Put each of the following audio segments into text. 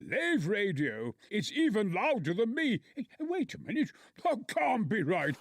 Lave radio. It's even louder than me. Hey, wait a minute. That can't be right.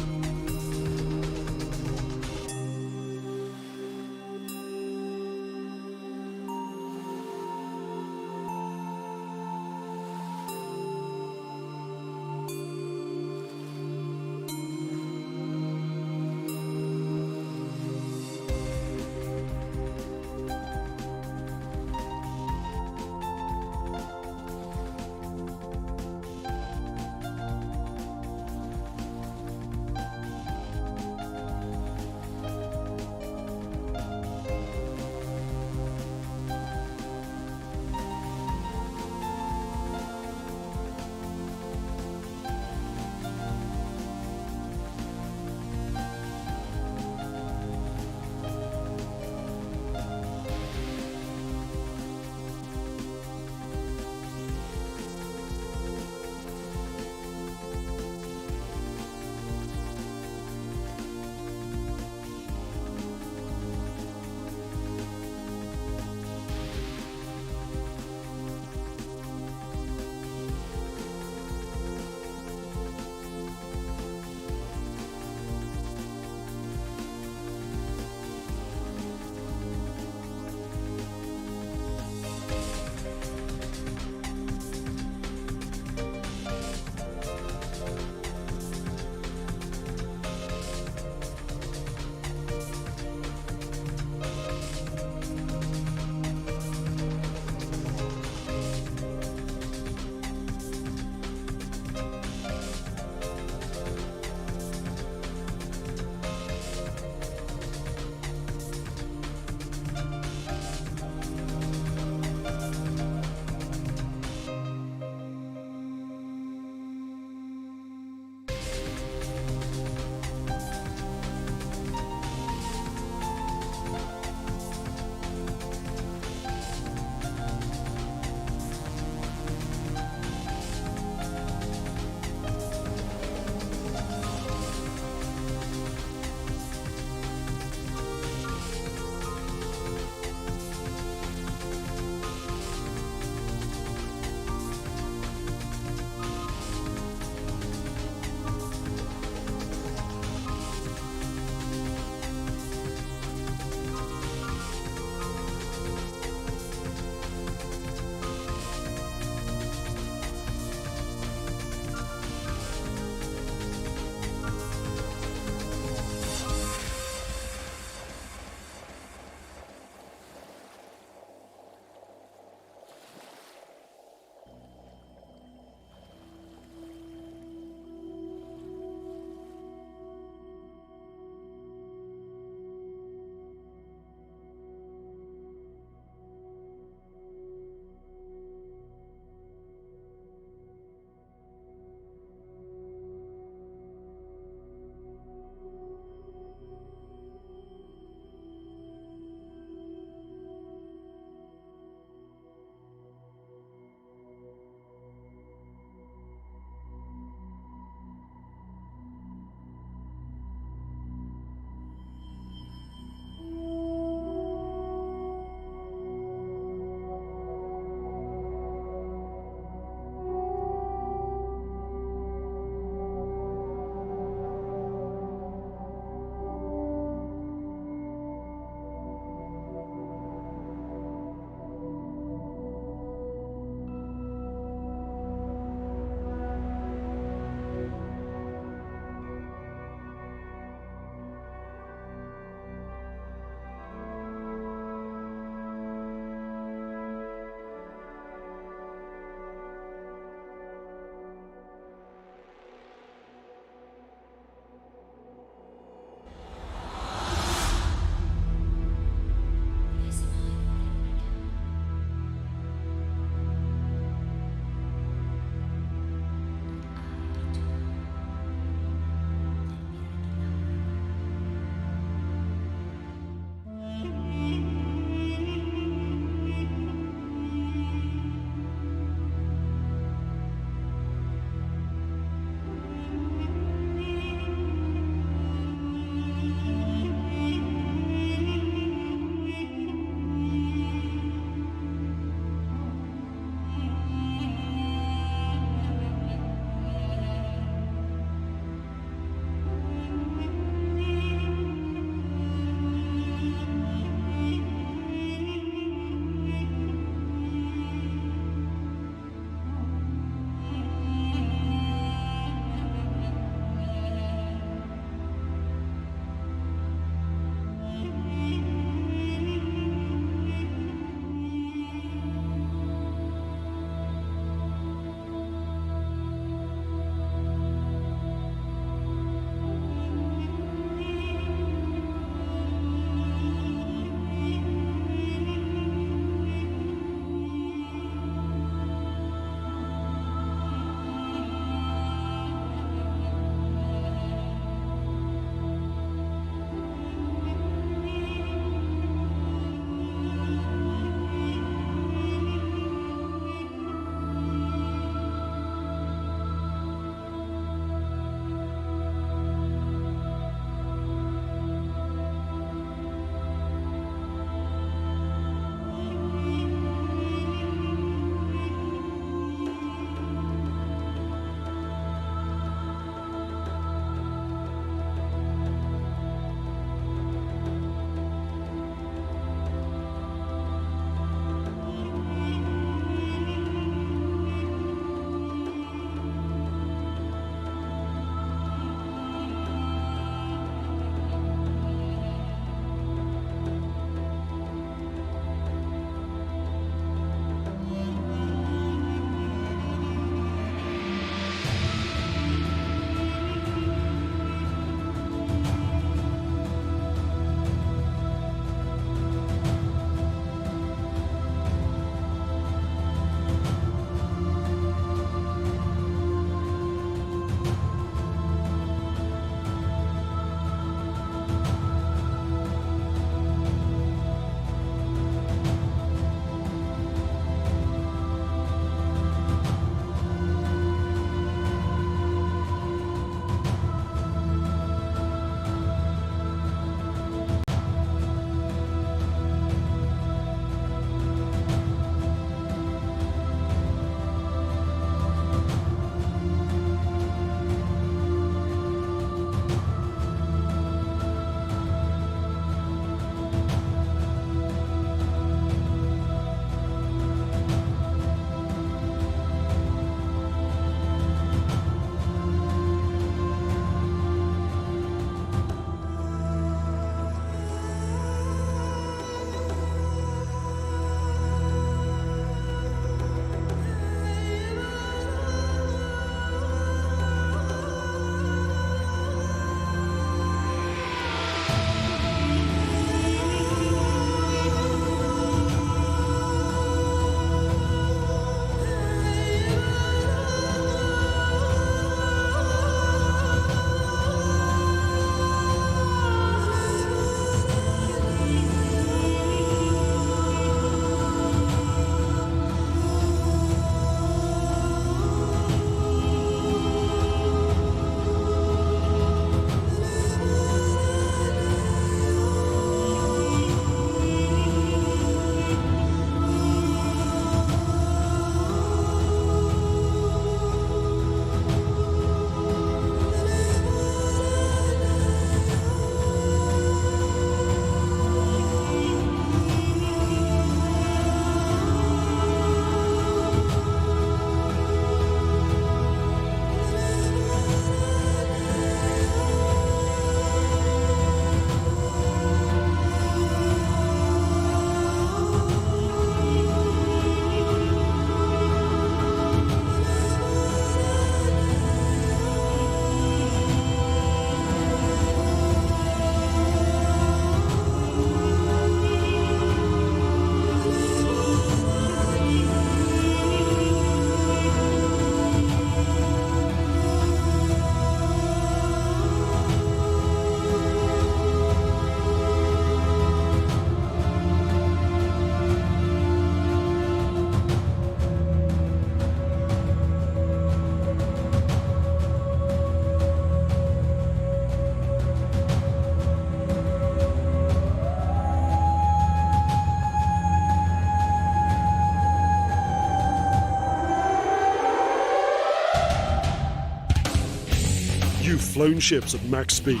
flown ships at max speed.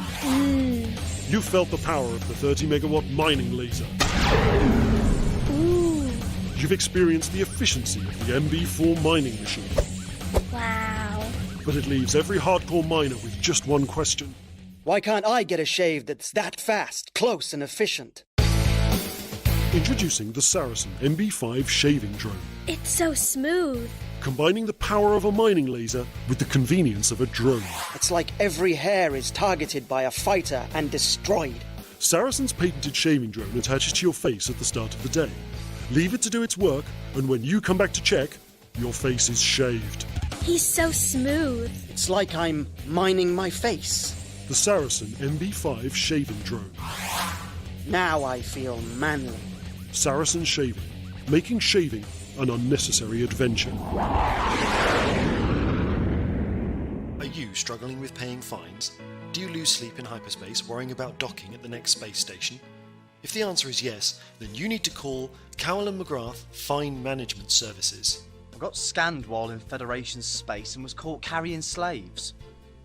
You've felt the power of the 30 megawatt mining laser. Ooh. You've experienced the efficiency of the MB4 mining machine. Wow. But it leaves every hardcore miner with just one question. Why can't I get a shave that's that fast, close and efficient? Introducing the Saracen MB5 shaving drone. It's so smooth. Combining the power of a mining laser with the convenience of a drone. It's like every hair is targeted by a fighter and destroyed. Saracen's patented shaving drone attaches to your face at the start of the day. Leave it to do its work, and when you come back to check, your face is shaved. He's so smooth. It's like I'm mining my face. The Saracen MB5 shaving drone. Now I feel manly. Saracen Shaving, making shaving an unnecessary adventure. Are you struggling with paying fines? Do you lose sleep in hyperspace worrying about docking at the next space station? If the answer is yes, then you need to call Cowell and McGrath Fine Management Services. I got scanned while in Federation space and was caught carrying slaves.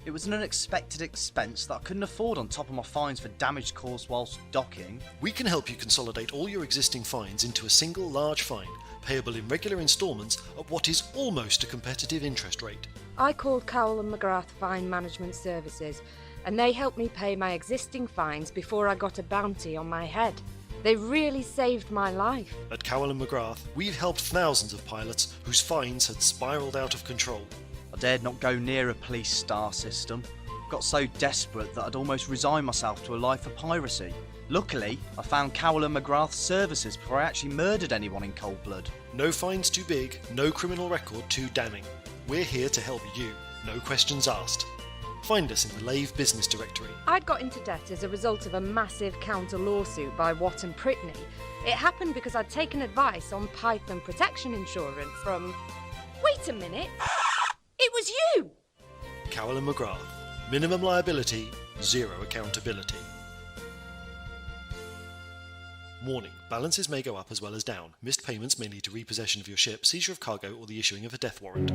It was an unexpected expense that I couldn't afford on top of my fines for damage caused whilst docking. We can help you consolidate all your existing fines into a single large fine, payable in regular instalments at what is almost a competitive interest rate. I called Cowell and McGrath Fine Management Services, and they helped me pay my existing fines before I got a bounty on my head. They really saved my life. At Cowell and McGrath, we've helped thousands of pilots whose fines had spiralled out of control. I dared not go near a police star system. Got so desperate that I'd almost resigned myself to a life of piracy. Luckily, I found Cowell and McGrath's services before I actually murdered anyone in cold blood. No fines too big, no criminal record too damning. We're here to help you, no questions asked. Find us in the Lave business directory. I'd got into debt as a result of a massive counter lawsuit by Watt and Prittney. It happened because I'd taken advice on Python protection insurance from... Wait a minute! It was you! Cowell and McGrath. Minimum liability, zero accountability. Warning, balances may go up as well as down. Missed payments may lead to repossession of your ship, seizure of cargo, or the issuing of a death warrant.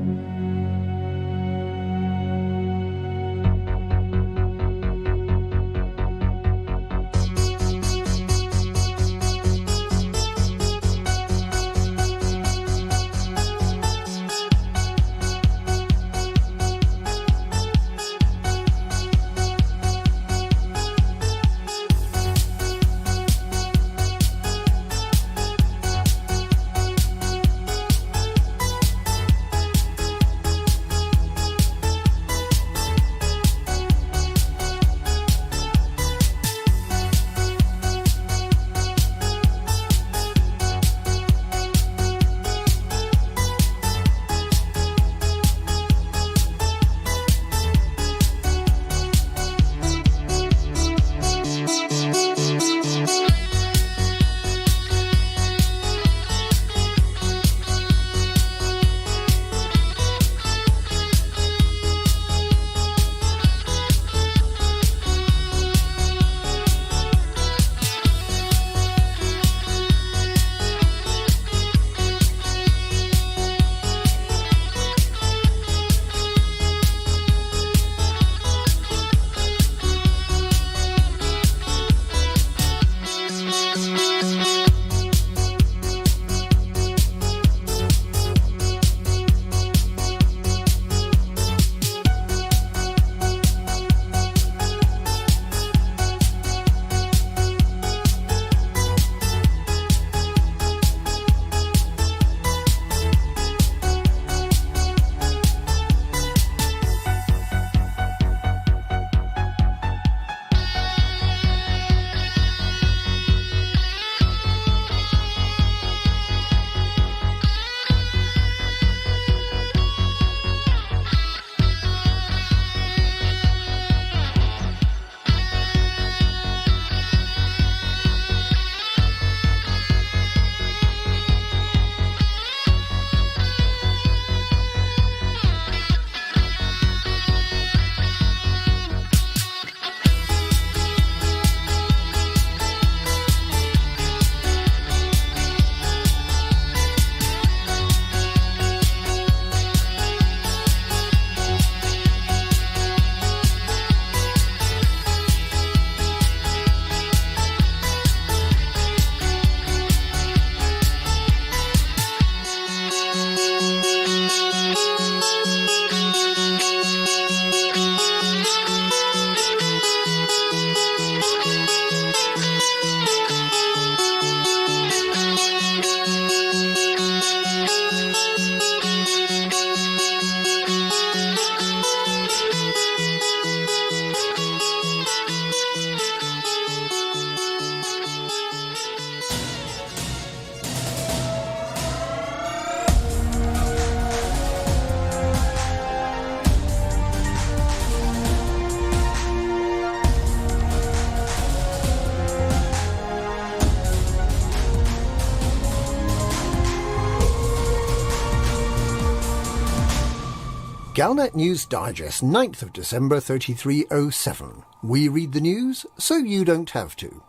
Galnet News Digest, 9th of December 3307. We read the news so you don't have to.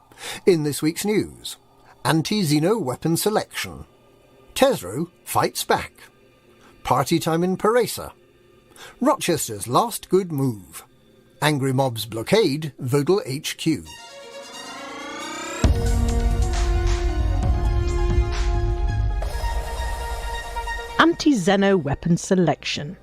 In this week's news, anti-Xeno weapon selection. Tesro fights back. Party time in Paresa. Rochester's last good move. Angry mobs blockade Vogel HQ. Anti-Xeno weapon selection.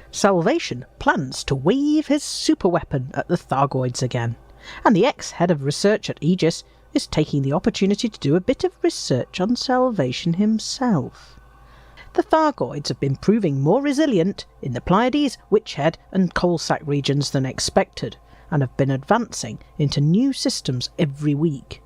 Salvation plans to wave his superweapon at the Thargoids again, and the ex-head of research at Aegis is taking the opportunity to do a bit of research on Salvation himself. The Thargoids have been proving more resilient in the Pleiades, Witchhead and Coalsack regions than expected, and have been advancing into new systems every week.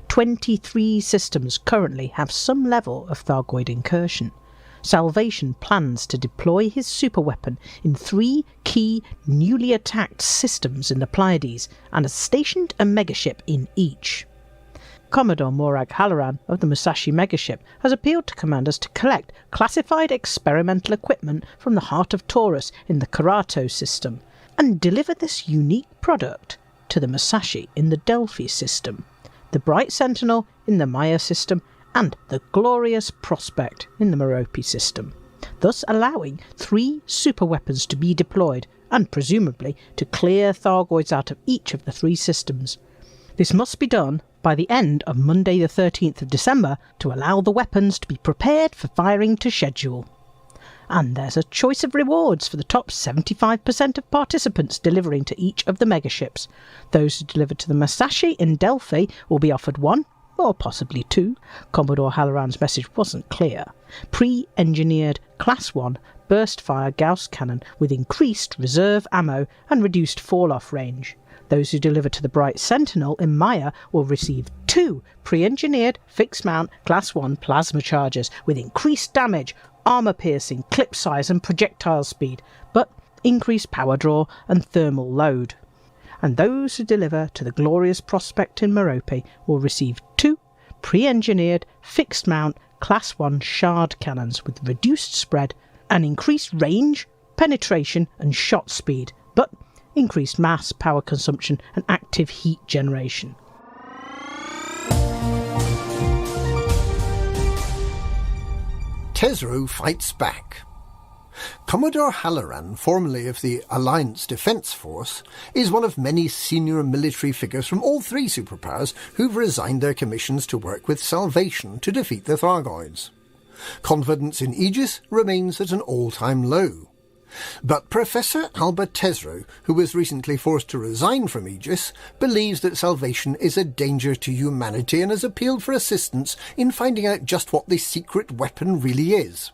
23 systems currently have some level of Thargoid incursion. Salvation plans to deploy his superweapon in 3 key newly attacked systems in the Pleiades and has stationed a megaship in each. Commodore Morag Halloran of the Musashi megaship has appealed to commanders to collect classified experimental equipment from the heart of Taurus in the Karato system and deliver this unique product to the Musashi in the Delphi system, the Bright Sentinel in the Maya system, and the Glorious Prospect in the Merope system, thus allowing 3 superweapons to be deployed and presumably to clear Thargoids out of each of the 3 systems. This must be done by the end of Monday the 13th of December to allow the weapons to be prepared for firing to schedule. And there's a choice of rewards for the top 75% of participants delivering to each of the megaships. Those who deliver to the Musashi in Delphi will be offered 1, or possibly 2, Commodore Halloran's message wasn't clear, pre-engineered Class 1 burst-fire Gauss cannon with increased reserve ammo and reduced fall-off range. Those who deliver to the Bright Sentinel in Maya will receive 2 pre-engineered fixed-mount Class 1 plasma charges with increased damage, armour-piercing, clip size and projectile speed, but increased power draw and thermal load. And those who deliver to the Glorious Prospect in Merope will receive 2 pre-engineered fixed-mount Class 1 shard cannons with reduced spread and increased range, penetration and shot speed, but increased mass, power consumption and active heat generation. Tesro fights back. Commodore Halloran, formerly of the Alliance Defence Force, is one of many senior military figures from all 3 superpowers who've resigned their commissions to work with Salvation to defeat the Thargoids. Confidence in Aegis remains at an all-time low. But Professor Alba Tesro, who was recently forced to resign from Aegis, believes that Salvation is a danger to humanity and has appealed for assistance in finding out just what this secret weapon really is.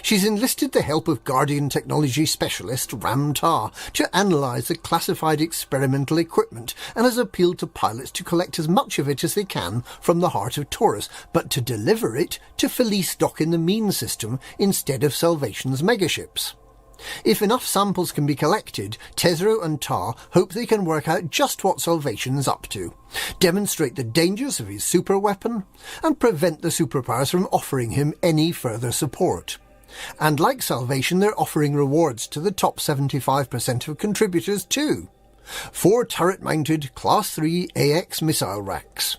She's enlisted the help of Guardian technology specialist Ram Tar to analyse the classified experimental equipment and has appealed to pilots to collect as much of it as they can from the heart of Taurus, but to deliver it to Felice dock in the Mean system instead of Salvation's megaships. If enough samples can be collected, Tesro and Tar hope they can work out just what Salvation's up to, demonstrate the dangers of his superweapon, and prevent the superpowers from offering him any further support. And like Salvation, they're offering rewards to the top 75% of contributors too. 4 turret-mounted Class 3 AX missile racks.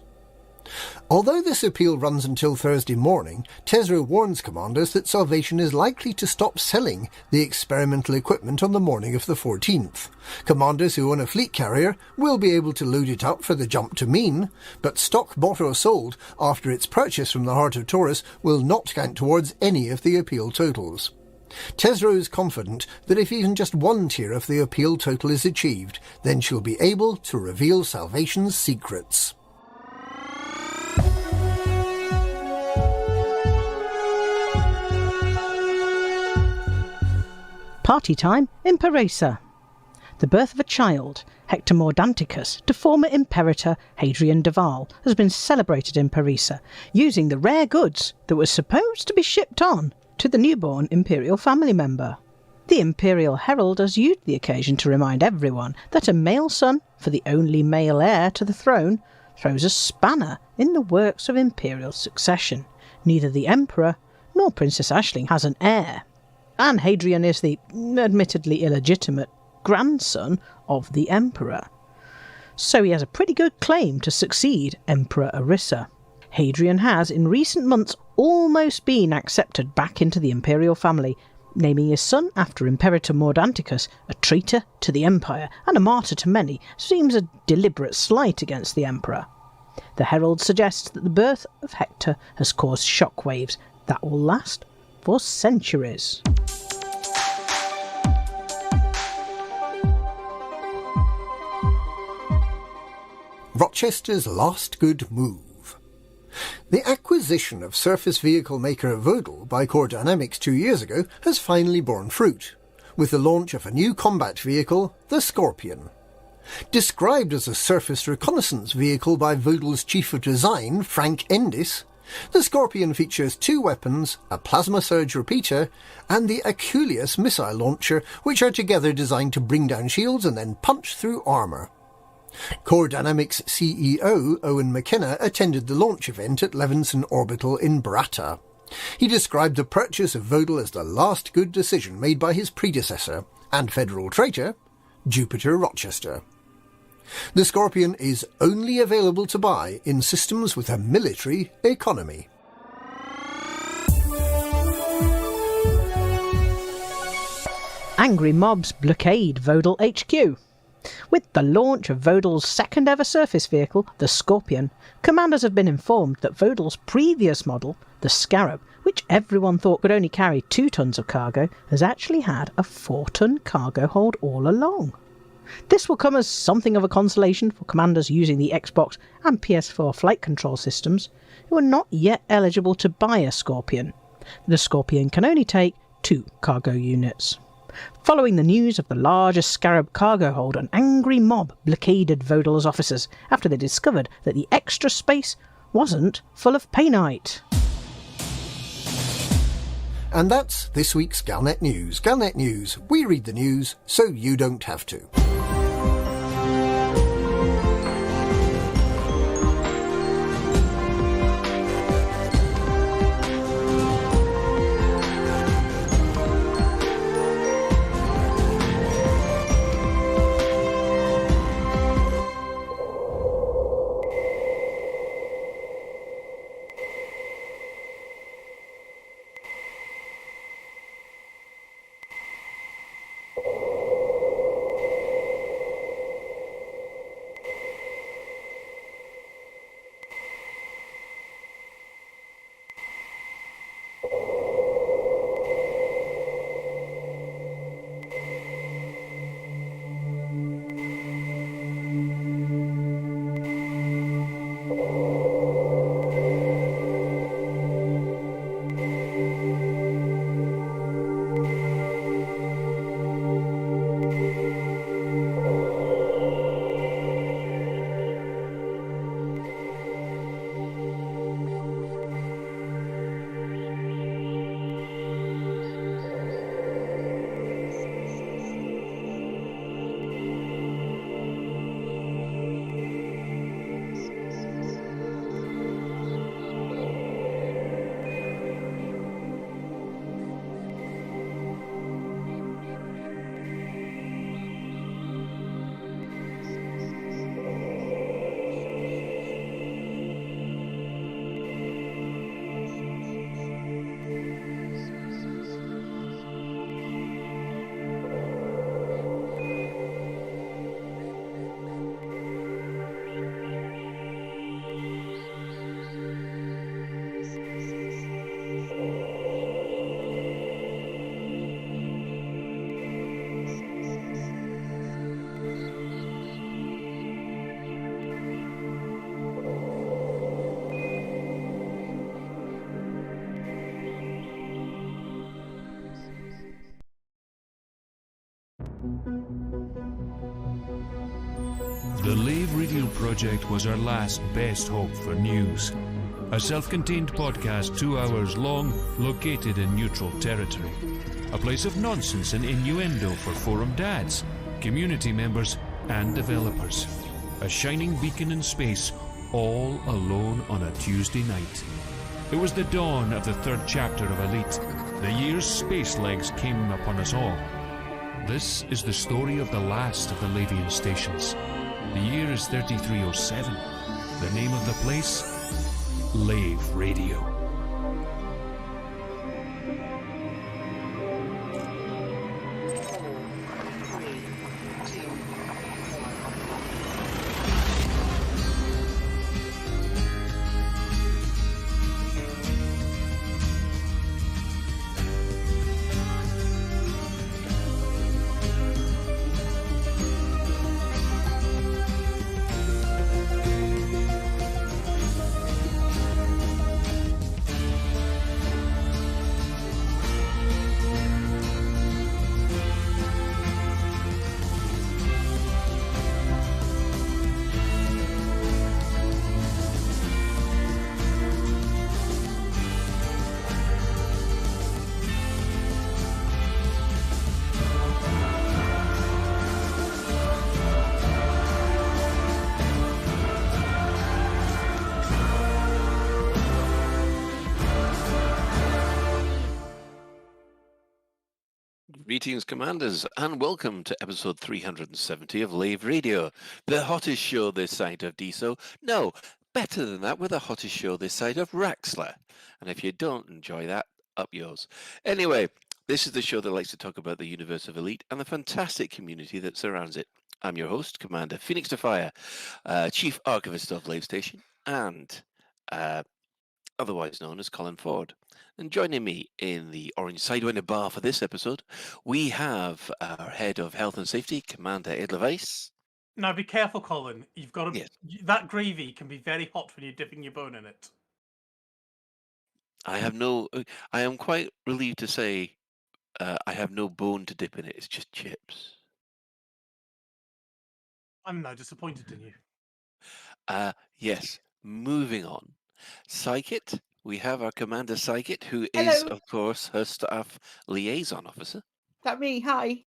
Although this appeal runs until Thursday morning, Tesro warns commanders that Salvation is likely to stop selling the experimental equipment on the morning of the 14th. Commanders who own a fleet carrier will be able to load it up for the jump to Mean, but stock bought or sold after its purchase from the heart of Taurus will not count towards any of the appeal totals. Tesro is confident that if even just 1 tier of the appeal total is achieved, then she'll be able to reveal Salvation's secrets. Party time in Paresa. The birth of a child, Hector Mordanticus, to former Imperator Hadrian Duval, has been celebrated in Paresa, using the rare goods that were supposed to be shipped on to the newborn Imperial family member. The Imperial Herald has used the occasion to remind everyone that a male son, for the only male heir to the throne, throws a spanner in the works of Imperial succession. Neither the Emperor nor Princess Aisling has an heir. and Hadrian is the admittedly illegitimate grandson of the Emperor. So he has a pretty good claim to succeed Emperor Orissa. Hadrian has, in recent months, almost been accepted back into the imperial family, naming his son after Imperator Mordanticus, a traitor to the empire and a martyr to many, seems a deliberate slight against the emperor. The herald suggests that the birth of Hector has caused shockwaves that will last for centuries. Rochester's last good move. The acquisition of surface vehicle maker Vodal by Core Dynamics 2 years ago has finally borne fruit, with the launch of a new combat vehicle, the Scorpion. Described as a surface reconnaissance vehicle by Vodal's chief of design, Frank Endis, the Scorpion features 2 weapons, a plasma surge repeater, and the Aculeus missile launcher, which are together designed to bring down shields and then punch through armour. Core Dynamics CEO Owen McKenna attended the launch event at Levinson Orbital in Brata. He described the purchase of Vodal as the last good decision made by his predecessor and federal traitor, Jupiter Rochester. The Scorpion is only available to buy in systems with a military economy. Angry mobs blockade Vodal HQ. With the launch of Vodal's second ever surface vehicle, the Scorpion, commanders have been informed that Vodal's previous model, the Scarab, which everyone thought could only carry 2 tons of cargo, has actually had a 4-ton cargo hold all along. This will come as something of a consolation for commanders using the Xbox and PS4 flight control systems who are not yet eligible to buy a Scorpion. The Scorpion can only take 2 cargo units. Following the news of the largest Scarab cargo hold, an angry mob blockaded Vodal's offices after they discovered that the extra space wasn't full of painite. And that's this week's Galnet News. Galnet News, we read the news so you don't have to. The Lave Radio Project was our last best hope for news. A self-contained podcast 2 hours long, located in neutral territory. A place of nonsense and innuendo for forum dads, community members and developers. A shining beacon in space, all alone on a Tuesday night. It was the dawn of the 3rd chapter of Elite, The year's space legs came upon us all. This is the story of the last of the Lavian stations. The year is 3307. The name of the place? Lave Radio. Greetings, Commanders, and welcome to episode 370 of Lave Radio, the hottest show this side of DSO. No, better than that, we're the hottest show this side of Raxler. And if you don't enjoy that, up yours. Anyway, this is the show that likes to talk about the universe of Elite and the fantastic community that surrounds it. I'm your host, Commander Phoenix Defire, Chief Archivist of Lave Station, and otherwise known as Colin Ford. And joining me in the Orange Sidewinder bar for this episode, we have our Head of Health and Safety, Commander Edelweiss. Now be careful, Colin. You've got to. Yes. That gravy can be very hot when you're dipping your bone in it. I am quite relieved to say I have no bone to dip in it. It's just chips. I'm now disappointed in you. Yes. Moving on. Psychit. We have our Commander Psychit, who is, Hello. of course, her staff liaison officer. That me? Hi.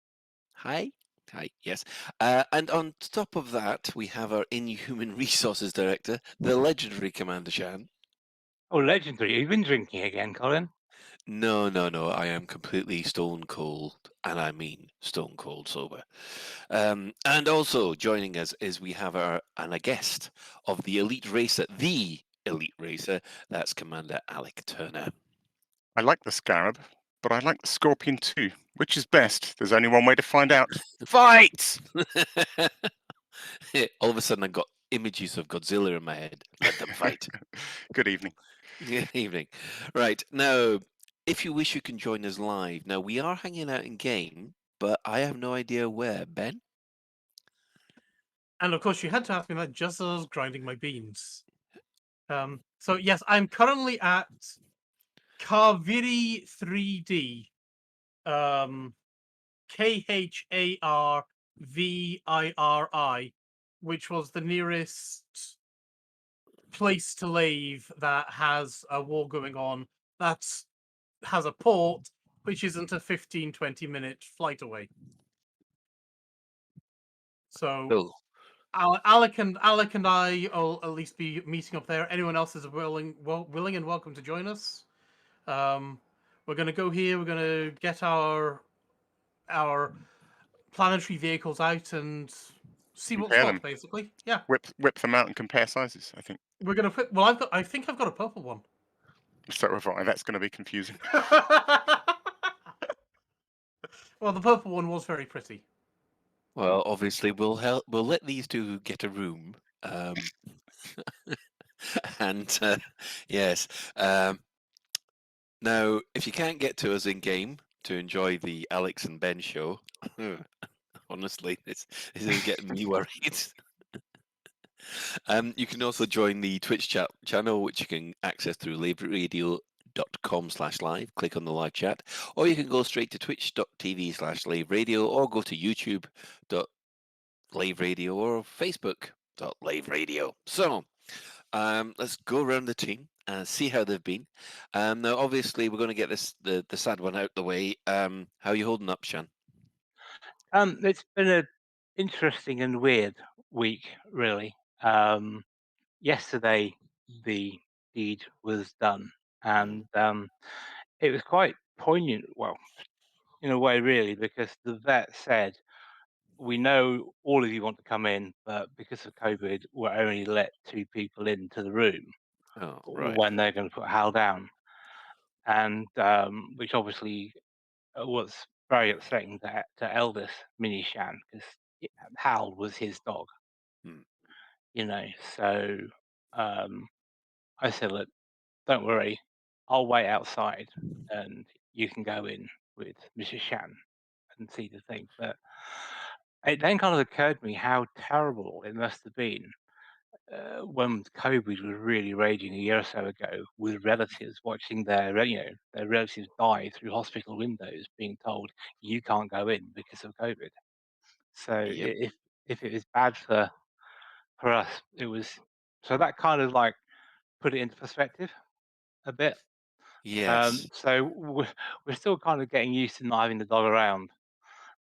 Hi. Hi, yes. And on top of that, we have our Inhuman Resources Director, the legendary Commander Shan. Oh, legendary. You've been drinking again, Colin? No. I am completely stone cold, and I mean stone cold sober. And also joining us is we have a guest of the Elite Racer, the Elite Racer. That's Commander Alec Turner. I like the Scarab, but I like the Scorpion too. Which is best? There's only one way to find out. Fight! All of a sudden, I got images of Godzilla in my head. Let them fight. Good evening. Good evening. Right, now, if you wish, you can join us live. Now, we are hanging out in game, but I have no idea where. Ben? And of course, you had to ask me that just as I was grinding my beans. So yes, I'm currently at Kaviri 3D. KHARVIRI, which was the nearest place to Lave that has a war going on, that has a port, which isn't a 15-20 minute flight away. So Alec and I will at least be meeting up there. Anyone else is willing and welcome to join us. We're going to go here. We're going to get our planetary vehicles out and see what's what, basically. Yeah. Whip them out and compare sizes, I think. We're going to put. Well, I think I've got a purple one. So have I. That's going to be confusing. Well, the purple one was very pretty. Well, obviously, we'll let these two get a room. And yes. Now, if you can't get to us in game to enjoy the Alex and Ben show, honestly, this is getting me worried. You can also join the Twitch chat channel, which you can access through laveradio.com/live. Click on the live chat, or you can go straight to twitch.tv/laveradio, or go to youtube.laveradio or facebook.laveradio. So, let's go around the team and see how they've been. Now, obviously, we're going to get the sad one out the way. How are you holding up, Shan? It's been an interesting and weird week, really. Yesterday, the deed was done, and it was quite poignant. Well, in a way, really, because the vet said, "We know all of you want to come in, but because of COVID, we'll only let 2 people into the room Oh, right. when they're going to put Hal down," and which obviously was very upsetting to eldest Mini Shan because Hal was his dog, Hmm. you know. So I said, "Look, don't worry, I'll wait outside, and you can go in with Mrs. Shan and see the thing." But it then kind of occurred to me how terrible it must have been when COVID was really raging a year or so ago, with relatives watching their relatives die through hospital windows, being told you can't go in because of COVID. So Yep. if it was bad for us, it was, so that kind of like put it into perspective a bit. Yes. So we're still kind of getting used to not having the dog around,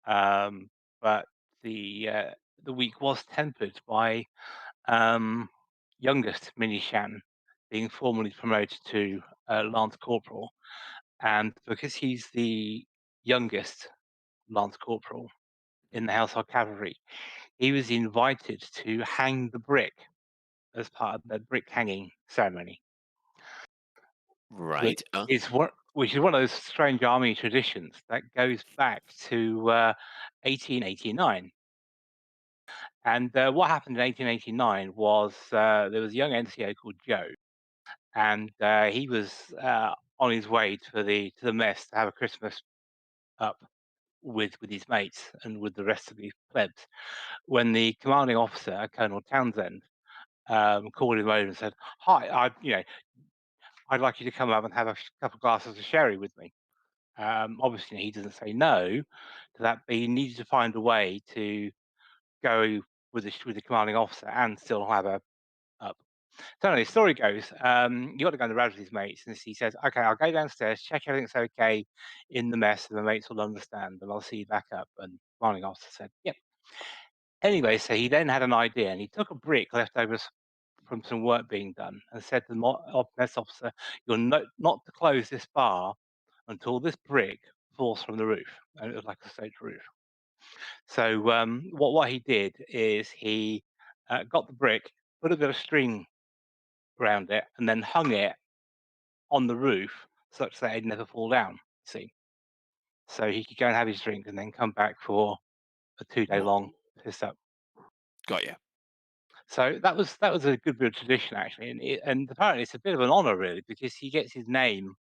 but the week was tempered by youngest Mini Shan being formally promoted to Lance Corporal, and because he's the youngest Lance Corporal in the Household Cavalry, he was invited to hang the brick as part of the brick hanging ceremony, which Right. which is one of those strange army traditions that goes back to 1889. And what happened in 1889 was there was a young NCO called Joe, and he was on his way to the mess to have a Christmas up with his mates and with the rest of the plebs, when the commanding officer, Colonel Townsend, called him over and said, "Hi, I'd like you to come up and have a couple of glasses of sherry with me." Obviously, he doesn't say no to that, but he needed to find a way to go with the commanding officer and still have a up. So anyway, the story goes, you got to go in the road with his mates, and he says, "Okay, I'll go downstairs, check everything's okay in the mess, and the mates will understand, and I'll see you back up." And the commanding officer said, "Yep." Anyway, so he then had an idea, and he took a brick left over from some work being done, and said to the mess officer, "You're not to close this bar until this brick falls from the roof." And it was like a stage roof. So what he did is he got the brick, put a bit of string around it, and then hung it on the roof such that it'd never fall down. See, so he could go and have his drink and then come back for a 2 day long piss up. Got you. So that was a good bit of tradition actually, and apparently it's a bit of an honour really, because he gets his name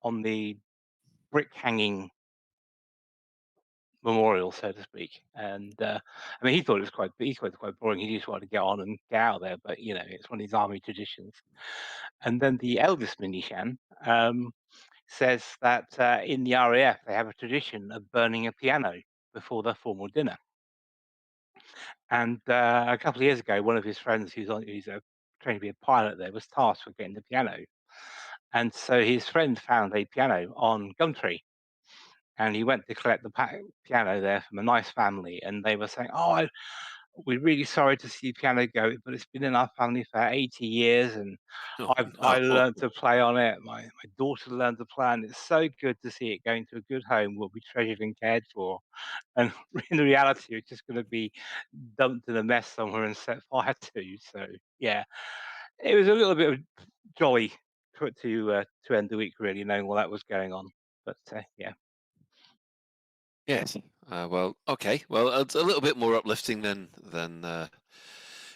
on the brick hanging memorial, so to speak. And I mean, he thought it was quite boring. He just wanted to get on and get out of there, but it's one of his army traditions. And then the eldest Minishan says that in the RAF they have a tradition of burning a piano before their formal dinner. And a couple of years ago, one of his friends who's trained to be a pilot there was tasked with getting the piano. And so his friend found a piano on Gumtree, and he went to collect the piano there from a nice family, and they were saying, "Oh, we're really sorry to see the piano go, but it's been in our family for 80 years, and Oh, I no. learned to play on it. My daughter learned to play, and it's so good to see it going to a good home, will be treasured and cared for." And in reality, it's just going to be dumped in a mess somewhere and set fire to. So yeah, it was a little bit of jolly to end the week, really, knowing all that was going on. But yeah. Yes. Well, okay. Well, it's a little bit more uplifting than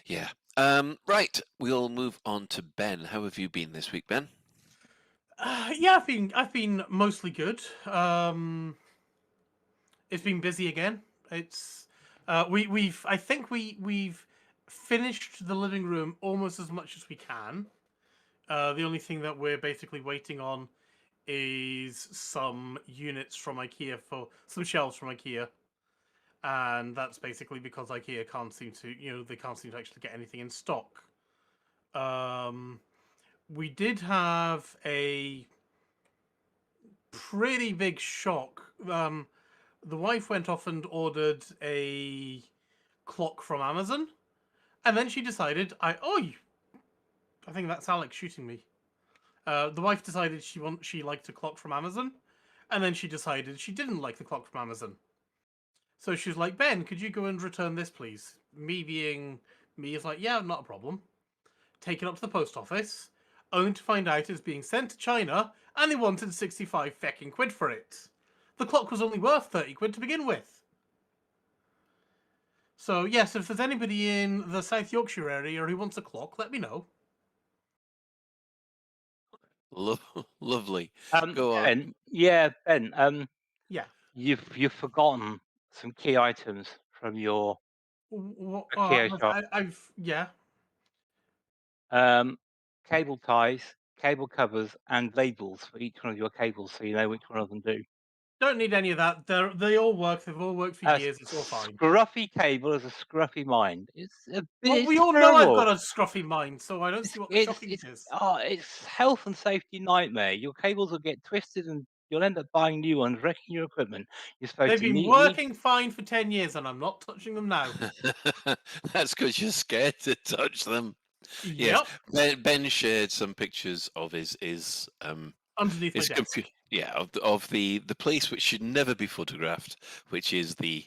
yeah. Right. We'll move on to Ben. How have you been this week, Ben? Yeah, I've been mostly good. It's been busy again. It's I think we've finished the living room almost as much as we can. The only thing that we're basically waiting on is some units from IKEA, for some shelves from IKEA, and that's basically because IKEA can't seem to, they can't seem to actually get anything in stock. We did have a pretty big shock. The wife went off and ordered a clock from Amazon, and then she decided, I think that's Alex shooting me. The wife decided she liked a clock from Amazon, And then she decided she didn't like the clock from Amazon. So she was like, Ben, could you go and return this, please? Me being me is like, yeah, not a problem. Take it up to the post office, only to find out it's being sent to China, and they wanted 65 fecking quid for it. The clock was only worth 30 quid to begin with. So, yes, if there's anybody in the South Yorkshire area who wants a clock, let me know. Lovely. Go on. Ben, yeah, Ben. Yeah. You've forgotten some key items from your IKEA shop. Yeah. Cable ties, cable covers, and labels for each one of your cables, so you know which one of them do. Don't need any of that. They all work. They've all worked for years. It's all fine. Scruffy cable is a scruffy mind. It's a bit. Well, we all know I've got a scruffy mind, so I don't see what the shocking is. Oh, it's health and safety nightmare. Your cables will get twisted, and you'll end up buying new ones, wrecking your equipment. You're supposed They've to been working fine for 10 years, and I'm not touching them now. That's because you're scared to touch them. Yep. Yes, Ben shared some pictures of his underneath his my desk. Of the place which should never be photographed, which is the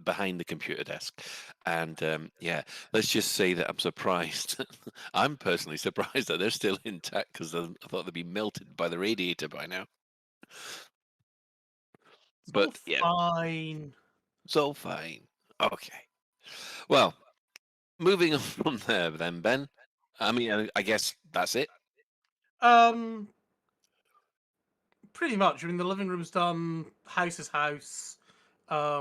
behind the computer desk. And let's just say that I'm surprised. I'm personally surprised that they're still intact, because I thought they'd be melted by the radiator by now. But yeah, fine. It's all fine. Okay. Well, moving on from there then, Ben. I mean, I guess that's it. Pretty much. I mean, the living room's done. House is house. I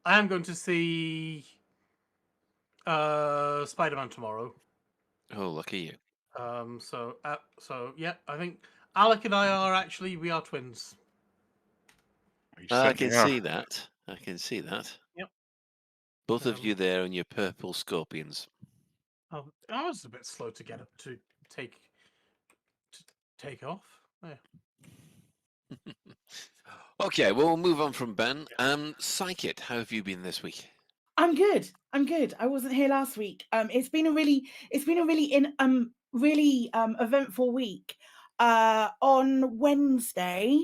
am going to see Spider-Man tomorrow. Oh, lucky you. So yeah, I think Alec and I we are twins. I can see that. I can see that. Yep. Both of you there on your purple scorpions. I was a bit slow to get up to take off. Yeah. Okay, well, we'll move on from Ben. Psychit, how have you been this week? I'm good. I wasn't here last week. It's been a really eventful week. On Wednesday,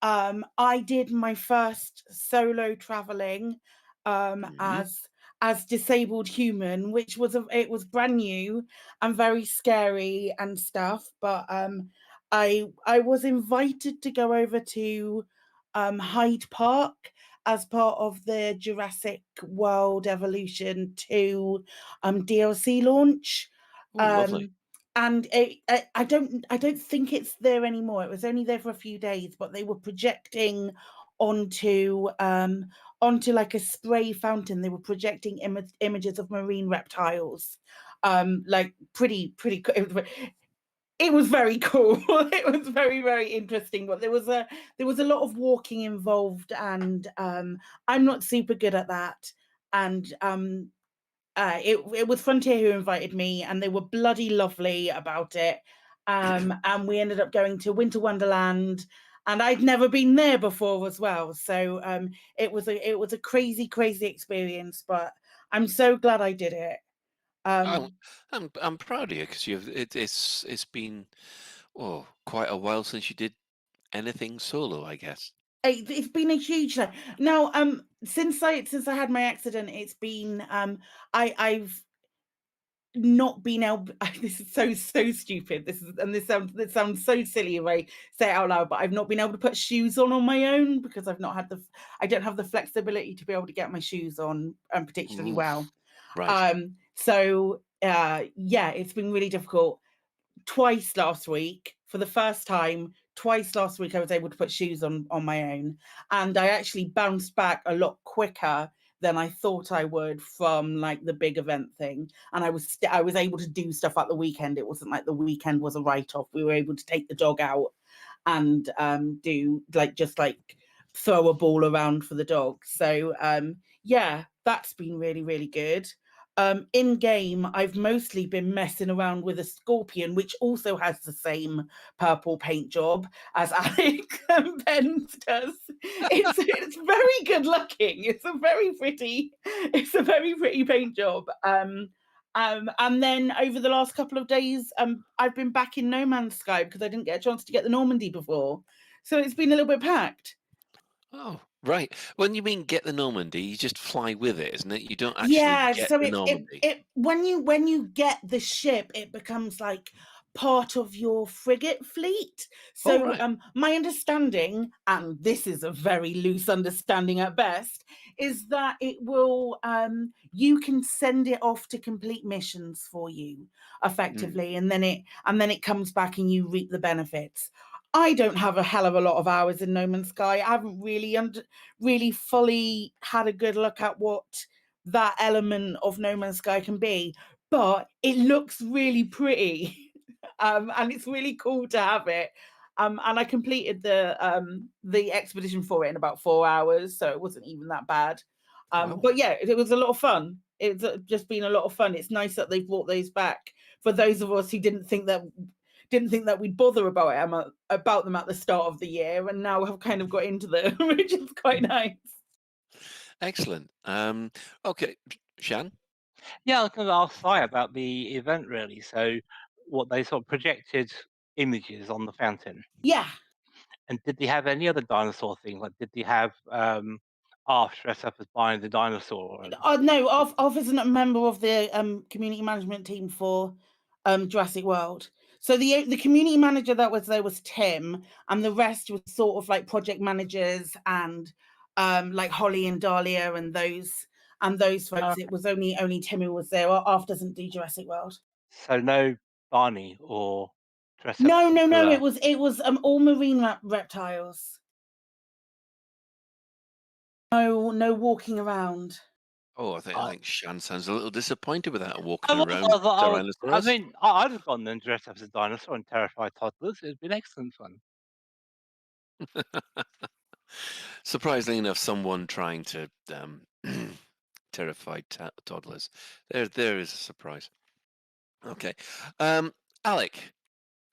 I did my first solo traveling as disabled human, which was it was brand new and very scary and stuff. But I was invited to go over to Hyde Park as part of the Jurassic World Evolution 2 DLC launch. Lovely. And I don't think it's there anymore. It was only there for a few days, but they were projecting onto like a spray fountain. They were projecting images of marine reptiles, like pretty cool. It was very cool. It was very, very interesting, but there was a lot of walking involved, and I'm not super good at that. And it was Frontier who invited me, and they were bloody lovely about it. And we ended up going to Winter Wonderland, and I'd never been there before as well. So it was a crazy experience, but I'm so glad I did it. I'm proud of you, because it's been quite a while since you did anything solo, I guess. It's been a huge now. Since I had my accident, it's been I've not been able. This is so stupid. This sounds so silly if I say it out loud, but I've not been able to put shoes on my own, because I don't have the flexibility to be able to get my shoes on particularly well. Right. So it's been really difficult. Twice last week, for the first time, twice last week I was able to put shoes on my own, and I actually bounced back a lot quicker than I thought I would from like the big event thing. And I was able to do stuff at the weekend. It wasn't like the weekend was a write-off. We were able to take the dog out and do just throw a ball around for the dog. So that's been really, really good. In game, I've mostly been messing around with a scorpion, which also has the same purple paint job as Alec and Ben's does. It's very good looking. It's a very pretty paint job. And then over the last couple of days, I've been back in No Man's Sky because I didn't get a chance to get the Normandy before. So it's been a little bit packed. Oh, right. When you mean get the Normandy, you just fly with it, isn't it? You don't actually Yeah, get so the it Normandy. when you get the ship, it becomes like part of your frigate fleet. Oh, So right. my understanding, and this is a very loose understanding at best, is that it will you can send it off to complete missions for you effectively, and then it comes back and you reap the benefits. I don't have a hell of a lot of hours in No Man's Sky. I haven't really fully had a good look at what that element of No Man's Sky can be, but it looks really pretty. And it's really cool to have it. And I completed the expedition for it in about 4 hours, so it wasn't even that bad. Wow. But yeah, it was a lot of fun. It's just been a lot of fun. It's nice that they've brought those back for those of us who didn't think that we'd bother about them at the start of the year, and now have kind of got into them, which is quite nice. Excellent. Okay, Shan? Yeah, I was going to ask Si about the event, really. So, what they sort of projected images on the fountain. Yeah. And did they have any other dinosaur thing? Like, did they have Arf dressed up as Barney the dinosaur? No, Arf isn't a member of the community management team for Jurassic World. So the community manager that was there was Tim, and the rest was sort of like project managers and like Holly and Dahlia and those folks. It was only Tim who was there. Arf doesn't do Jurassic World. So no Barney or dress up. No. It was all marine reptiles. No walking around. Oh, I think Shan sounds a little disappointed with that walking I around Tyrannosaurus. mean, I'd have gone and dressed up as a dinosaur and terrified toddlers. It'd been excellent fun. Surprisingly enough, someone trying to terrify toddlers. There is a surprise. Okay, Alec,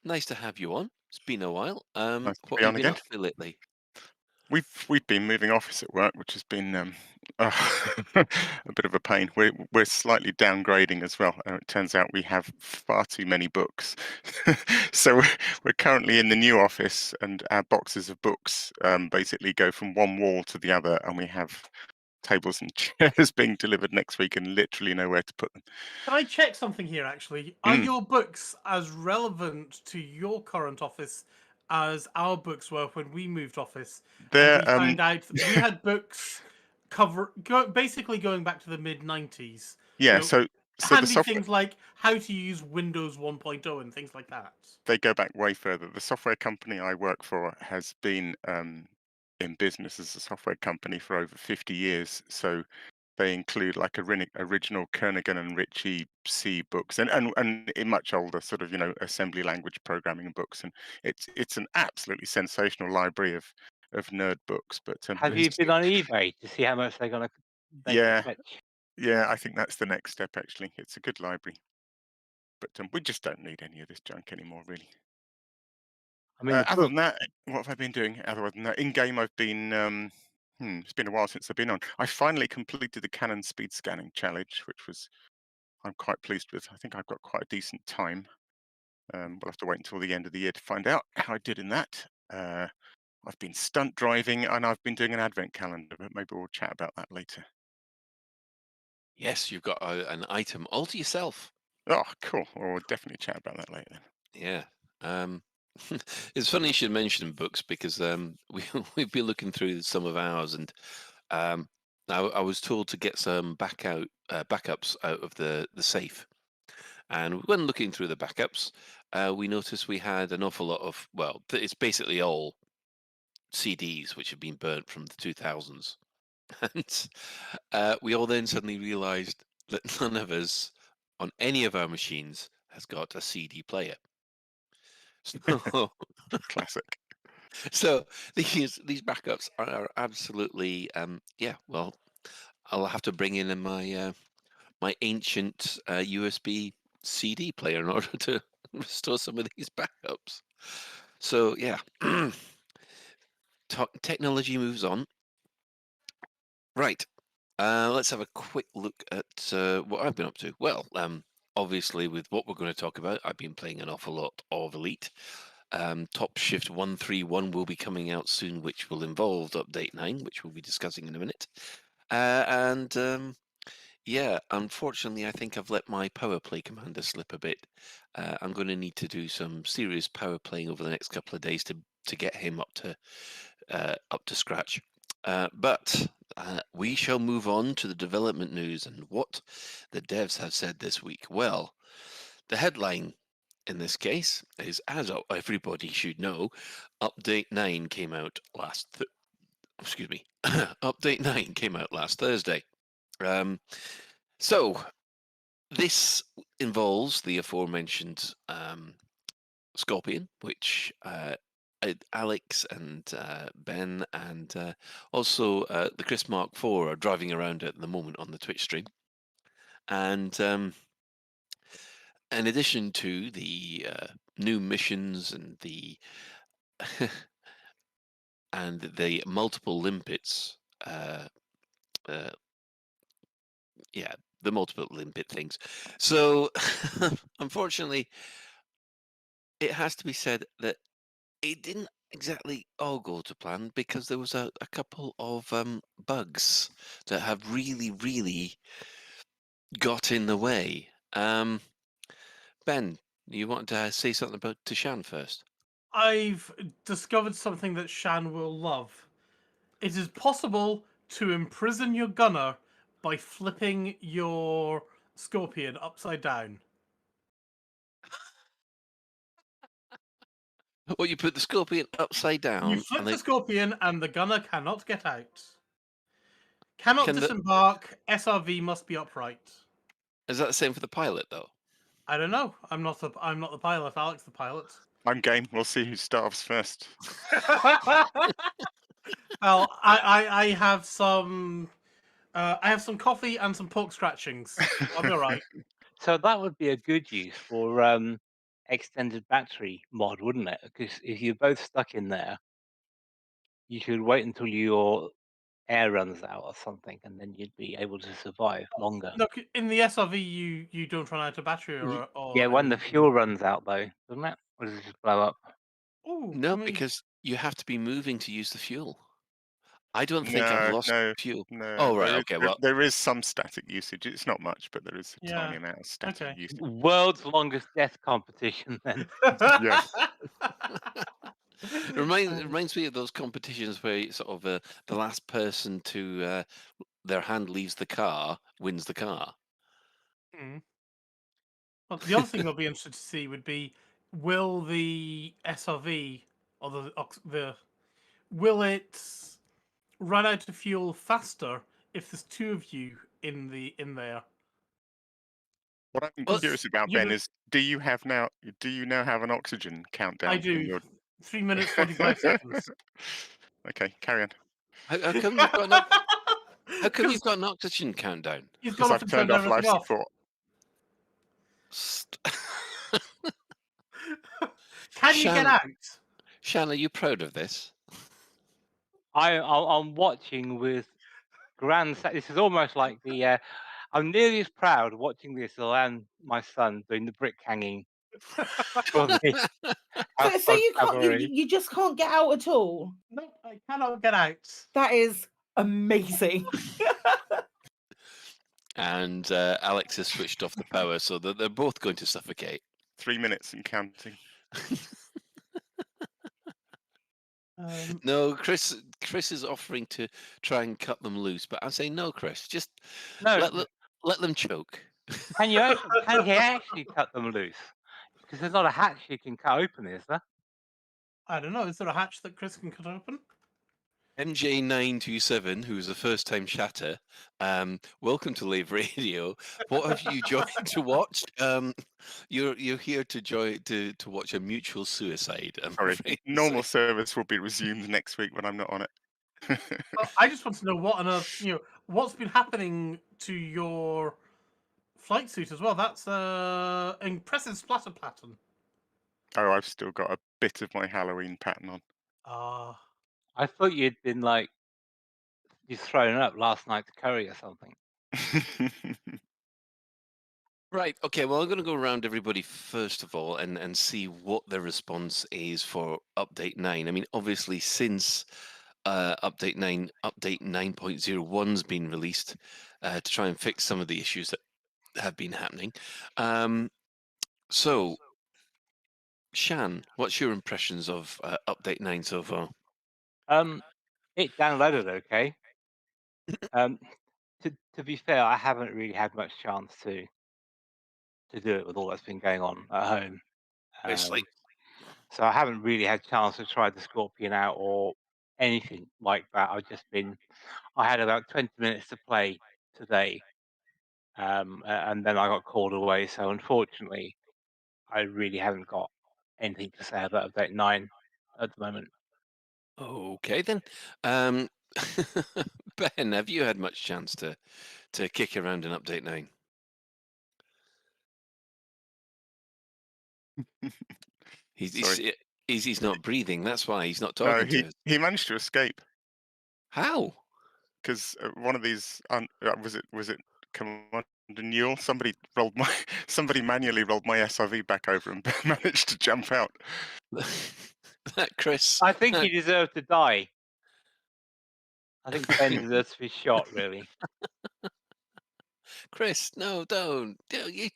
nice to have you on. It's been a while. Nice to What be have on you been again. up to lately? We've been moving office at work, which has been a bit of a pain. We're slightly downgrading as well. It turns out we have far too many books, so we're currently in the new office, and our boxes of books basically go from one wall to the other, and we have tables and chairs being delivered next week, and literally nowhere to put them. Can I check something here? Actually, are your books as relevant to your current office as our books were when we moved office? They're, And we found out that we had books basically going back to the mid-90s. Yeah, You know, so the handy software, things like how to use Windows 1.0 and things like that. they go back way further. The software company I work for has been in business as a software company for over 50 years. So they include like original Kernighan and Ritchie C books and in much older sort of, assembly language programming books. And it's an absolutely sensational library of nerd books. But Have you been on eBay to see how much they're going to yeah, fetch? yeah, I think that's the next step, actually. It's a good library. But we just don't need any of this junk anymore, really. I mean, Other than that, what have I been doing? Other than that, in game, I've been. It's been a while since I've been on. I finally completed the Canon speed scanning challenge, which I'm quite pleased with. I think I've got quite a decent time. We'll have to wait until the end of the year to find out how I did in that. I've been stunt driving, and I've been doing an advent calendar, but maybe we'll chat about that later. Yes, you've got an item all to yourself. Oh, cool. Well, we'll definitely chat about that later then. Yeah. It's funny you should mention books because we've been looking through some of ours, and I was told to get some backups out of the safe. And when looking through the backups, we noticed we had an awful lot of, well, it's basically all CDs which have been burnt from the 2000s. And we all then suddenly realized that none of us on any of our machines has got a CD player. So classic. So these backups are absolutely yeah. Well, I'll have to bring in my my ancient USB CD player in order to restore some of these backups. So yeah, technology moves on. Right. Let's have a quick look at what I've been up to. Well, obviously, with what we're going to talk about, I've been playing an awful lot of Elite. Top Shift 131 will be coming out soon, which will involve Update 9, which we'll be discussing in a minute. Yeah, unfortunately, I think I've let my power play commander slip a bit. I'm going to need to do some serious power playing over the next couple of days to get him up to scratch. But we shall move on to the development news and what the devs have said this week. Well, the headline in this case is, as everybody should know, Update 9 came out last. Excuse me. Update 9 came out last Thursday. So this involves the aforementioned Scorpion, which Alex and Ben and also the Chris Mark IV are driving around at the moment on the Twitch stream. And in addition to the new missions and the and the multiple limpets, yeah, the multiple limpet things. So unfortunately, it has to be said that it didn't exactly all go to plan because there was a couple of bugs that have really got in the way. Ben, you want to say something about Tishan first? I've discovered something that Shan will love. It is possible to imprison your gunner by flipping your Scorpion upside down. Well, you put the Scorpion upside down. You flip the Scorpion and the gunner cannot get out. Cannot disembark. SRV must be upright. Is that the same for the pilot, though? I don't know. I'm not the pilot. Alex the pilot. I'm game. We'll see who starves first. Well, I have some coffee and some pork scratchings. I'll be all right. So that would be a good use for extended battery mod, wouldn't it? Because if you're both stuck in there, you should wait until your air runs out or something, and then you'd be able to survive longer. Look, in the SRV, you don't run out of battery or Yeah, when the anything. fuel runs out, though, doesn't it? Or does it just blow up? Ooh, No, because you have to be moving to use the fuel. I don't think I've No, lost no, fuel. no. Oh, right, okay, well, there is some static usage. It's not much, but there is a tiny amount of static usage. World's longest death competition, then. Yeah. It reminds me of those competitions where sort of the last person to their hand leaves the car wins the car. Well, the other thing I'll be interested to see would be, will the SRV or will it run out of fuel faster if there's two of you in there? What I'm curious about, Ben, is do you now have an oxygen countdown? I do. 3 minutes 45 seconds. Okay, carry on. How come you've got How come you've got an oxygen countdown? Because I've turned off life support. Can you get out? Shan, are you proud of this? I'm watching with this is almost like the. I'm nearly as proud watching this and my son doing the brick hanging. So you just can't get out at all? No, I cannot get out. That is amazing. And Alex has switched off the power, so they're both going to suffocate. 3 minutes and counting. No, Chris is offering to try and cut them loose, but I say no, Chris. Just let them choke. Can he actually cut them loose? Because there's not a hatch you can cut open, is there? I don't know. Is there a hatch that Chris can cut open? MJ927, who's a first-time chatter, welcome to Lave Radio. What have you joined to watch? You're here to watch a mutual suicide. Sorry, normal service will be resumed next week when I'm not on it. I just want to know what on earth, what's been happening to your flight suit as well. That's impressive splatter pattern. Oh, I've still got a bit of my Halloween pattern on. I thought you'd been you thrown up last night to curry or something. Right. Okay. Well, I'm going to go around everybody first of all and see what their response is for update 9. I mean, obviously, since update 9.01's been released to try and fix some of the issues that have been happening. So, Shan, what's your impressions of update 9 so far? It downloaded okay. To be fair, I haven't really had much chance to do it with all that's been going on at home. Obviously. So I haven't really had chance to try the Scorpion out or anything like that. I had about 20 minutes to play today, and then I got called away. So unfortunately, I really haven't got anything to say about update 9 at the moment. Okay then. Ben, have you had much chance to kick around in update 9? He's not breathing. That's why he's not talking to us. He managed to escape. How? Because one of these was it Commander Newell? Somebody manually rolled my SRV back over and managed to jump out. Chris. I think he deserved to die. I think Ben deserves to be shot, really. Chris, no, don't. You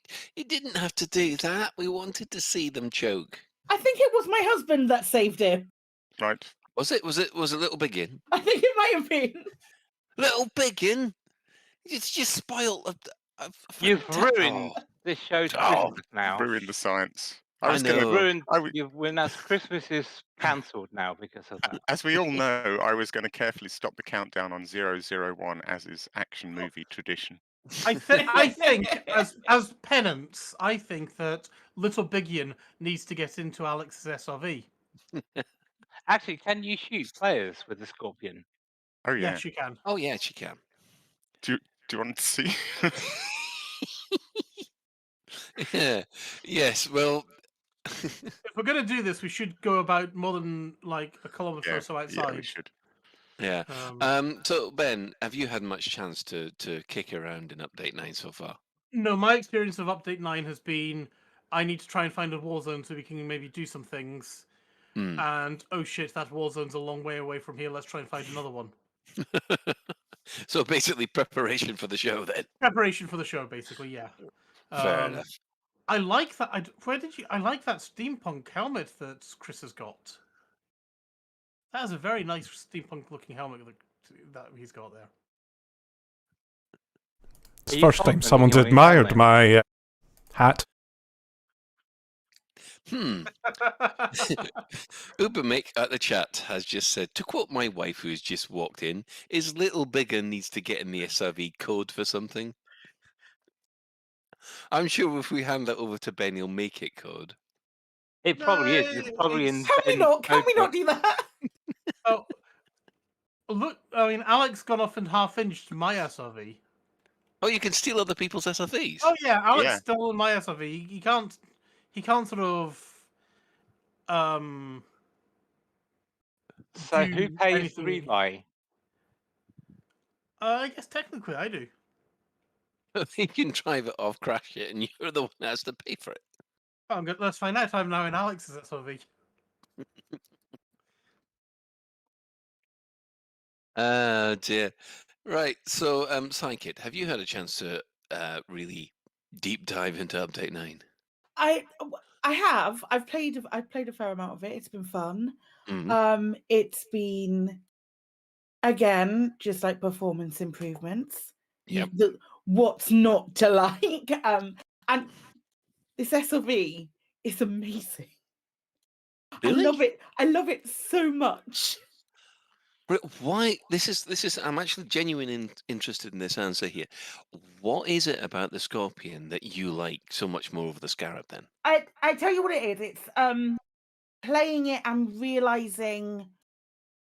didn't have to do that. We wanted to see them choke. I think it was my husband that saved him. Right. Was it Little Biggin? I think it might have been. Little Biggin? It's just spoiled. You've ruined this show's Christmas now. Ruined the science. I know. Christmas is cancelled now because of that. As we all know, I was going to carefully stop the countdown on 001 as is action movie tradition. I think as penance, I think that Little Biggin needs to get into Alex's SRV. Actually, can you shoot players with the Scorpion? Oh yeah. Yes, you can. Oh yes, you can. Do you want to see? Yeah. Yes. Well, if we're going to do this, we should go about more than like a kilometre or so outside. Yeah, we should. Yeah. So Ben, have you had much chance to kick around in update 9 so far? No, my experience of update 9 has been I need to try and find a war zone so we can maybe do some things. And oh shit, that war zone's a long way away from here. Let's try and find another one. So basically, preparation for the show then. Preparation for the show, basically, yeah. Fair enough. I like that. I like that steampunk helmet that Chris has got. That is a very nice steampunk-looking helmet that he's got there. It's the first time someone's admired my hat. Ubermick at the chat has just said, to quote my wife who's just walked in, is Little Bigger needs to get in the SRV code for something? I'm sure if we hand that over to Ben, he'll make it code. It probably is. It's probably in. Can we not do that? Oh, look! I mean, Alex got off and half-inged my SRV. Oh, you can steal other people's SRVs. Oh yeah, Alex stole my SRV. He can't sort of. So who pays the rebuy? I guess technically I do. You can drive it off, crash it, and you're the one that has to pay for it. Oh, good. Let's find out. I'm now in Alex's SRV. Dear. Right. So, Psykid, have you had a chance to really deep dive into Update 9? I have. I've played a fair amount of it. It's been fun. It's been, again, just like performance improvements. Yep. What's not to like? And this SLV is amazing. Really? I love it so much. But why? This is. I'm actually genuinely interested in this answer here. What is it about the Scorpion that you like so much more over the Scarab? Then I tell you what it is. It's playing it and realizing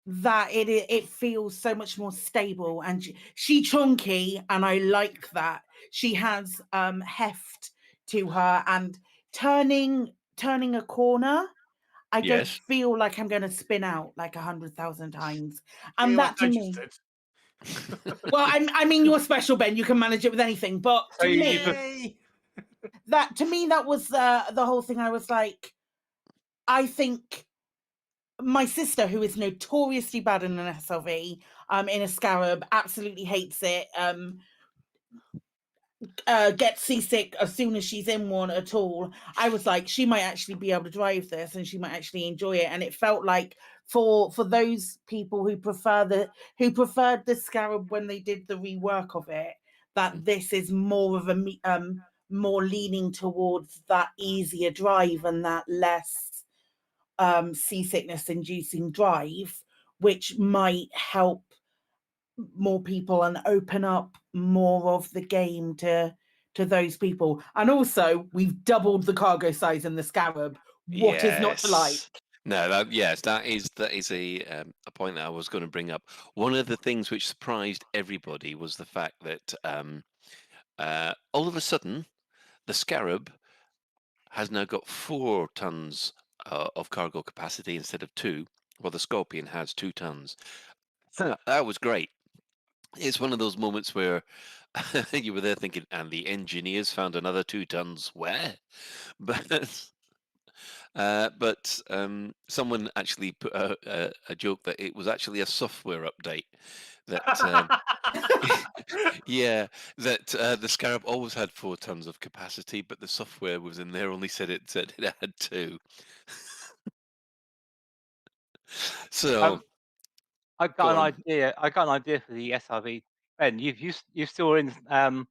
that it feels so much more stable, and she chunky, and I like that. She has heft to her, and turning a corner, I don't feel like I'm going to spin out like 100,000 times, and that to me. Well, I mean, you're special, Ben. You can manage it with anything, but to me, That to me, that was the whole thing. I was like, I think my sister, who is notoriously bad in an SLV, in a Scarab, absolutely hates it. Gets seasick as soon as she's in one at all. I was like, she might actually be able to drive this, and she might actually enjoy it. And it felt like for those people who preferred the Scarab when they did the rework of it, that this is more of a more leaning towards that easier drive and that less seasickness inducing drive, which might help more people and open up more of the game to those people. And also, we've doubled the cargo size in the Scarab. What is not to like? No, that is a point that I was going to bring up. One of the things which surprised everybody was the fact that all of a sudden, the Scarab has now got 4 tons of cargo capacity instead of 2, while the Scorpion has 2 tons. That was great. It's one of those moments where you were there thinking, and the engineers found another 2 tons where? But someone actually put a joke that it was actually a software update that yeah, that the Scarab always had 4 tons of capacity, but the software was in there only said it had 2. So I got an idea. I got an idea for the SRV. Ben, you're still in the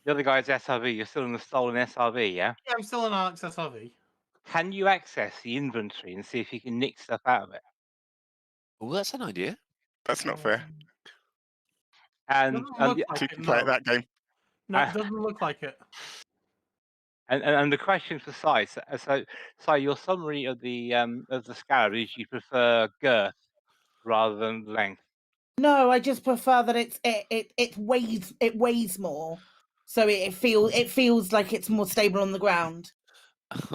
other guy's SRV. You're still in the stolen SRV, yeah? Yeah, I'm still in Alec's SRV. Can you access the inventory and see if you can nick stuff out of it? Well, that's an idea. That's not fair. And Doesn't look like keep it, play at no. that game. No, it doesn't look like it. And the question for Si, so Si, your summary of the Scarab is you prefer girth rather than length. No, I just prefer that it weighs more, so it feels like it's more stable on the ground.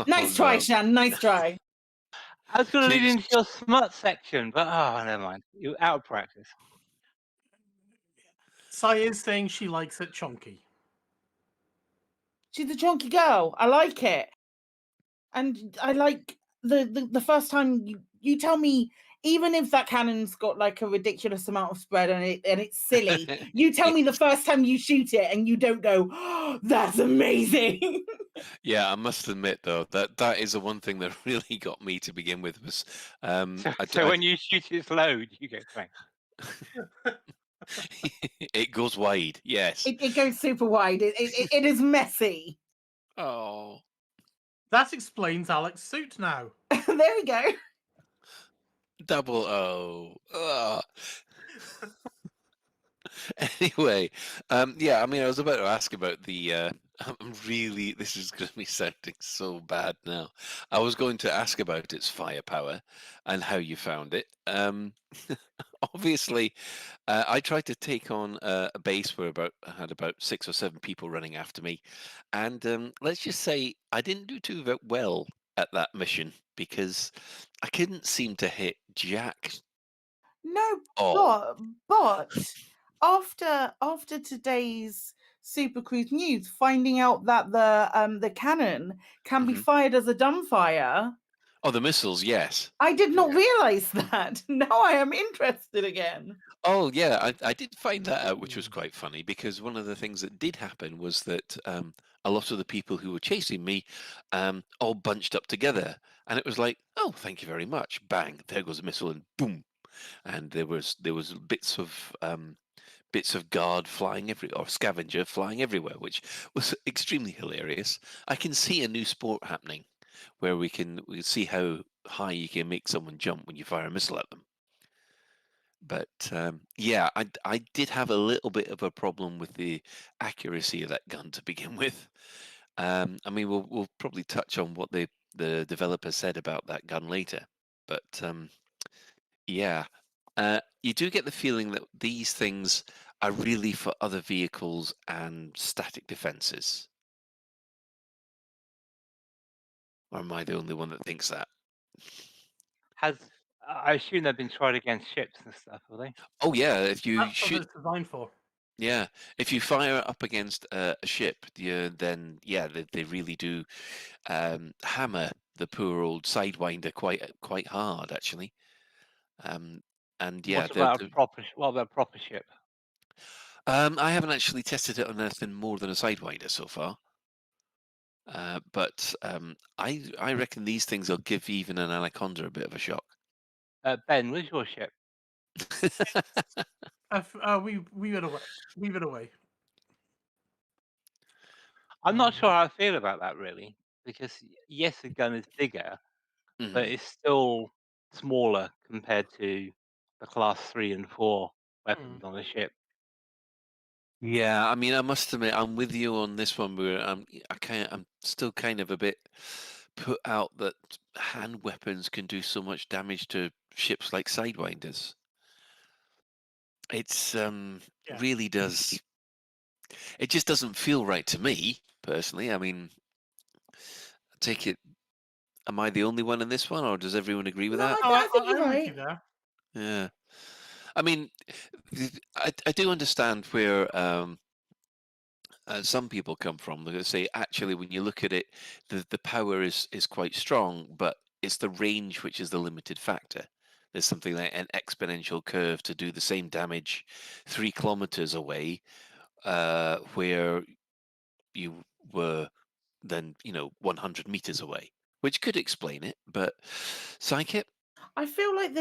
Nice try, no. Shan. Nice try. I was going to lead into your smut section, but never mind. You're out of practice. Si is saying she likes it chunky. She's a chunky girl. I like it, and I like the first time you tell me. Even if that cannon's got like a ridiculous amount of spread and it's silly, you tell me the first time you shoot it and you don't go, oh, "That's amazing." Yeah, I must admit though that is the one thing that really got me to begin with was so when you shoot its load, you get spanked. It goes wide. Yes. It goes super wide. It is messy. Oh, that explains Alec's suit now. There we go. Double O. Anyway, yeah, I mean, I was about to ask about the. This is going to be sounding so bad now. I was going to ask about its firepower and how you found it. Obviously, I tried to take on a base where I had about 6 or 7 people running after me, and let's just say I didn't do too well at that mission because I couldn't seem to hit Jack. No, but after today's Super Cruise news, finding out that the cannon can be fired as a dumbfire. Oh, the missiles, yes. I did not realize that. Now I am interested again. Oh, yeah, I did find that out, which was quite funny because one of the things that did happen was that a lot of the people who were chasing me all bunched up together. And it was like, oh, thank you very much. Bang, there goes a missile and boom. And there was bits of guard flying or scavenger flying everywhere, which was extremely hilarious. I can see a new sport happening where we see how high you can make someone jump when you fire a missile at them. But yeah, I did have a little bit of a problem with the accuracy of that gun to begin with. I mean, we'll probably touch on what the developer said about that gun later. But yeah, you do get the feeling that these things are really for other vehicles and static defenses. Or am I the only one that thinks that? I assume they've been tried against ships and stuff, have they? Oh yeah, if you That's shoot. what it's designed for. Yeah, if you fire up against a ship, then yeah, they really do hammer the poor old Sidewinder quite hard, actually. Um, and yeah, what about a proper ship? I haven't actually tested it on anything more than a Sidewinder so far. But I reckon these things will give even an Anaconda a bit of a shock. Ben, where's your ship? We it away. Leave it away. I'm not sure how I feel about that really, because yes, the gun is bigger, but Mhm. it's still smaller compared to the class 3 and 4 weapons on a ship. Yeah, I mean, I must admit, I'm with you on this one. Where I'm still kind of a bit put out that hand weapons can do so much damage to ships like Sidewinders. It's Yeah. really does. It just doesn't feel right to me personally. I mean, I take it. Am I the only one in this one, or does everyone agree with No, that? I think you're I'm with right. you there. Yeah. I mean, I do understand where some people come from. They're going to say, actually, when you look at it, the power is quite strong, but it's the range which is the limited factor. There's something like an exponential curve to do the same damage 3 kilometers away, where you were then 100 meters away, which could explain it. But Psychic, I feel like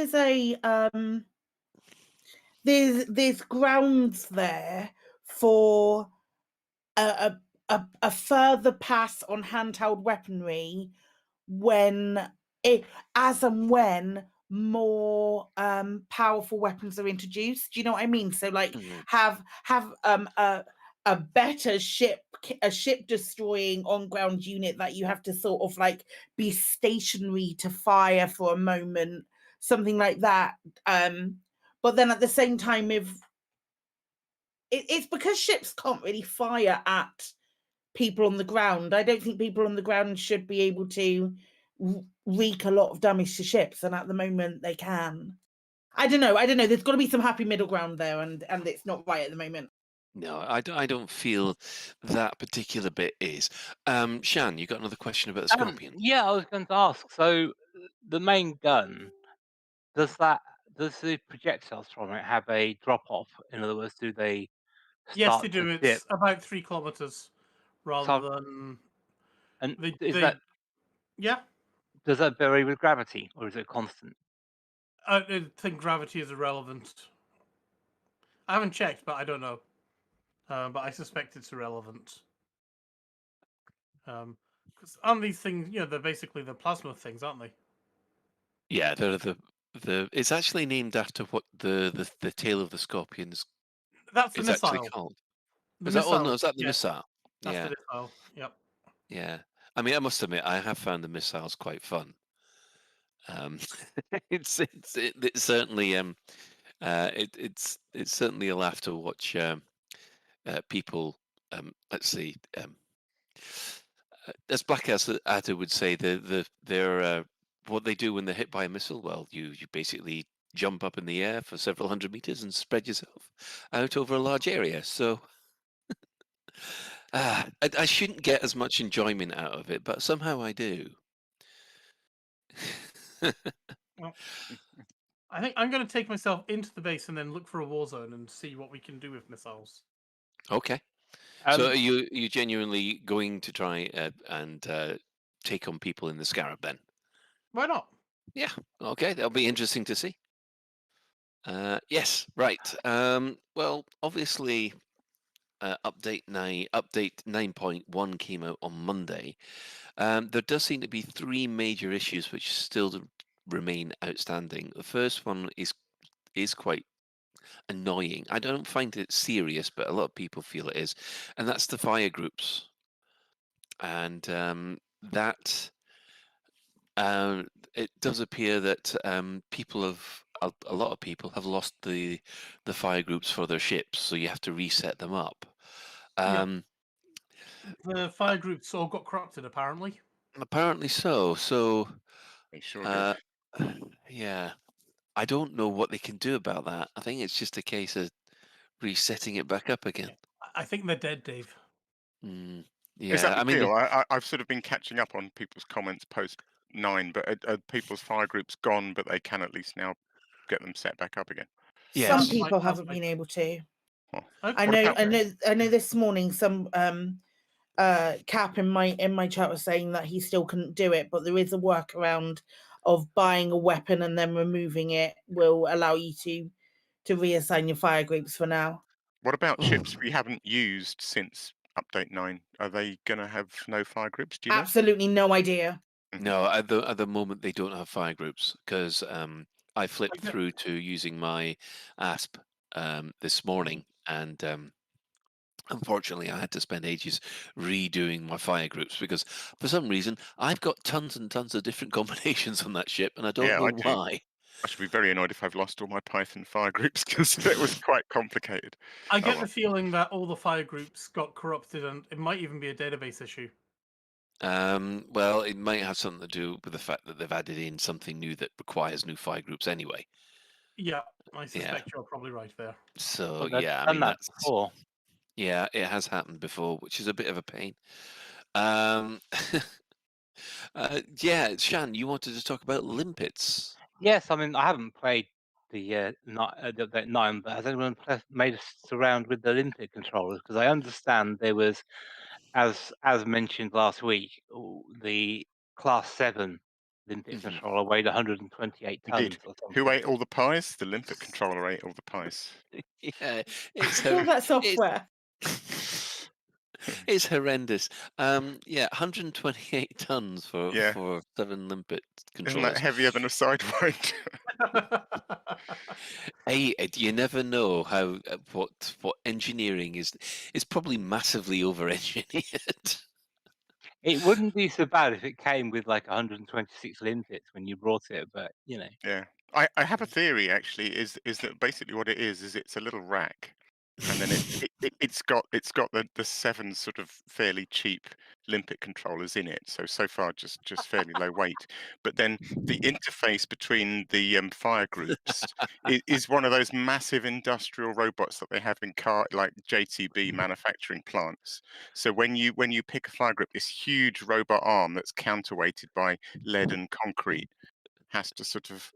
there's grounds there for a further pass on handheld weaponry when as and when more powerful weapons are introduced. Do you know what I mean? So like have a better a ship destroying on ground unit that you have to sort of like be stationary to fire for a moment, something like that. But then at the same time, if it's because ships can't really fire at people on the ground. I don't think people on the ground should be able to wreak a lot of damage to ships, and at the moment they can. I don't know. There's got to be some happy middle ground there, and it's not right at the moment. No, I don't feel that particular bit is. Shan, you got another question about the Scorpion? Yeah, I was going to ask. So the main gun, does the projectiles from it have a drop off? In other words, do they Yes, start they to do. dip? It's about 3 kilometers rather than. And They yeah. Does that vary with gravity, or is it constant? I think gravity is irrelevant. I haven't checked, but I don't know. But I suspect it's irrelevant. Because on these things, they're basically the plasma things, aren't they? Yeah, they're the. It's actually named after what the tail of the Scorpions That's the is actually missile. called. The Is that? Oh no, missile. is that the Yeah, missile? that's the Yeah, missile. Yep. yeah. I mean, I must admit, I have found the missiles quite fun. It's certainly it's certainly a laugh to watch people. Let's see. As Black Adder would say, they're what they do when they're hit by a missile. Well, you basically jump up in the air for several hundred meters and spread yourself out over a large area. So I shouldn't get as much enjoyment out of it, but somehow I do. Well, I think I'm going to take myself into the base and then look for a war zone and see what we can do with missiles. Okay. So are you genuinely going to try and take on people in the Scarab then? Why not? Yeah. Okay, that'll be interesting to see. Yes. Right. Well, obviously, update 9.1 came out on Monday. There does seem to be 3 major issues which still remain outstanding. The first one is quite annoying. I don't find it serious, but a lot of people feel it is, and that's the fire groups. And that it does appear that people have a lot of people have lost the fire groups for their ships, so you have to reset them up. The fire groups all got corrupted, apparently. Apparently so. So they sure did. Yeah, I don't know what they can do about that. I think it's just a case of resetting it back up again. I think they're dead, Dave. Is that Yeah, the deal? I've sort of been catching up on people's comments post 9, but are people's fire groups gone, but they can at least now get them set back up again? Some people haven't been able to. I What know this morning some Cap in my chat was saying that he still couldn't do it, but there is a workaround of buying a weapon and then removing it will allow you to reassign your fire groups for now. What about ships we haven't used since update 9? Are they going to have no fire groups? Do you know? Absolutely no idea. No, at the moment they don't have fire groups because I flipped through to using my ASP this morning, and unfortunately I had to spend ages redoing my fire groups because for some reason I've got tons and tons of different combinations on that ship, and I don't know why. I should be very annoyed if I've lost all my Python fire groups because it was quite complicated. I get the feeling that all the fire groups got corrupted, and it might even be a database issue. Well, it might have something to do with the fact that they've added in something new that requires new fire groups anyway. Yeah, I suspect you're probably right there. So Well, yeah, I done mean that that's before. yeah, it has happened before, which is a bit of a pain. Yeah, Shan, you wanted to talk about limpets. Yes, I mean I haven't played the update 9, but has anyone made us around with the limpet controllers? Because I understand there was, as mentioned last week, the Class 7 limpet controller weighed 128 tons Indeed. or something. Who ate all the pies? The limpet controller ate all the pies. Yeah, it's All that software. It's horrendous. Yeah, 128 tons for 7 limpet controllers. Isn't that heavier than a sidewind? Hey, you never know how what engineering is. It's probably massively over-engineered. It wouldn't be so bad if it came with like 126 limpets when you brought it, but you know. Yeah, I have a theory actually. Is that basically what it is it's a little rack, and then it's got the 7 sort of fairly cheap limpet controllers in it. So far just fairly low weight. But then the interface between the fire groups is one of those massive industrial robots that they have in like JTB manufacturing plants. So when you pick a fire group, this huge robot arm that's counterweighted by lead and concrete has to sort of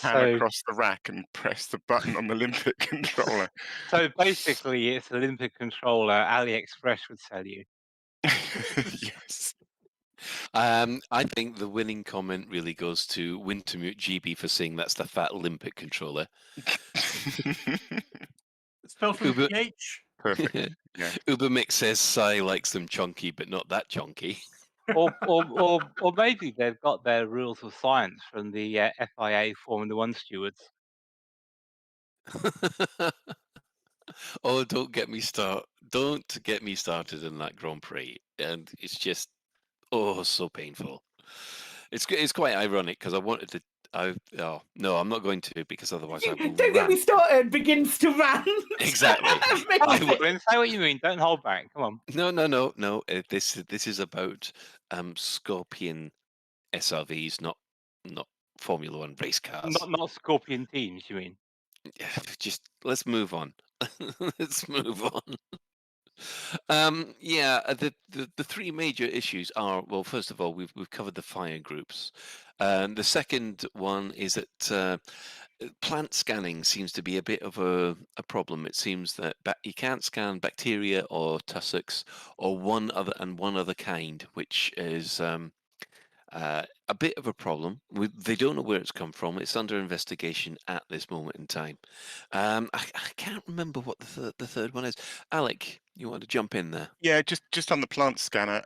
pan across the rack and press the button on the limpet controller. So basically, it's a limpet controller AliExpress would sell you. Yes. I think the winning comment really goes to Wintermute GB for saying that's the fat limpet controller. Spelled from PH. Perfect. Yeah. Ubermix says Sai likes them chunky, but not that chunky. or maybe they've got their rules of science from the FIA Formula 1 stewards. Oh, don't get me started in that Grand Prix, and it's just so painful. It's quite ironic because I wanted to. No, I'm not going to because otherwise I will Don't get me started. Begins to rant. Exactly. Say what you mean. Don't hold back. Come on. No. This is about Scorpion SRVs, not Formula 1 race cars. Not Scorpion teams. You mean? Just let's move on. Let's move on. The 3 major issues are, well, first of all, we've covered the fire groups. The second one is that plant scanning seems to be a bit of a problem. It seems that you can't scan bacteria or tussocks or one other kind, which is a bit of a problem. They don't know where it's come from. It's under investigation at this moment in time. I can't remember what the third one is. Alec, you want to jump in there? Yeah, just on the plant scanner,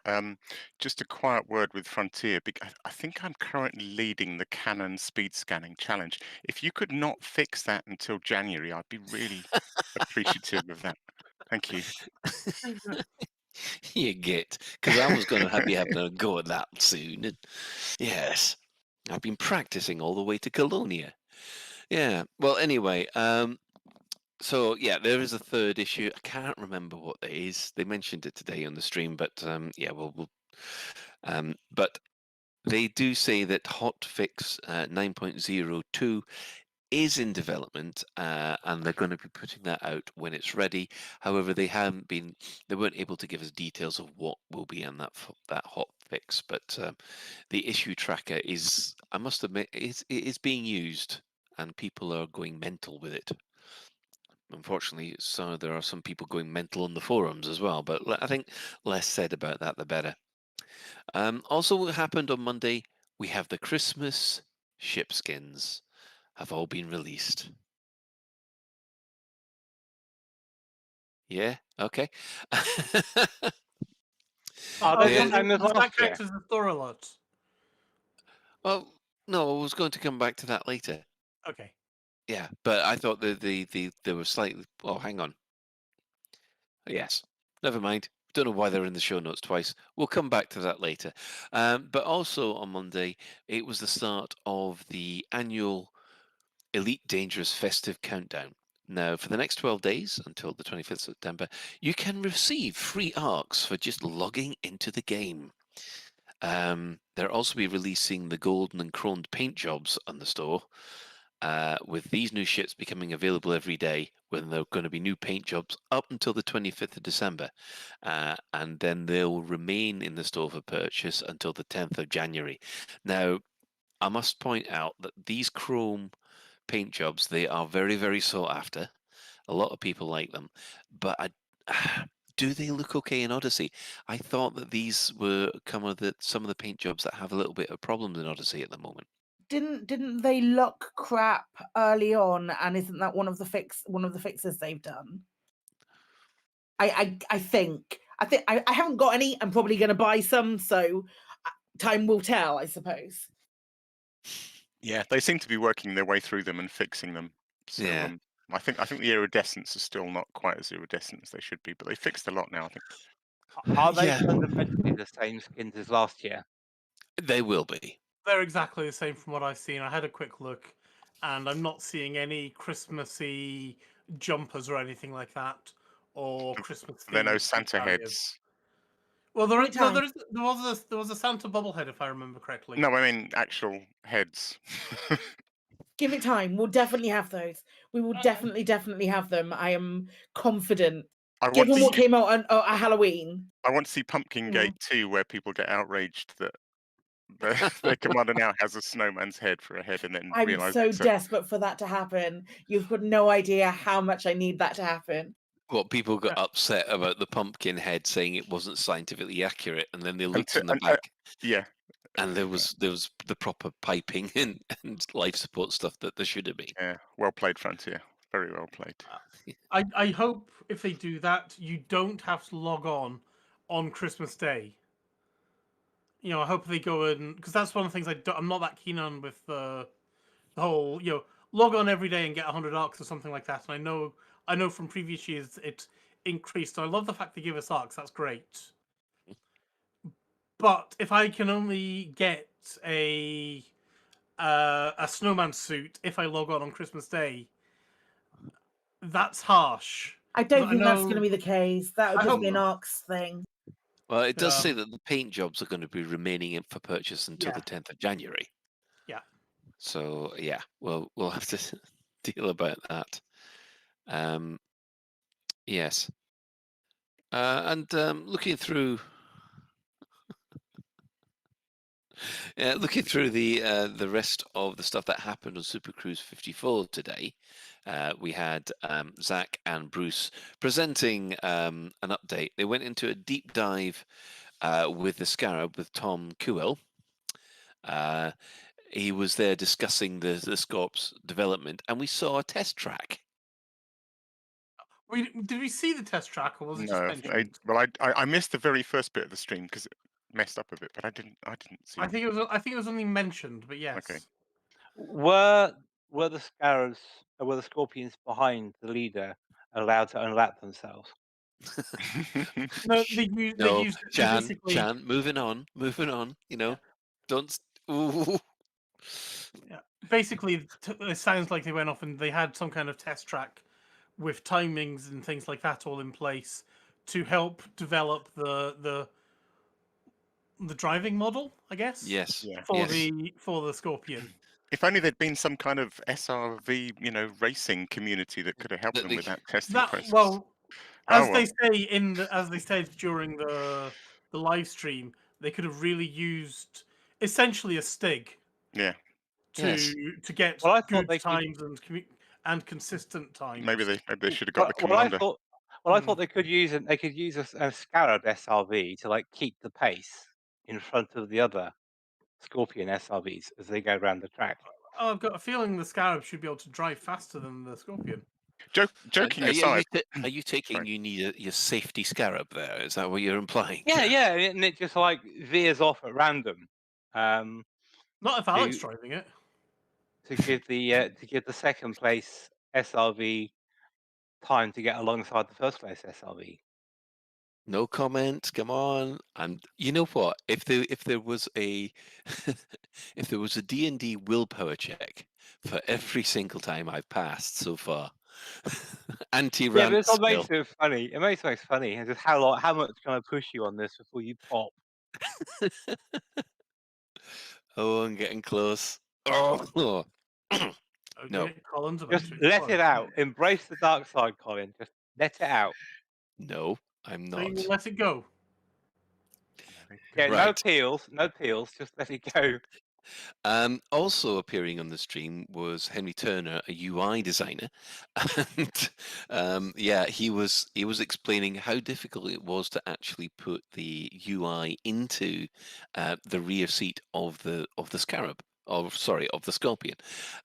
just a quiet word with Frontier. I think I'm currently leading the Canon speed scanning challenge. If you could not fix that until January, I'd be really appreciative of that. Thank you. You get, because I was going to be having a go at that soon. And yes, I've been practicing all the way to Colonia. Yeah. Well, anyway, so yeah, there is a third issue. I can't remember what it is. They mentioned it today on the stream, but but they do say that hotfix 9.02 is in development, and they're going to be putting that out when it's ready. However, they weren't able to give us details of what will be in that hot fix. But the issue tracker is, I must admit, it is being used, and people are going mental with it. Unfortunately, there are some people going mental on the forums as well. But I think less said about that, the better. Also, what happened on Monday, we have the Christmas ship skins have all been released. Yeah. Okay. Does that count as a thorough lot? Well, no, I was going to come back to that later. Okay. Yeah, but I thought they were slightly. Oh, hang on. Yes. Never mind. Don't know why they're in the show notes twice. We'll come back to that later. But also on Monday, it was the start of the annual Elite Dangerous Festive Countdown. Now, for the next 12 days, until the 25th of September, you can receive free arcs for just logging into the game. They'll also be releasing the golden and chromed paint jobs on the store, with these new ships becoming available every day when there are going to be new paint jobs up until the 25th of December. And then they'll remain in the store for purchase until the 10th of January. Now, I must point out that these chrome paint jobs, they are very, very sought after. A lot of people like them, but do they look okay in Odyssey? I thought that these were some of the paint jobs that have a little bit of problems in Odyssey at the moment. Didn't they look crap early on, and isn't that one of the fixes they've done? I think I haven't got any. I'm probably going to buy some, so time will tell, I suppose. Yeah, they seem to be working their way through them and fixing them. So yeah. I think the iridescents are still not quite as iridescent as they should be, but they fixed a lot now, I think. Are they fundamentally the same skins as last year? They will be. They're exactly the same from what I've seen. I had a quick look, and I'm not seeing any Christmassy jumpers or anything like that, or Christmas. There are no Santa heads. Well, there was a Santa bobblehead, if I remember correctly. No, I mean actual heads. Give it time. We'll definitely have those. We will definitely have them. I am confident. Given what came out on Halloween. I want to see Pumpkin Gate 2, where people get outraged that their commander now has a snowman's head for a head, and then I'm so desperate for that to happen. You've got no idea how much I need that to happen. Well, people got upset about the pumpkin head, saying it wasn't scientifically accurate, and then they looked in the back. Yeah. And there was the proper piping and life support stuff that there should have been. Yeah, well played, Frontier. Very well played. I hope if they do that, you don't have to log on Christmas Day. You know, I hope they go in, because that's one of the things I'm not that keen on with the whole, log on every day and get 100 arcs or something like that. And I know from previous years it increased. So I love the fact they give us arcs. That's great. But if I can only get a snowman suit if I log on Christmas Day, that's harsh. I don't think that's going to be the case. That would just be an arcs thing. Well, it does say that the paint jobs are going to be remaining in for purchase until the 10th of January. Yeah. So yeah, we'll have to deal about that. Yes. And looking through the rest of the stuff that happened on Super Cruise 54 today, we had Zach and Bruce presenting an update. They went into a deep dive with the Scarab with Tom Kuel. He was there discussing the Scorp's development, and we saw a test track. Did we see the test track, or was it just mentioned? I missed the very first bit of the stream because it messed up a bit, but I didn't see. I think it was only mentioned, but yes. Okay. Were the Scarabs, were the Scorpions behind the leader allowed to unlap themselves? No, Jan, moving on. Don't. Ooh. Yeah. Basically, it sounds like they went off and they had some kind of test track with timings and things like that all in place to help develop the driving model, I guess. Yes. For the Scorpion. If only there'd been some kind of SRV, racing community that could have helped them with that testing process. Well, Oh, as well. they said during the live stream, they could have really used essentially a stig Yeah. to get Well, I thought good they could. times and consistent times. Maybe they should have got the Well, I commander. thought. Well, I thought they could use a Scarab SRV to like keep the pace in front of the other Scorpion SRVs as they go around the track. Oh, I've got a feeling the Scarab should be able to drive faster than the Scorpion. Joking Are aside, you taking you need your safety Scarab there? Is that what you're implying? Yeah, and it just like veers off at random. Not if Alec's driving it. To give the second place SRV time to get alongside the first place SRV. No comment. Come on. And you know what? If there was a if there was a D&D willpower check for every single time I've passed so far, anti-rant Yeah, but it's what skill. makes it funny. It makes it funny, and just how much can I push you on this before you pop? Oh, I'm getting close. Oh. No. Colin's about Just to let explode. it out. Embrace the dark side, Colin. Just let it out. No, I'm So you not. will let it go. Yeah, no Right. peels. Just let it go. Also appearing on the stream was Henry Turner, a UI designer, and yeah, he was explaining how difficult it was to actually put the UI into the rear seat of the Scarab. Of the Scorpion,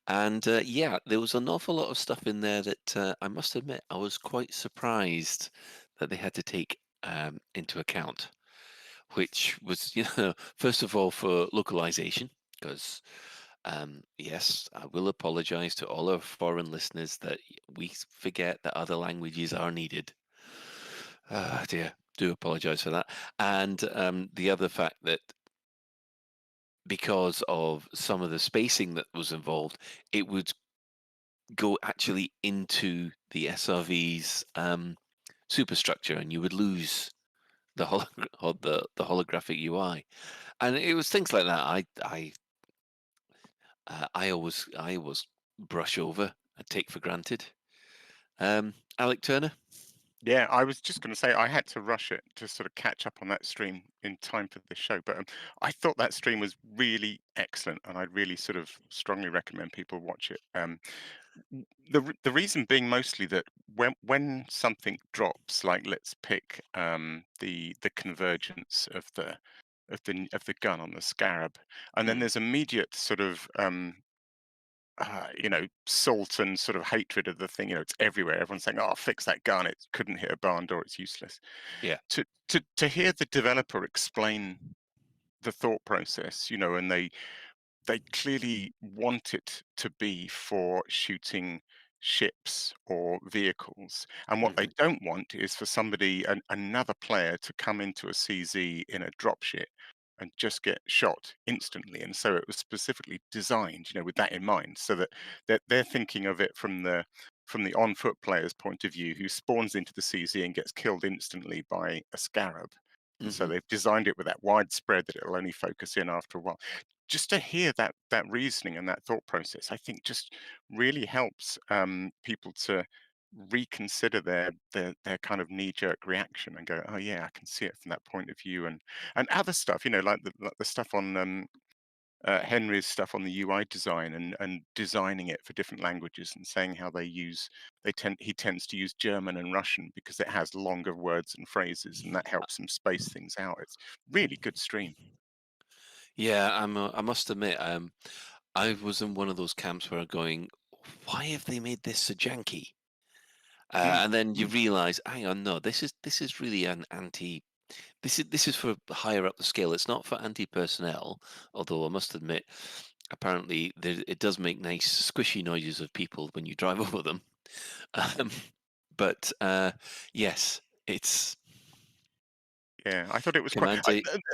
and yeah, there was an awful lot of stuff in there that I must admit I was quite surprised that they had to take into account, which was first of all for localization, because yes, I will apologize to all our foreign listeners that we forget that other languages are needed. Dear, do apologize for that. And the other fact that because of some of the spacing that was involved, it would go actually into the SRV's superstructure, and you would lose the holographic UI. And it was things like that. I always brush over and take for granted. Alec Turner. Yeah, I was just going to say I had to rush it to sort of catch up on that stream in time for this show, but I thought that stream was really excellent, and I'd really sort of strongly recommend people watch it. The reason being mostly that when something drops, like let's pick the convergence of the gun on the Scarab, and then there's immediate sort of salt and sort of hatred of the thing. It's everywhere. Everyone's saying, "Oh, fix that gun. It couldn't hit a barn door. It's useless." Yeah. To hear the developer explain the thought process, and they clearly want it to be for shooting ships or vehicles, and what they don't want is for another player to come into a CZ in a dropship and just get shot instantly. And so it was specifically designed, with that in mind, so that they're thinking of it from the on-foot player's point of view, who spawns into the CZ and gets killed instantly by a Scarab. And so they've designed it with that widespread that it'll only focus in after a while. Just to hear that reasoning and that thought process, I think just really helps people to reconsider their kind of knee-jerk reaction and go, oh yeah, I can see it from that point of view, and other stuff, like the stuff on Henry's stuff on the UI design and designing it for different languages, and saying how he tends to use German and Russian because it has longer words and phrases, and that helps him space things out. It's really good stream. Yeah, I must admit, I was in one of those camps where I'm going, why have they made this so janky? And then you realise, hang on, no, this is really an anti. This is for higher up the scale. It's not for anti-personnel. Although I must admit, apparently it does make nice squishy noises of people when you drive over them. But yes, it's. Yeah, I thought it was quite.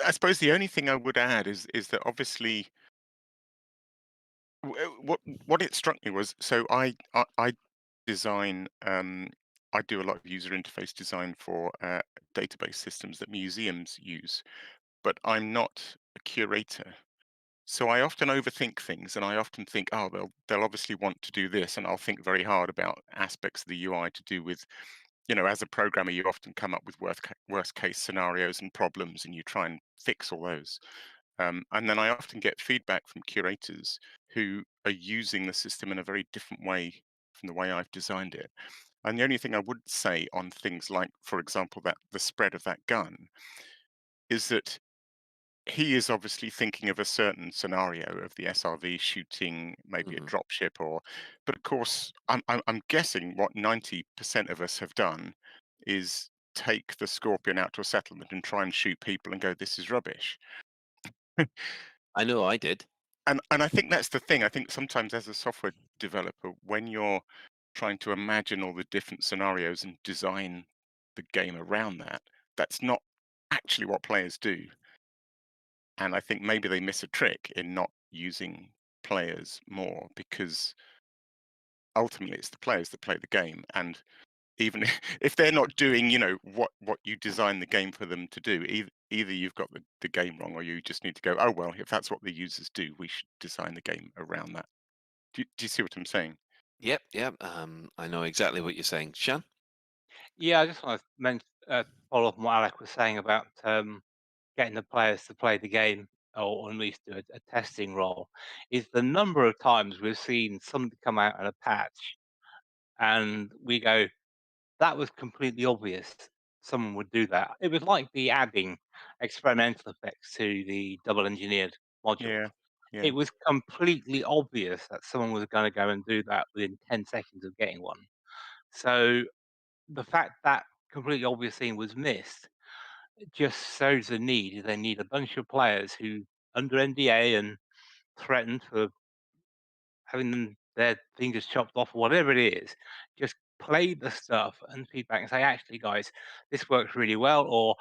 I suppose the only thing I would add is that obviously, what it struck me was, so I design. I do a lot of user interface design for database systems that museums use, but I'm not a curator. So I often overthink things, and I often think, oh, they'll obviously want to do this, and I'll think very hard about aspects of the UI to do with, as a programmer, you often come up with worst case scenarios and problems, and you try and fix all those. And then I often get feedback from curators who are using the system in a very different way from the way I've designed it. And the only thing I would say on things like, for example, that the spread of that gun is that he is obviously thinking of a certain scenario of the SRV shooting maybe a dropship, but of course, I'm guessing what 90% of us have done is take the Scorpion out to a settlement and try and shoot people and go, this is rubbish. I know I did. And I think that's the thing. I think sometimes as a software developer, when you're trying to imagine all the different scenarios and design the game around that, that's not actually what players do. And I think maybe they miss a trick in not using players more, because ultimately it's the players that play the game. And even if they're not doing, what you design the game for them to do, either you've got the game wrong, or you just need to go, oh, well, if that's what the users do, we should design the game around that. Do you see what I'm saying? Yep. I know exactly what you're saying. Shan? Yeah, I just want to follow up on what Alec was saying about getting the players to play the game, or at least do a testing role. Is the number of times we've seen something come out in a patch and we go, that was completely obvious someone would do that. It was like the adding experimental effects to the double engineered modules. Yeah. It was completely obvious that someone was going to go and do that within 10 seconds of getting one. So the fact that completely obvious thing was missed, it just shows the need. They need a bunch of players who, under NDA and threatened for having their fingers chopped off, or whatever it is, just play the stuff and feedback and say, actually, guys, this works really well, or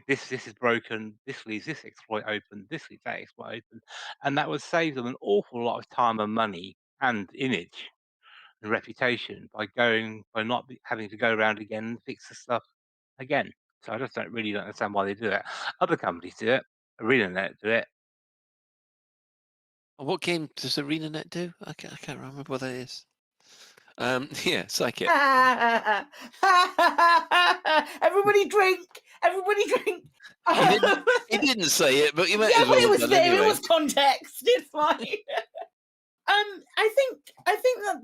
this is broken, this leaves this exploit open, this leaves that exploit open. And that would save them an awful lot of time and money and image and reputation by not having to go around again and fix the stuff again. So I just don't really understand why they do that. Other companies do it. ArenaNet do it. What game does ArenaNet do? I can't remember what that is. Yeah, Psychic. Everybody drink! Everybody drink! He didn't say it, but you might Yeah, as but well it was have there. done anyway. It was context. It's fine. I think that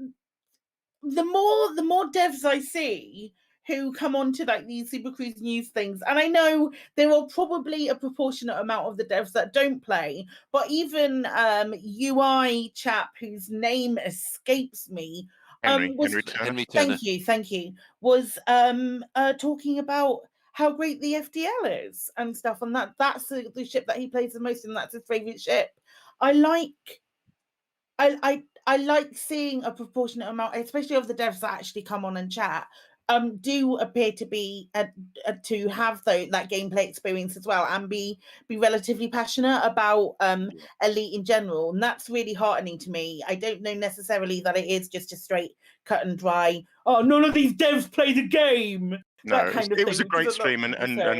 the more devs I see who come onto like these Super Cruise News things, and I know there are probably a proportionate amount of the devs that don't play, but even UI chap whose name escapes me, Henry Turner. Thank you, was talking about how great the FDL is and stuff, and that's the ship that he plays the most, and that's his favorite ship. I like seeing a proportionate amount, especially of the devs that actually come on and chat, do appear to be to have that gameplay experience as well, and be relatively passionate about Elite in general, and that's really heartening to me. I don't know necessarily that it is just a straight cut and dry, oh, none of these devs play the game. No, It was a great stream, and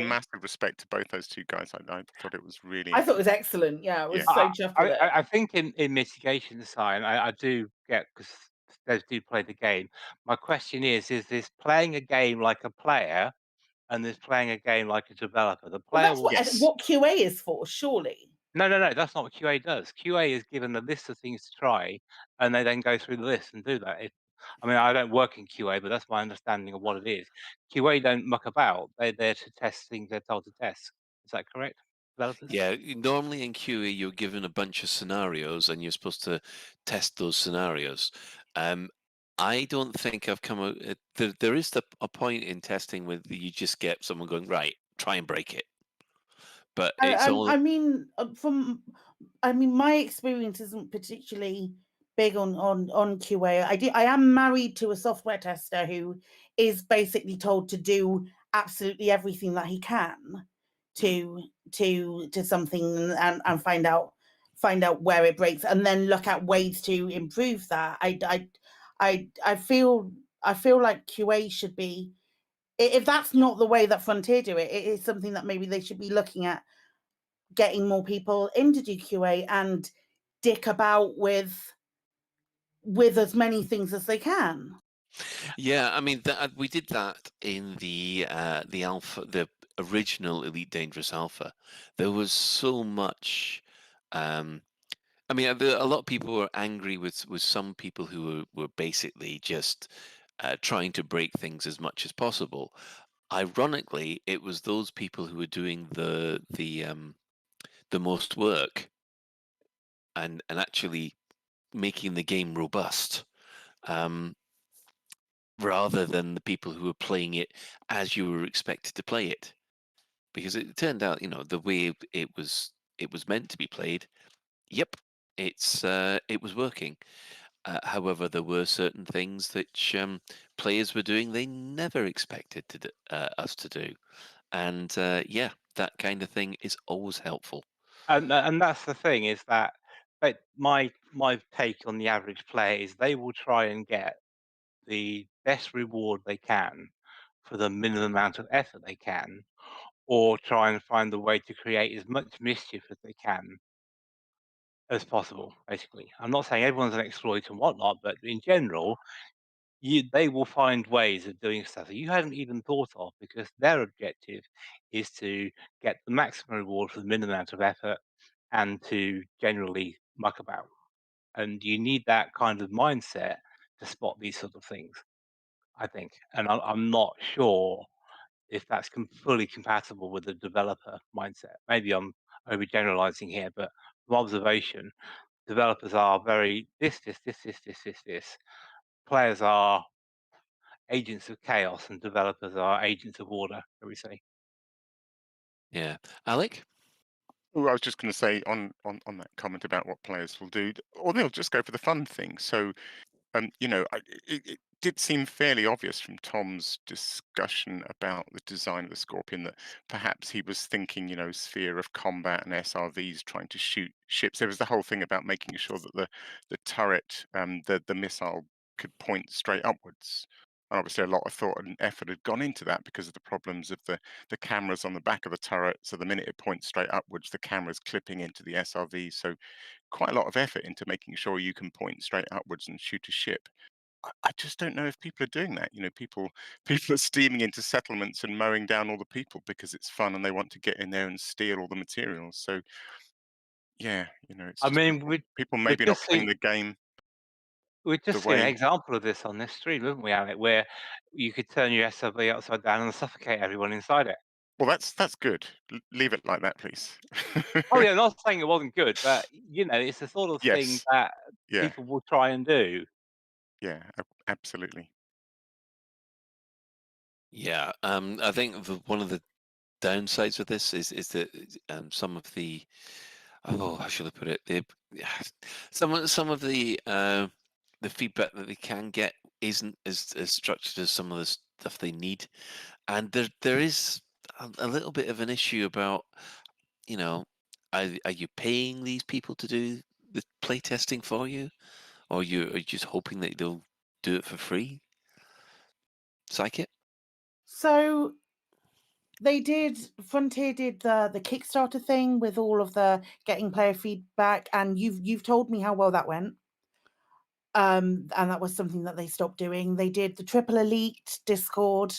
massive respect to both those two guys. I thought it was really. I thought it was excellent. Yeah, I was so chuffed with it. I think in mitigation side, I do get, because devs do play the game. My question is this playing a game like a player, and this playing a game like a developer? The player that's what QA is for, surely. No, that's not what QA does. QA is given a list of things to try, and they then go through the list and do that. I don't work in QA, but that's my understanding of what it is. QA don't muck about. They're there to test things they're told to test. Is that correct, developers? Yeah, normally in QA you're given a bunch of scenarios and you're supposed to test those scenarios. I don't think I've come out. There is a point in testing where you just get someone going, right, try and break it. But it's all. My experience isn't particularly big on QA. I am married to a software tester who is basically told to do absolutely everything that he can to something and find out where it breaks, and then look at ways to improve that. I feel like QA should be, if that's not the way that Frontier do it, it is something that maybe they should be looking at getting more people in to do QA and dick about with as many things as they can. Yeah, I mean, we did that in the alpha, the original Elite Dangerous Alpha. There was so much. I mean, a lot of people were angry with some people who were basically just trying to break things as much as possible. Ironically, it was those people who were doing the most work and actually making the game robust. Rather than the people who were playing it as you were expected to play it, because it turned out, the way it was meant to be played. Yep, it was working. However, there were certain things that players were doing they never expected us to do, and yeah, that kind of thing is always helpful. And that's the thing, is that my take on the average player is they will try and get the best reward they can for the minimum amount of effort they can, or try and find the way to create as much mischief as they can as possible, basically. I'm not saying everyone's an exploiter and whatnot, but in general, they will find ways of doing stuff that you hadn't even thought of, because their objective is to get the maximum reward for the minimum amount of effort and to generally muck about. And you need that kind of mindset to spot these sort of things, I think. And I'm not sure if that's fully compatible with the developer mindset. Maybe I'm overgeneralizing here, but from observation, developers are very this. Players are agents of chaos, and developers are agents of order, shall we say. Yeah. Alec? Well, I was just going to say on that comment about what players will do, or they'll just go for the fun thing. So, it did seem fairly obvious from Tom's discussion about the design of the Scorpion that perhaps he was thinking, sphere of combat and SRVs trying to shoot ships. There was the whole thing about making sure that the turret, the missile could point straight upwards. And obviously, a lot of thought and effort had gone into that because of the problems of the cameras on the back of the turret. So the minute it points straight upwards, the camera's clipping into the SRV. So quite a lot of effort into making sure you can point straight upwards and shoot a ship. I just don't know if people are doing that. People are steaming into settlements and mowing down all the people because it's fun and they want to get in there and steal all the materials. So yeah, it's I just mean, people we've maybe not just playing seen the game we've the just seen an way. example of this on this stream, haven't we, Alec? Where you could turn your SRV upside down and suffocate everyone inside it. Well, that's good. Leave it like that, please. Oh yeah, I'm not saying it wasn't good, but it's the sort of thing Yes. that Yeah. people will try and do. Yeah. Absolutely. Yeah, I think one of the downsides of this is that some of the how should I put it? Some of the feedback that they can get isn't as structured as some of the stuff they need, and there is a little bit of an issue about, are you paying these people to do the playtesting for you, or are you just hoping that they'll do it for free? Psychic? So Frontier did the Kickstarter thing with all of the getting player feedback, and you've told me how well that went. And that was something that they stopped doing. They did the Triple Elite Discord,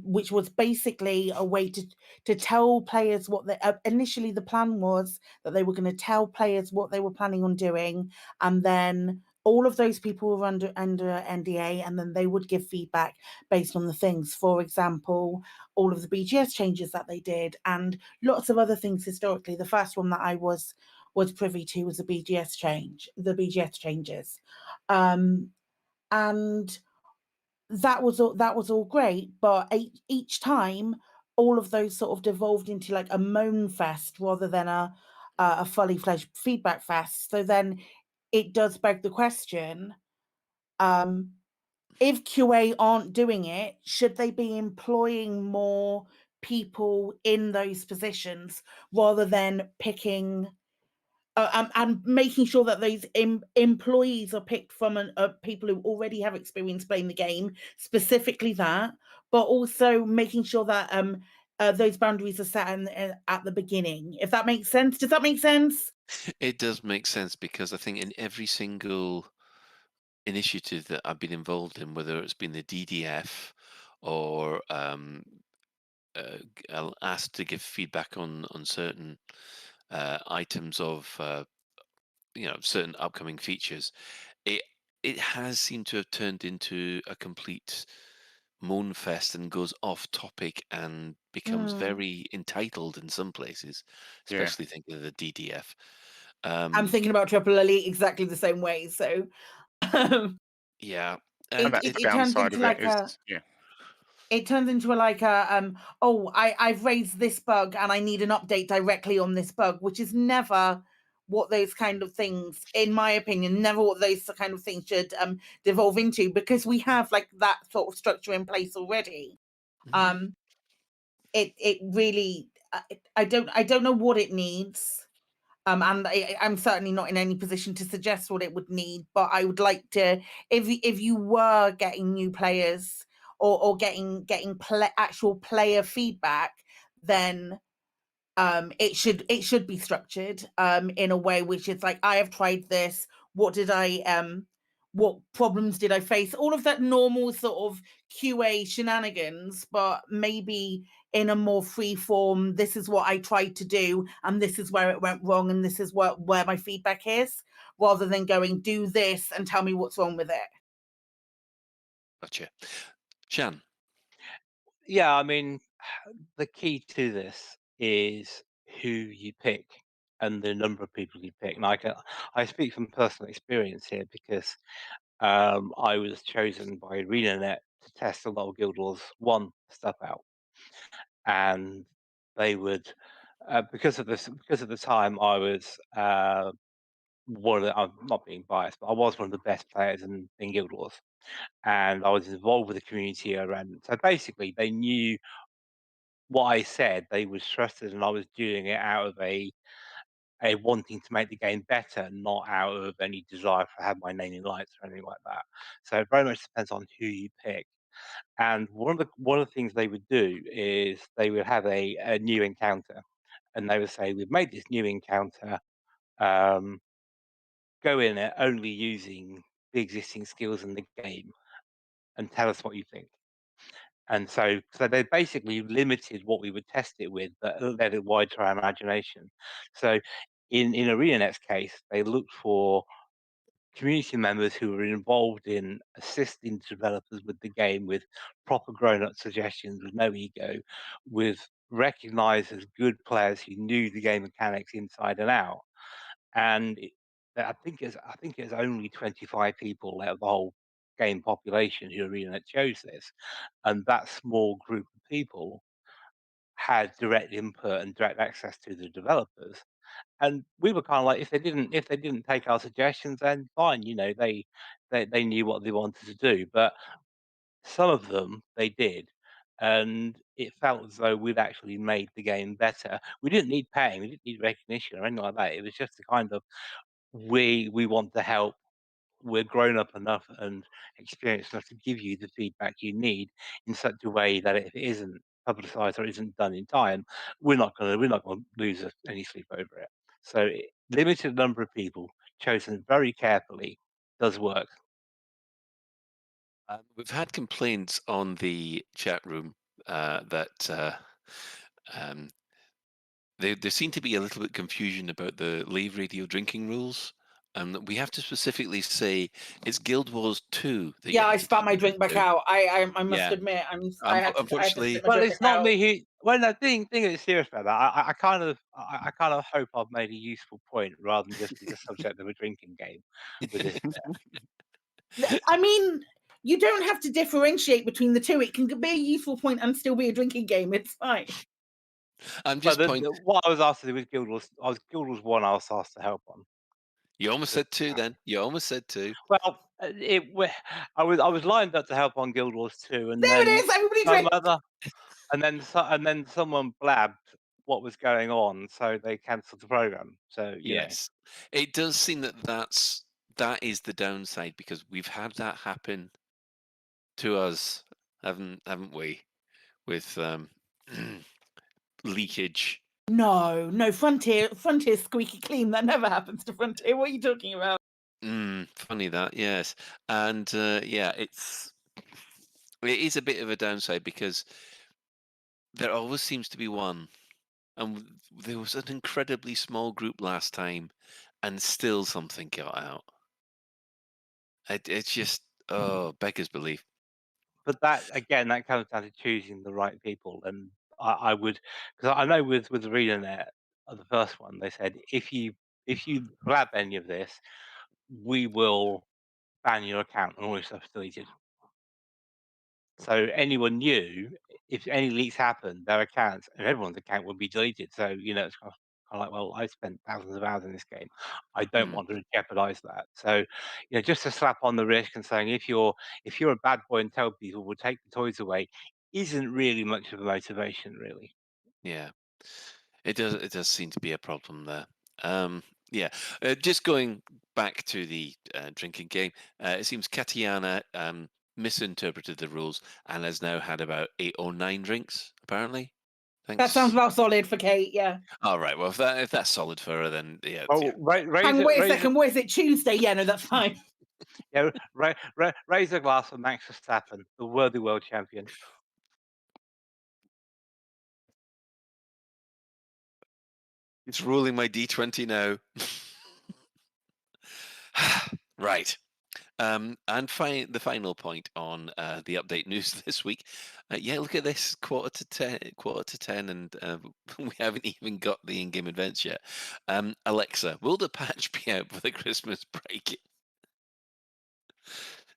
which was basically a way to tell players what they initially the plan was that they were going to tell players what they were planning on doing, and then all of those people were under NDA, and then they would give feedback based on the things. For example, all of the BGS changes that they did, and lots of other things historically. The first one that I was privy to was the BGS changes, and that was all great, but each time all of those sort of devolved into like a moan fest rather than a fully fledged feedback fest. So then it does beg the question, if QA aren't doing it, should they be employing more people in those positions rather than picking and making sure that those employees are picked from people who already have experience playing the game, specifically that, but also making sure that those boundaries are set at the beginning. If that makes sense. Does that make sense? It does make sense because I think in every single initiative that I've been involved in, whether it's been the DDF or asked to give feedback on certain items of certain upcoming features, it has seemed to have turned into a complete moan fest and goes off topic and becomes very entitled in some places, Yeah. especially thinking of the DDF. I'm thinking about Triple Elite exactly the same way. So Yeah, And that's the it turns downside into of it like is, a yeah. it turns into I've raised this bug and I need an update directly on this bug, which is never what those kind of things, in my opinion, never what those kind of things should devolve into, because we have like that sort of structure in place already. It really I don't know what it needs. And I'm certainly not in any position to suggest what it would need, but I would like to, if you were getting new players or getting actual player feedback, then it should be structured in a way which is like, I have tried this. What problems did I face? All of that normal sort of QA shenanigans, but maybe in a more free form. This is what I tried to do, and this is where it went wrong, and this is where my feedback is, rather than going, do this and tell me what's wrong with it. Gotcha. Shan. Yeah, I mean, the key to this is who you pick and the number of people you pick. And I speak from personal experience here because I was chosen by ArenaNet to test a lot of Guild Wars 1 stuff out. And they would, because of the time, I was one of the, I'm not being biased, but I was one of the best players in Guild Wars. And I was involved with the community around it. So basically, they knew what I said. They was trusted, and I was doing it out of a wanting to make the game better, not out of any desire to have my name in lights or anything like that. So it very much depends on who you pick. And one of the things they would do is they would have a new encounter, and they would say, "We've made this new encounter. Um, go in it only using the existing skills in the game, and tell us what you think." And so they basically limited what we would test it with, but let it wide to our imagination. So in ArenaNet's case, they looked for community members who were involved in assisting developers with the game with proper grown-up suggestions, with no ego, with recognized as good players who knew the game mechanics inside and out. And I think it's only 25 people out of the whole game population who ArenaNet chose this, and that small group of people had direct input and direct access to the developers. And we were kind of like, if they didn't take our suggestions, then fine, they knew what they wanted to do. But some of them they did, and it felt as though we'd actually made the game better. We didn't need paying, we didn't need recognition or anything like that. It was just the kind of, we want to help. We're grown up enough and experienced enough to give you the feedback you need in such a way that if it isn't publicised or isn't done in time, we're not gonna lose any sleep over it. So limited number of people chosen very carefully does work. We've had complaints on the chat room that um, there seemed to be a little bit confusion about the Lave Radio drinking rules. We have to specifically say it's Guild Wars 2 that you Yeah, I have to spat keep my it drink back to. out. I must Yeah. admit, I had to Unfortunately, spit my Well, drink it's back not out. me who. Well, the thing is serious about that. I kind of hope I've made a useful point rather than just be the subject of a drinking game with this. I mean, you don't have to differentiate between the two. It can be a useful point and still be a drinking game. It's fine. I'm But just point. what I was asked to do with Guild Wars 1. I was asked to help on. You almost said 2 then. You almost said 2. Well, I was lined up to help on Guild Wars 2, and There it then is. Everybody some drink. other, and then someone blabbed what was going on, so they cancelled the program. So Yes. It does seem that is the downside because we've had that happen to us, haven't we? With leakage. No, Frontier's squeaky clean. That never happens to Frontier. What are you talking about? Funny that, yes. And it is a bit of a downside because there always seems to be one. And there was an incredibly small group last time, and still something got out. It's just, beggars belief. But that again, that comes down to choosing the right people, and I would, because I know with the ReaderNet, the first one, they said if you grab any of this, we will ban your account and all your stuff's deleted. So anyone new, if any leaks happen, their accounts and everyone's account will be deleted. So it's kind of like, well, I spent thousands of hours in this game. I don't want to jeopardize that. So, just to slap on the risk and saying if you're a bad boy and tell people we'll take the toys away, isn't really much of a motivation, really. Yeah, it does seem to be a problem there. Just going back to the drinking game, it seems Katiana misinterpreted the rules and has now had about 8 or 9 drinks, apparently. Thanks. That sounds about solid for Kate, yeah. All right, well, if that's solid for her, then yeah. Oh, Wait a second, what is it, Tuesday? Yeah, no, that's fine. Yeah, raise a glass for Max Verstappen, the worthy world champion. It's rolling my D20 now. Right. And the final point on the update news this week. Look at this, quarter to 10, and we haven't even got the in-game events yet. Alexa, will the patch be out for the Christmas break?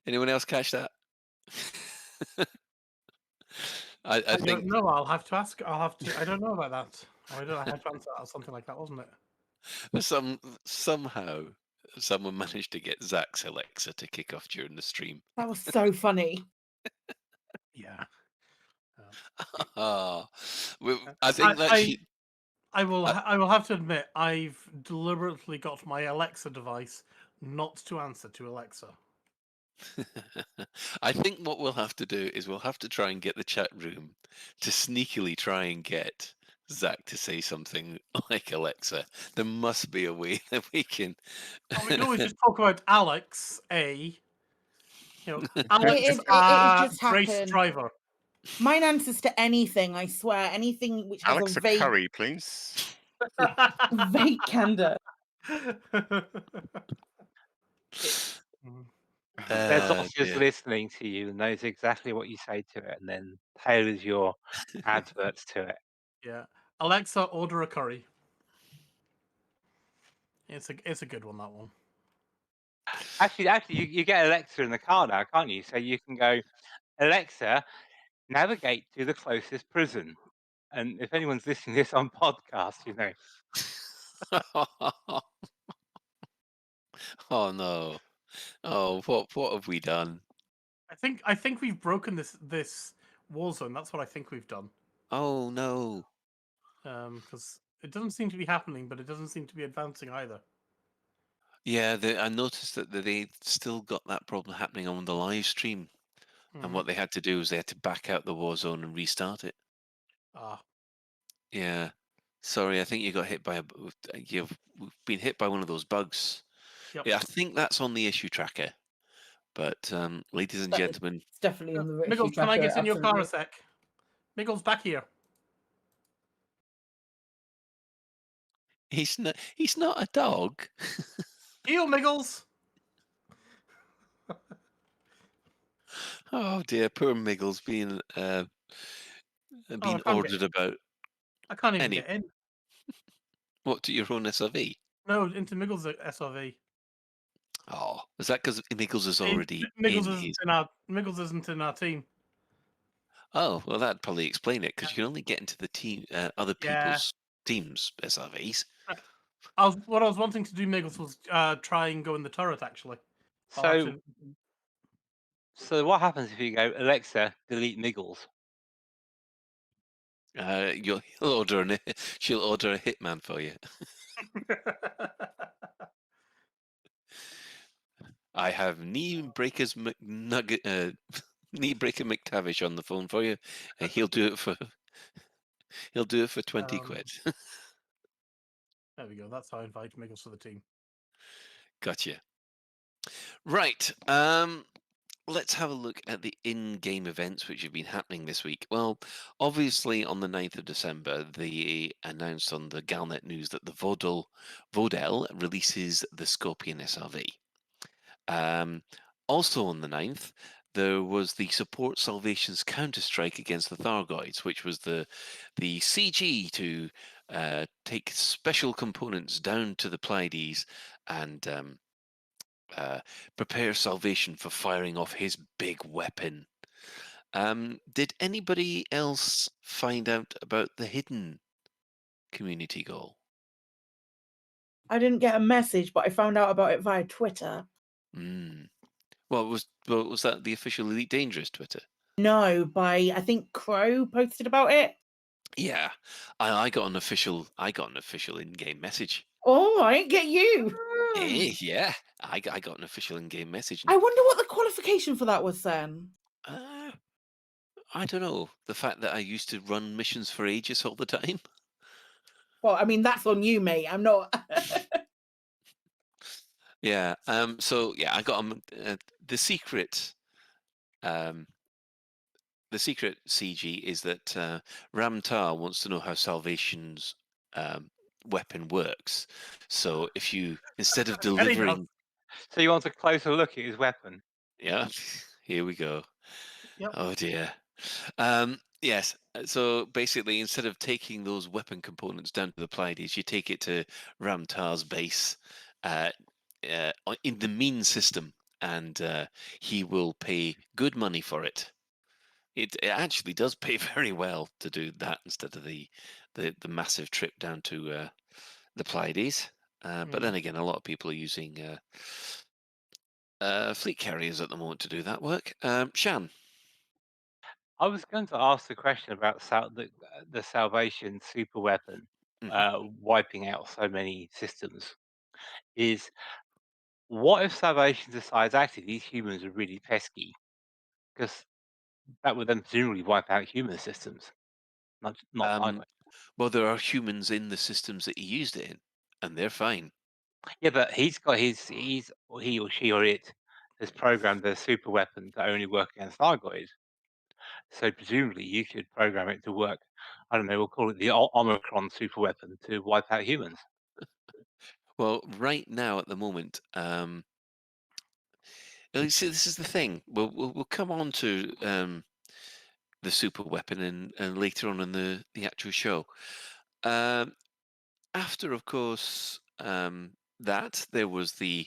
Anyone else catch that? I think don't know. I'll have to ask. I don't know about that. I had to answer that or something like that, wasn't it? Somehow someone managed to get Zach's Alexa to kick off during the stream. That was so funny. Yeah. I think I will have to admit I've deliberately got my Alexa device not to answer to Alexa. I think what we'll have to do is we'll have to try and get the chat room to sneakily try and get Zach to say something like Alexa. There must be a way that we can. We can always just talk about Alex, Alex, it just race happened. driver. Mine answers to anything, I swear. Anything which has Alexa a vague... Curry, please. vague candor. There's officers listening to you and knows exactly what you say to it and then tailors your adverts to it. Yeah. Alexa, order a curry. It's a good one, that one. Actually, you get Alexa in the car now, can't you? So you can go, Alexa, navigate to the closest prison. And if anyone's listening to this on podcast, Oh no! Oh, what have we done? I think we've broken this war zone. That's what I think we've done. Oh no! Because it doesn't seem to be happening, but it doesn't seem to be advancing either. Yeah, I noticed that they still got that problem happening on the live stream, and what they had to do was they had to back out the war zone and restart it. Yeah, sorry, I think you got hit by you've been hit by one of those bugs. Yep. Yeah, I think that's on the issue tracker. But ladies and gentlemen, it's definitely on the issue Miggles, tracker. can I get in your car a absolutely. sec? Miggles, back here. he's not a dog. Heel, Miggles. Oh dear, poor Miggles being ordered about. I can't even get in. What, to your own SRV? No, into Miggles' SRV. Oh, is that because Miggles is already Miggles isn't in our team. Oh, well, that'd probably explain it, because you can only get into the team, other people's teams' SRVs. What I was wanting to do, Miggles, was try and go in the turret, actually. So what happens if you go, Alexa, delete Miggles? She'll order a hitman for you. I have knee breaker McTavish on the phone for you, and he'll do it for He'll do it for 20 quid. There we go. That's how I invite Miggles to the team. Gotcha. Right. Let's have a look at the in-game events which have been happening this week. Well, obviously on the 9th of December, they announced on the Galnet news that the Vodel releases the Scorpion SRV. Also on the 9th, there was the Support Salvation's Counter-Strike against the Thargoids, which was the CG to take special components down to the Pleiades and prepare Salvation for firing off his big weapon. Did anybody else find out about the hidden community goal? I didn't get a message, but I found out about it via Twitter. Well, was that the official Elite Dangerous Twitter? No, I think Crow posted about it. Yeah, I got an official in-game message. Oh, I didn't get you. Yeah, I got an official in-game message. I wonder what the qualification for that was then. I don't know. The fact that I used to run missions for Aegis all the time. Well, I mean, that's on you, mate. I'm not. Yeah. So yeah, I got the secret. The secret CG is that Ramtar wants to know how Salvation's weapon works. So if you instead of delivering, so you want a closer look at his weapon? Yeah. Here we go. Yep. Oh dear. Yes. So basically, instead of taking those weapon components down to the Pleiades, you take it to Ramtar's base in the mean system, and he will pay good money for it. It actually does pay very well to do that instead of the massive trip down to the Pleiades. But then again, a lot of people are using fleet carriers at the moment to do that work. Shan. I was going to ask the question about the Salvation super weapon wiping out so many systems. Is what if Salvation decides actually these humans are really pesky? Because that would then presumably wipe out human systems, not Thargoids. Well, there are humans in the systems that he used it in, and they're fine. Yeah, but he's got he or she or it has programmed their super weapon to only work against Thargoids. So presumably you could program it to work. I don't know. We'll call it the Omicron super weapon to wipe out humans. Well, right now at the moment, see, this is the thing. We'll come on to the super weapon and later on in the actual show. After, of course, that there was the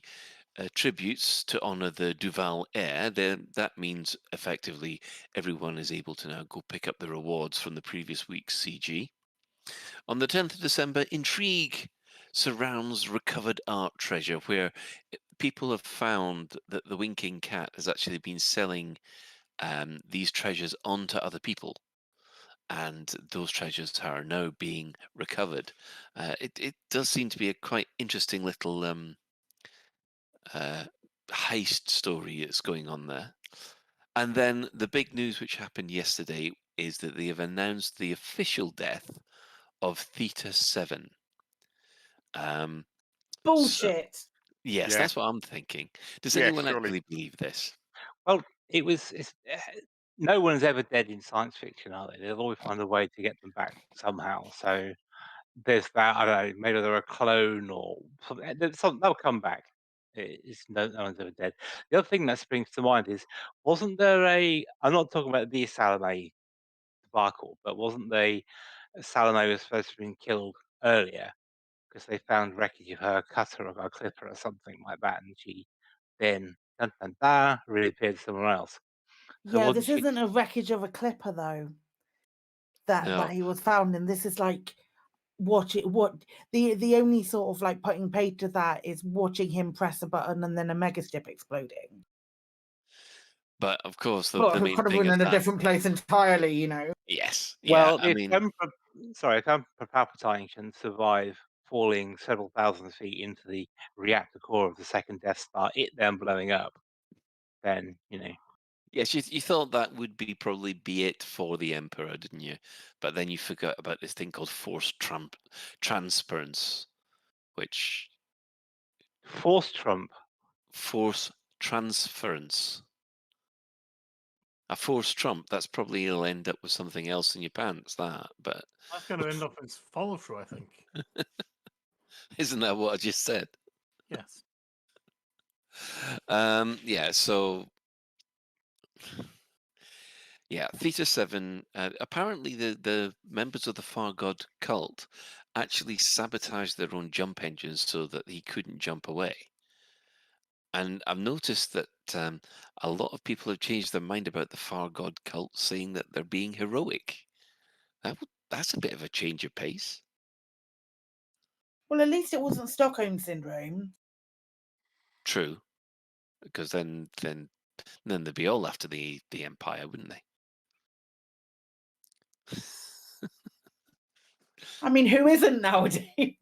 tributes to honor the Duval heir. That means effectively everyone is able to now go pick up the rewards from the previous week's CG. On the 10th of December, intrigue surrounds recovered art treasure, where people have found that the Winking Cat has actually been selling these treasures onto other people, and those treasures are now being recovered. It does seem to be a quite interesting little heist story that's going on there. And then the big news which happened yesterday is that they have announced the official death of Theta 7. Bullshit. Yes, Yeah. that's what I'm thinking. Does Yeah, anyone surely. actually believe this? Well, no one's ever dead in science fiction, are they? They'll always find a way to get them back somehow. So there's that. I don't know. Maybe they're a clone or something. They'll come back. No one's ever dead. The other thing that springs to mind is, wasn't there I'm not talking about the Salome debacle, but wasn't Salome was supposed to have been killed earlier because they found wreckage of her cutter or her clipper or something like that, and she then reappeared somewhere else. So Yeah, wasn't this she? isn't a wreckage of a clipper though. That he was found in. This is like what the only sort of like putting paid to that is watching him press a button and then a megaship exploding. But of course, the Well, main could have thing been is in a that. different place entirely, you know. Yes. Well, Yeah. I if mean, Emperor Palpatine can survive falling several thousand feet into the reactor core of the second Death Star, it then blowing up, then Yes, you thought that would probably be it for the Emperor, didn't you? But then you forgot about this thing called forced transference, which Force Trump. force transference. A forced Trump. That's probably you'll end up with something else in your pants. But That's going to end up as follow through, I think. isn't that what I just said? Yes. Yeah. So. Yeah, Theta 7, apparently the members of the Far God cult actually sabotaged their own jump engines so that he couldn't jump away. And I've noticed that a lot of people have changed their mind about the Far God cult, saying that they're being heroic. That's a bit of a change of pace. Well, at least it wasn't Stockholm Syndrome. True, because then they'd be all after the Empire, wouldn't they? I mean, who isn't nowadays?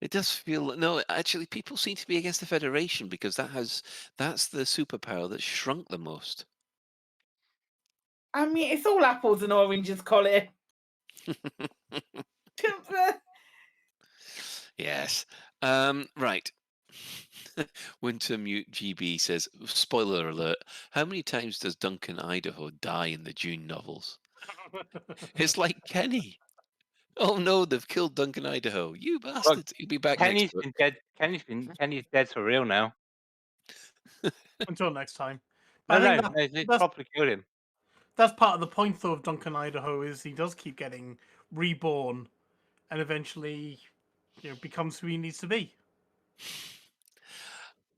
It does feel no. Actually, people seem to be against the Federation because that's the superpower that shrunk the most. I mean, it's all apples and oranges, Colin. Yes. Right. Wintermute GB says, spoiler alert, how many times does Duncan Idaho die in the Dune novels? It's like Kenny. Oh no, they've killed Duncan Idaho. You bastards. He'll be back next Kenny's book. been dead. Kenny's dead for real now. Until next time. No, I think they properly killed him. That's part of the point, though, of Duncan Idaho is he does keep getting reborn, and eventually, becomes who he needs to be.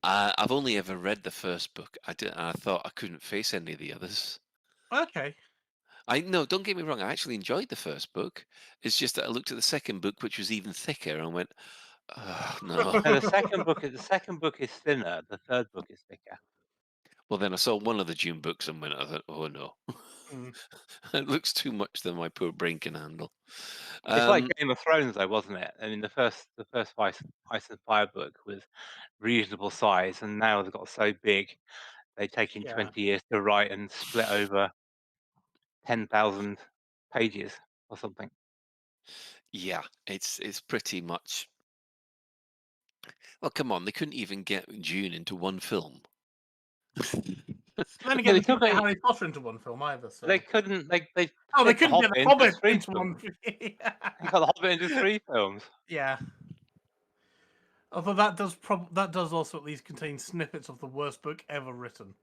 I've only ever read the first book. I thought I couldn't face any of the others. Okay. No, don't get me wrong. I actually enjoyed the first book. It's just that I looked at the second book, which was even thicker, and went, "Oh, no." No, the second book is thinner. The third book is thicker. Well, then I saw one of the Dune books and went, "Oh no, it looks too much than my poor brain can handle." It's like Game of Thrones, though, wasn't it? I mean, the first Ice and Fire book was reasonable size, and now they've got so big, they've taken 20 years to write and split over 10,000 pages or something. Yeah, it's pretty much. Well, come on, they couldn't even get Dune into one film. Then again, they couldn't get Harry Potter into one film either. So They couldn't. They they couldn't get the Hobbit into one. They got the Hobbit into 3 films. Yeah. Although that does also at least contain snippets of the worst book ever written.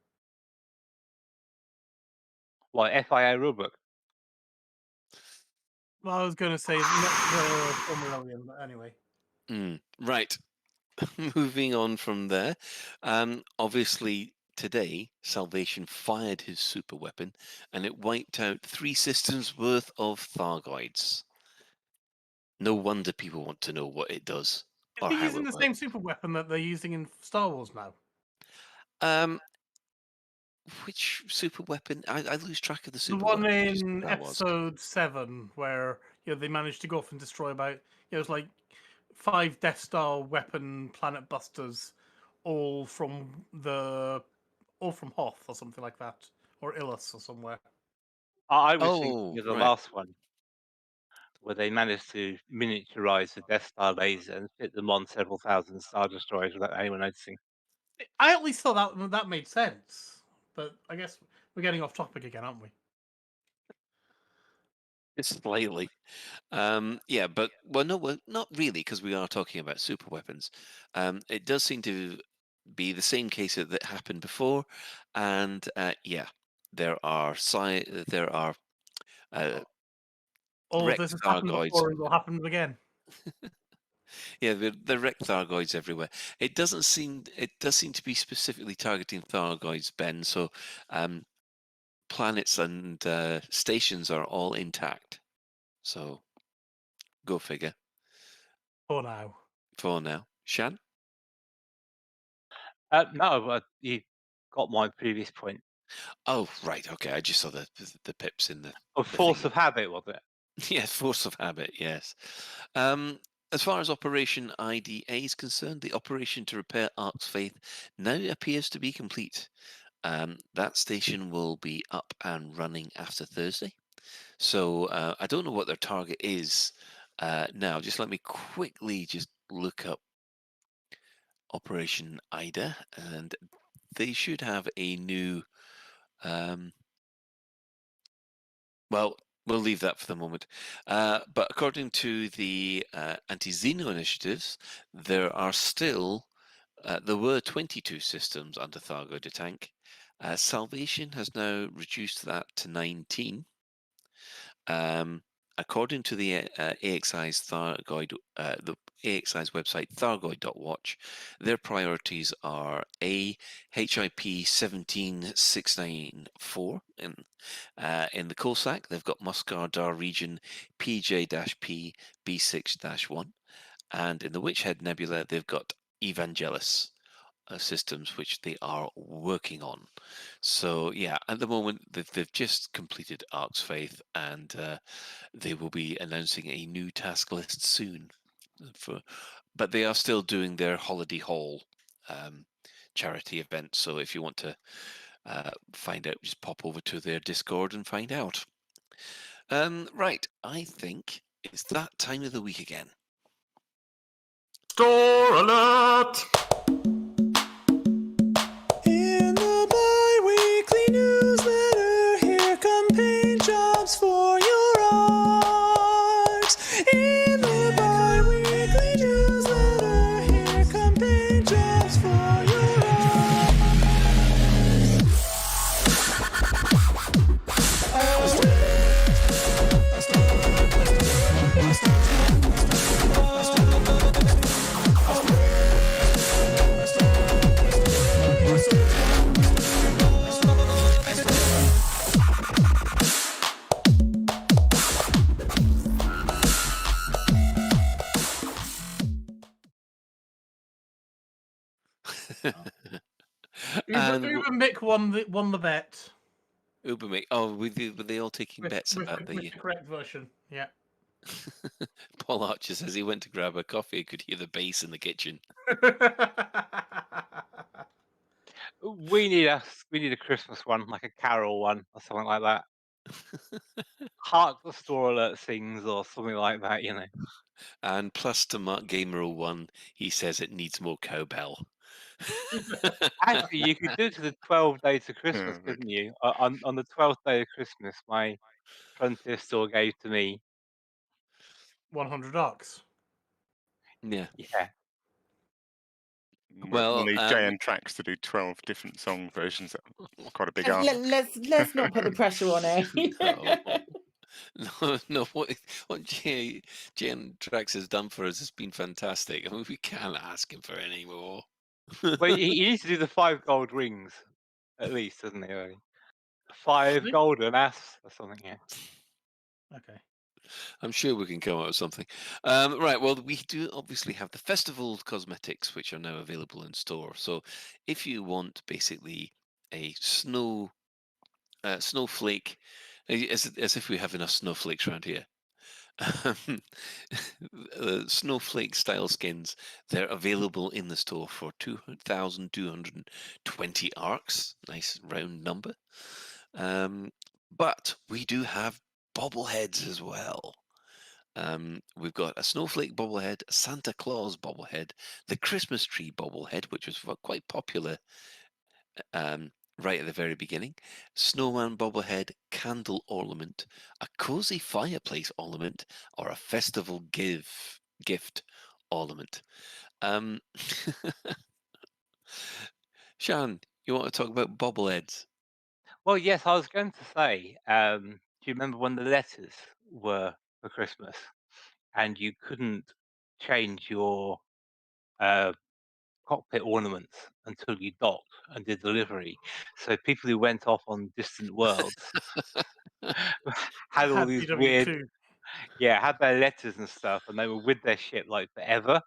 What, FIA rulebook? Well, I was going to say not the Formularian, but anyway. Right. Moving on from there. Obviously, today, Salvation fired his super weapon, and it wiped out 3 systems worth of Thargoids. No wonder people want to know what it does. Is he using the same super weapon that they're using in Star Wars now? Which super weapon? I lose track of the super The one weapon. in episode 7, where they managed to go off and destroy about it was like 5 Death Star weapon planet busters, all from Hoth or something like that, or Ilus or somewhere. I was thinking of the last one, where they managed to miniaturize the Death Star laser and fit them on several thousand Star Destroyers without anyone noticing. I at least thought that made sense, but I guess we're getting off topic again, aren't we? Just slightly. Yeah, but no, not really, because we are talking about super weapons. It does seem to be the same case that happened before, and yeah, there are this has happened before and will happen again. Yeah, the wreck Thargoids everywhere. It does seem to be specifically targeting Thargoids, Ben. So planets and stations are all intact. So go figure. For now. For now. Shan? No, but you got my previous point. Oh, right. Okay. I just saw the pips in the. Force of habit, was it? Yeah, force of habit. Yes. As far as Operation IDA is concerned, the operation to repair Ark's faith now appears to be complete. That station will be up and running after Thursday. So I don't know what their target is now. Just let me quickly just look up Operation Ida, and they should have a new. Well, we'll leave that for the moment. But according to the anti-Xeno initiatives, there are still there were 22 systems under Thargoid attack. Salvation has now reduced that to 19. According to the AXI's Thargoid, the AXI's website Thargoid.watch, their priorities are A, HIP 17694 in the Coalsack. They've got Muscardar region PJ-P B6-1, and in the Witchhead Nebula they've got Evangelis systems, which they are working on. So yeah, at the moment they've just completed Ark's Faith, and they will be announcing a new task list soon. But they are still doing their Holiday Haul charity event. So if you want to find out, just pop over to their Discord and find out. Right, I think it's that time of the week again. Store alert! In the bi-weekly newsletter, here come paint jobs for your art. In the bi-weekly newsletter, here come paint jobs for your art. Uber Mick won the bet. Uber Mick. Oh, were they all taking bets about with the the correct version? Yeah. Paul Archer says he went to grab a coffee, could hear the bass in the kitchen. We need a Christmas one, like a carol one or something like that. Hark the Store Alert sings or something like that, you know. And plus to Mark Gamer 01, he says it needs more cowbell. Actually, you could do it to the 12 days of Christmas, couldn't you? On the 12th day of Christmas, my Frontier store gave to me 100 Arcs. Yeah. Yeah. We'll need JN Tracks to do 12 different song versions. That's quite a big ask. Let's not put the pressure on it. No. What JN Tracks has done for us has been fantastic. I mean, we can't ask him for any more. Well, he needs to do the 5 gold rings, at least, doesn't he? Really? 5 golden asps or something, yeah. Okay. I'm sure we can come up with something. Right, well, we do obviously have the festival cosmetics, which are now available in store. So if you want basically a snowflake, as if we have enough snowflakes around here, snowflake style skins, they're available in the store for 2,220 arcs. Nice round number. But we do have bobbleheads as well. We've got a snowflake bobblehead, a Santa Claus bobblehead, the Christmas tree bobblehead, which was quite popular right at the very beginning, snowman bobblehead, candle ornament, a cozy fireplace ornament, or a festival gift ornament. Sean, you want to talk about bobbleheads? Well, yes, I was going to say, do you remember when the letters were for Christmas and you couldn't change your cockpit ornaments until you docked and did delivery? So people who went off on distant worlds had all these weird, had their letters and stuff, and they were with their ship like forever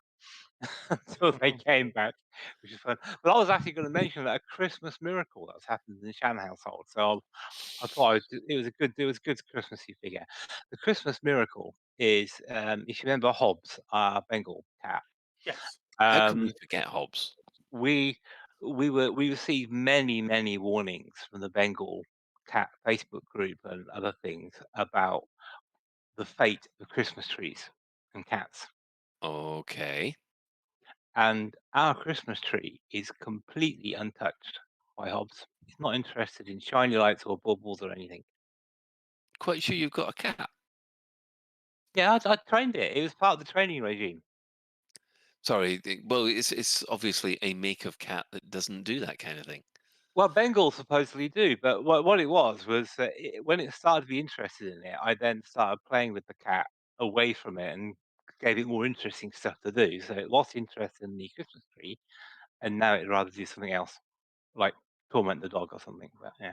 until they came back, which is fun. But I was actually going to mention that a Christmas miracle that's happened in the Shan household. So I thought it was a good Christmassy figure. The Christmas miracle is, if you remember Hobbs, our Bengal cat. Yes. How can we forget Hobbs? We we received many warnings from the Bengal cat Facebook group and other things about the fate of Christmas trees and cats. Okay. And our Christmas tree is completely untouched by Hobbs. He's not interested in shiny lights or bubbles or anything. Quite sure you've got a cat? Yeah, I trained it. It was part of the training regime. Sorry, well, it's obviously a make of cat that doesn't do that kind of thing. Well, Bengals supposedly do, but what it was when it started to be interested in it, I then started playing with the cat away from it and gave it more interesting stuff to do. So it lost interest in the Christmas tree, and now it'd rather do something else, like torment the dog or something. But yeah.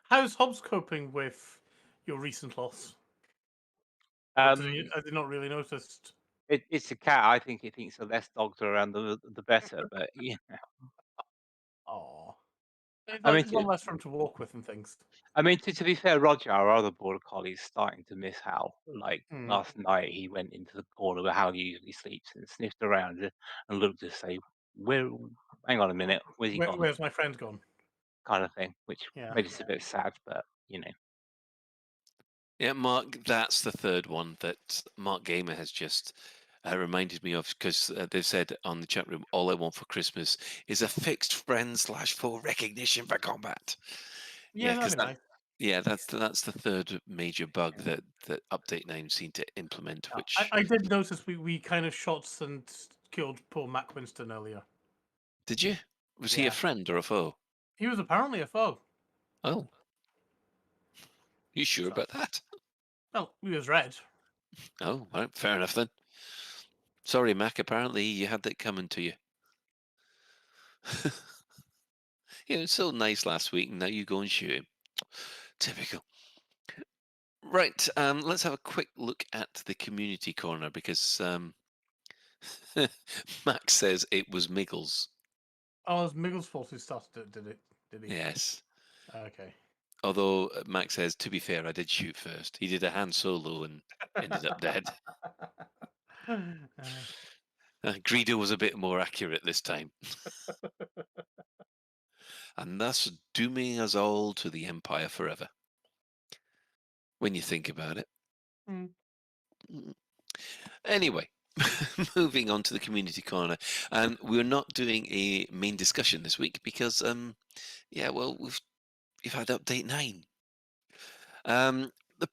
How's Hobbs coping with your recent loss? I did not really noticed. It's a cat. I think it thinks the less dogs are around, the better. But yeah. Oh, I mean, one less for him to walk with and things. I mean, to be fair, Roger, our other border collie, is starting to miss Hal. Like Hmm. last night, he went into the corner where Hal usually sleeps and sniffed around and looked to say, "Where? Hang on a minute, where's he gone?" Where's my friend gone? Kind of thing, which Yeah. made us a bit sad, but you know. Yeah, Mark, that's the third one that Mark Gamer has just reminded me of, because they've said on the chat room, all I want for Christmas is a fixed friend / full recognition for combat. Yeah, because that'd be nice. yeah, that's the third major bug that Update 9 seemed to implement, which I did notice we kind of shot and killed poor Mac Winston earlier. Did you? Was he Yeah. a friend or a foe? He was apparently a foe. Oh. You sure about that? Well, he was red. Oh, right, fair enough then. Sorry, Mac, apparently you had that coming to you. It was so nice last week, and now you go and shoot him. Typical. Right, let's have a quick look at the community corner, because Max says it was Miggles. Oh, it was Miggles' fault who started it, did he? Yes. Okay. Although Max says, to be fair, I did shoot first. He did a Han Solo and ended up dead. Greedo was a bit more accurate this time. And thus dooming us all to the Empire forever. When you think about it. Mm. Anyway, moving on to the community corner. We're not doing a main discussion this week because, yeah, well, we've had update 9. The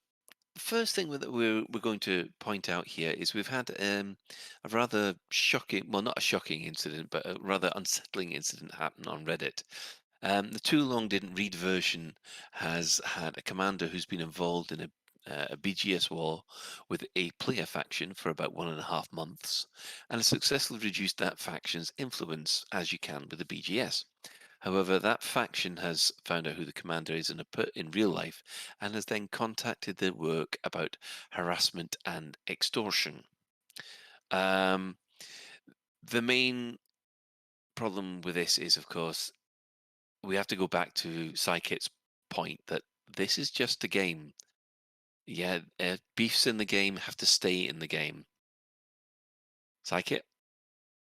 first thing that we're going to point out here is we've had a rather shocking, well, not a shocking incident, but a rather unsettling incident happen on Reddit. The Too Long Didn't Read version has had a commander who's been involved in a BGS war with a player faction for about 1.5 months, and has successfully reduced that faction's influence, as you can with the BGS. However, that faction has found out who the commander is in real life, and has then contacted the work about harassment and extortion. The main problem with this is, of course, we have to go back to Psykit's point that this is just a game. Yeah, beefs in the game have to stay in the game. Psykit?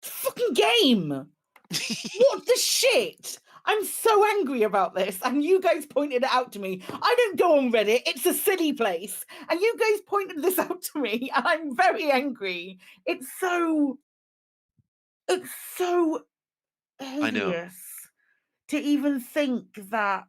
Fucking game! What the shit? I'm so angry about this, and you guys pointed it out to me. I don't go on Reddit, it's a silly place. And you guys pointed this out to me, and I'm very angry. It's so I know. hideous to even think that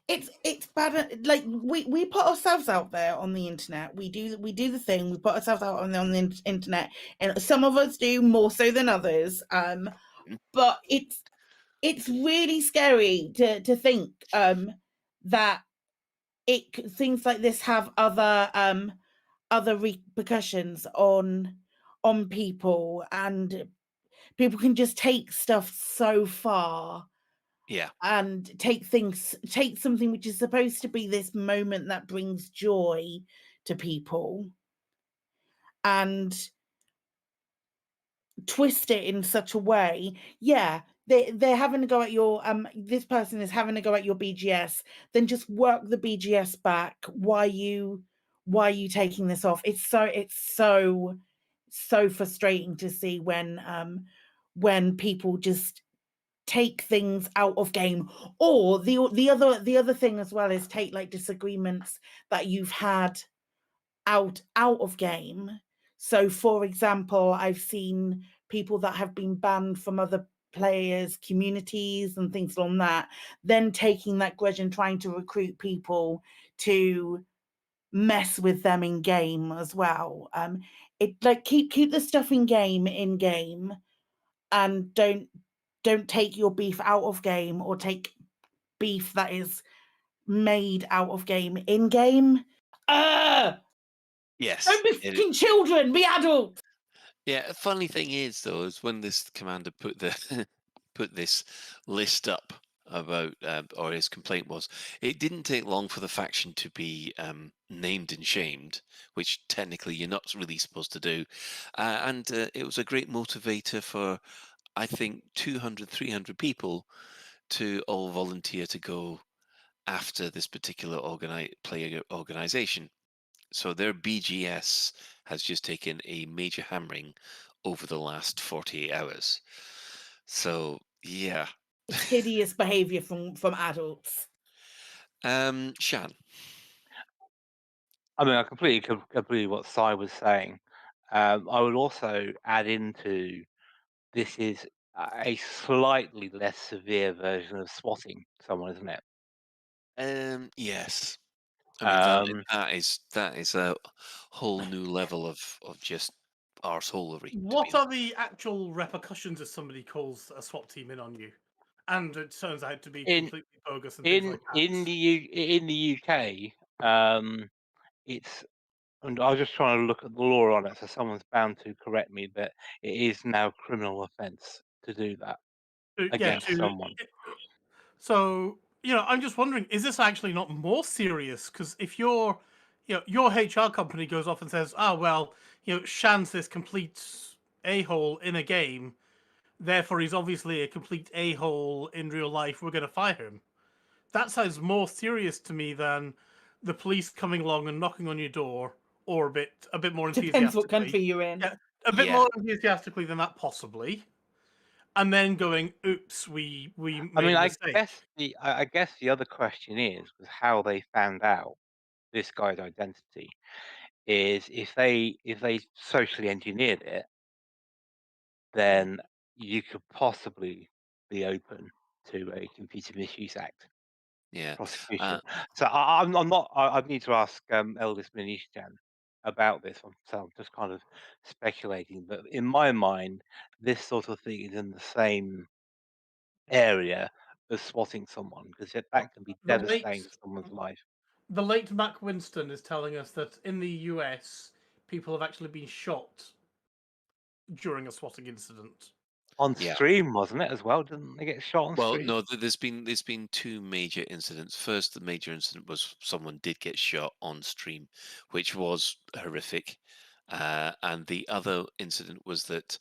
it's bad. Like we put ourselves out there on the internet. We do the thing. We put ourselves out on the internet, and some of us do more so than others. But it's really scary to think that things like this have other repercussions on people, and people can just take stuff so far. Yeah. And take something which is supposed to be this moment that brings joy to people and twist it in such a way. Yeah, they're having to go at your this person is having to go at your BGS, then just work the BGS back. Why are you taking this off? It's so frustrating to see when when people just take things out of game, or the other thing as well is take like disagreements that you've had out of game. So for example, I've seen people that have been banned from other players' communities and things like that, then taking that grudge and trying to recruit people to mess with them in game as well. It like keep the stuff in game, and don't take your beef out of game, or take beef that is made out of game in game. Yes. Don't be fucking children, be adults. Yeah, funny thing is though, is when this commander put the put this list up about, or his complaint was, it didn't take long for the faction to be named and shamed, which technically you're not really supposed to do, and it was a great motivator for, I think, 200, 300 people to all volunteer to go after this particular player organization. So their BGS has just taken a major hammering over the last 48 hours. So yeah. It's hideous behavior from adults. Shan. I mean, I completely agree what Sai was saying. I would also add into this is a slightly less severe version of swatting someone, isn't it? Yes. I mean that is a whole new level of just arseholery. What are the actual repercussions if somebody calls a SWAT team in on you, and it turns out to be completely bogus and things like that? In the UK, it's, and I was just trying to look at the law on it, so someone's bound to correct me, but it is now a criminal offence to do that against someone. So, I'm just wondering, is this actually not more serious? Because if your HR company goes off and says, well, Shan's this complete a-hole in a game, therefore he's obviously a complete a-hole in real life, we're going to fire him. That sounds more serious to me than the police coming along and knocking on your door, or a bit more enthusiastically. Depends what country you're in. Yeah, a bit more enthusiastically than that, possibly. And then going, oops, we made a mistake. I guess the other question is how they found out this guy's identity. Is if they socially engineered it, then you could possibly be open to a Computer Misuse Act prosecution. So I'm not. I need to ask Eldest Minishjan about this. So I'm just kind of speculating, but in my mind, this sort of thing is in the same area as swatting someone, because that can be devastating to someone's life. The late Mac Winston is telling us that in the US, people have actually been shot during a swatting incident. On stream, wasn't it, as well? Didn't they get shot on stream? Well, no, there's been two major incidents. First, the major incident was someone did get shot on stream, which was horrific. And the other incident was that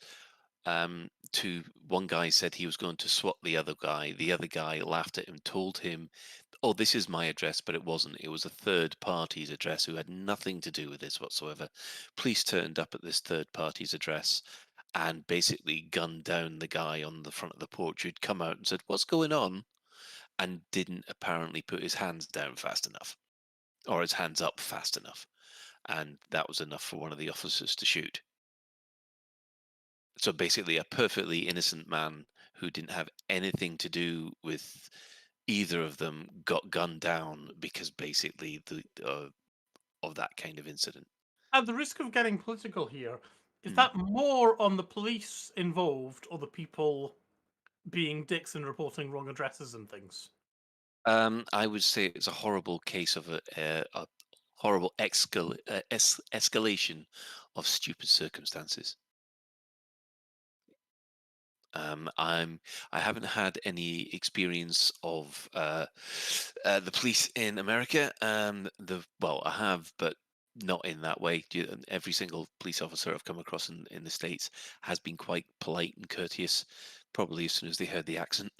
one guy said he was going to swat the other guy. The other guy laughed at him, told him, "Oh, this is my address," but it wasn't. It was a third party's address who had nothing to do with this whatsoever. Police turned up at this third party's address and basically gunned down the guy on the front of the porch who'd come out and said, "What's going on?" and didn't apparently put his hands down fast enough, or his hands up fast enough. And that was enough for one of the officers to shoot. So basically, a perfectly innocent man who didn't have anything to do with either of them got gunned down because basically of that kind of incident. At the risk of getting political here, is that more on the police involved or the people being dicks and reporting wrong addresses and things? I would say it's a horrible case of a horrible escalation of stupid circumstances. I haven't had any experience of the police in America. Well, I have, but not in that way. Every single police officer I've come across in the States has been quite polite and courteous, probably as soon as they heard the accent.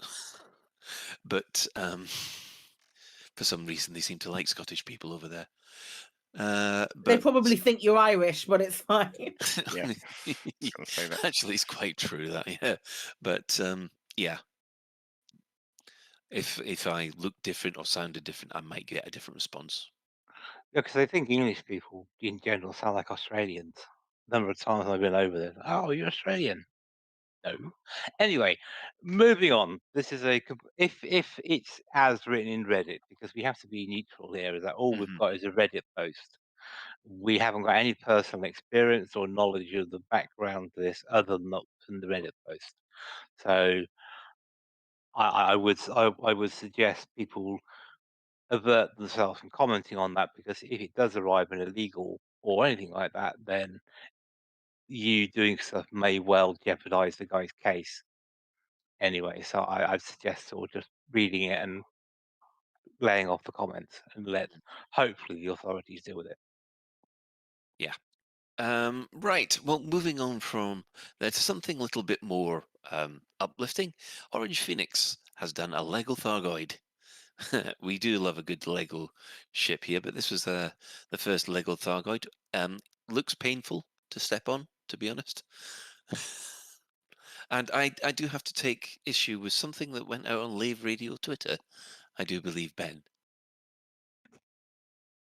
But for some reason, they seem to like Scottish people over there. They probably think you're Irish, but it's fine. Yeah, I'll say that. Actually, it's quite true that, yeah. But yeah, if I look different or sounded different, I might get a different response. Yeah, because I think English people in general sound like Australians. The number of times I've been over there, oh, you're Australian. No. Anyway, moving on. This is if it's as written in Reddit, because we have to be neutral here, is that all we've got is a Reddit post. We haven't got any personal experience or knowledge of the background to this other than the Reddit post. So I would suggest people avert themselves from commenting on that, because if it does arrive in illegal or anything like that, then you doing stuff may well jeopardize the guy's case. Anyway, so I'd suggest sort of just reading it and laying off the comments and let hopefully the authorities deal with it. Yeah. Right. Well, moving on from there to something a little bit more uplifting. Orange Phoenix has done a Lego Thargoid. We do love a good Lego ship here, but this was the first Lego Thargoid. Looks painful to step on, to be honest. And I do have to take issue with something that went out on Lave Radio Twitter. I do believe, Ben.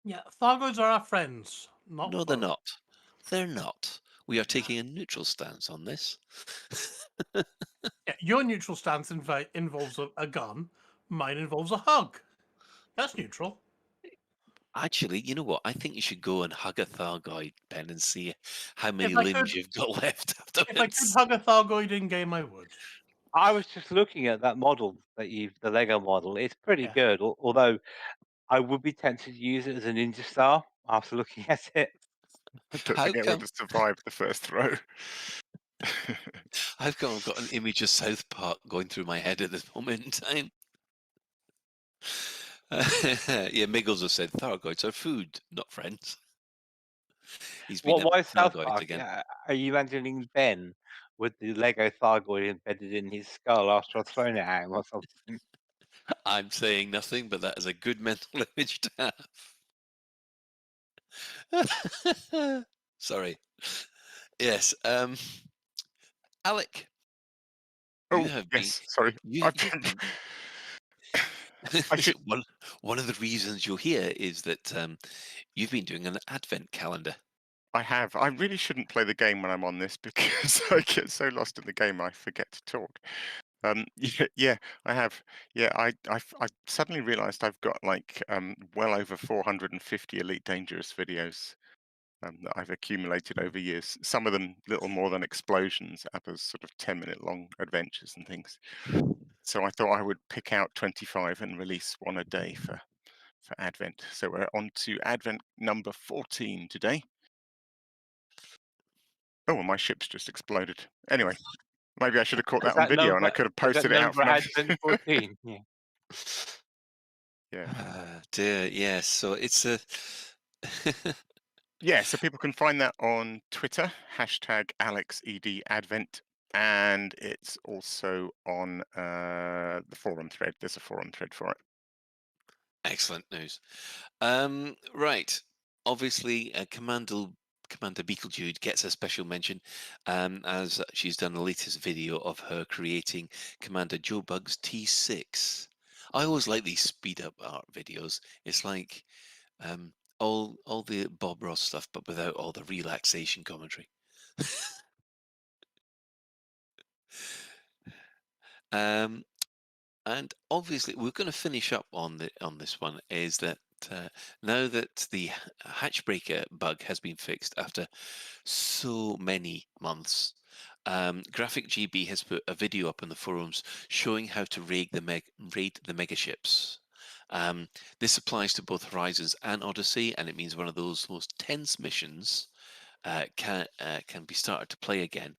Yeah, Thargoids are our friends, not No, they're foes. not. They're not. We are taking a neutral stance on this. Yeah, your neutral stance involves a gun. Mine involves a hug. That's neutral. Actually, you know what? I think you should go and hug a Thargoid, Ben, and see how many If I limbs could- you've got left If I could afterwards. hug a Thargoid in game, I would. I was just looking at that model that the Lego model. It's pretty good, although I would be tempted to use it as a ninja star after looking at it. I don't How think it come? would have survived the first throw. I've got an image of South Park going through my head at this moment in time. Yeah, Miggles has said Thargoids are food, not friends. He's been Why South Thargoids Park? again. Are you imagining Ben with the Lego Thargoid embedded in his skull after I've thrown it at him or something? I'm saying nothing, but that is a good mental image to have. Sorry. Yes. Alec. Oh, yes. Sorry. You've been one of the reasons you're here is that you've been doing an advent calendar. I have. I really shouldn't play the game when I'm on this because I get so lost in the game I forget to talk. Yeah, I have. Yeah, I suddenly realised I've got like well over 450 Elite Dangerous videos that I've accumulated over years. Some of them little more than explosions, others sort of 10-minute long adventures and things. So I thought I would pick out 25 and release one a day for Advent. So we're on to Advent number 14 today. Oh, well, my ship's just exploded. Anyway, maybe I should have caught that on video and I could have posted it out for Advent 14. Yeah. Yeah. Dear, yes. So it's a. Yeah, so people can find that on Twitter, #AlexEDAdvent, and it's also on the forum thread. There's a forum thread for it. Excellent news. Right. Obviously, Commander Beetlejude gets a special mention as she's done the latest video of her creating Commander Joe Bug's T6. I always like these speed up art videos. It's like all the Bob Ross stuff, but without all the relaxation commentary. And obviously, we're going to finish up on this one. Is that now that the hatchbreaker bug has been fixed after so many months, Graphic GB has put a video up in the forums showing how to raid the megaships. This applies to both Horizons and Odyssey, and it means one of those most tense missions can be started to play again,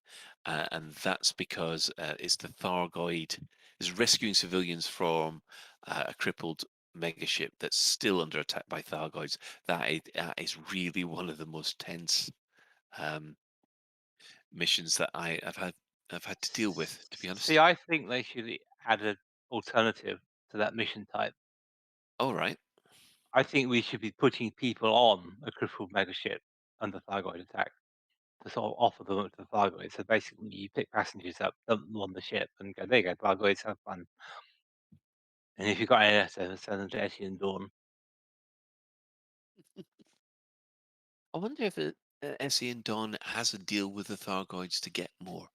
and that's because it's the Thargoid is rescuing civilians from a crippled megaship that's still under attack by Thargoids. That is really one of the most tense missions that I've had to deal with, to be honest. See, I think they should add an alternative to that mission type. All right. I think we should be putting people on a crippled megaship under Thargoid attack to sort of offer them up to the Thargoids. So basically, you pick passengers up, dump them on the ship, and go, there you go, Thargoids, have fun. And if you've got any send them to Essie and Dawn. I wonder if Essie and Dawn has a deal with the Thargoids to get more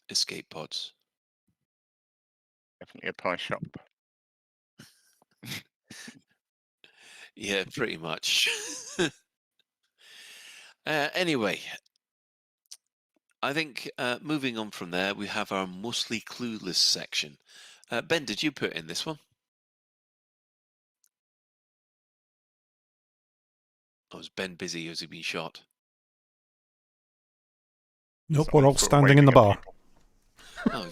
escape pods. Definitely a pie shop. Yeah, pretty much. Anyway, I think moving on from there, we have our mostly clueless section. Ben, did you put in this one? Oh, was Ben busy? Has he been shot? Nope, we're all standing in the bar. Oh,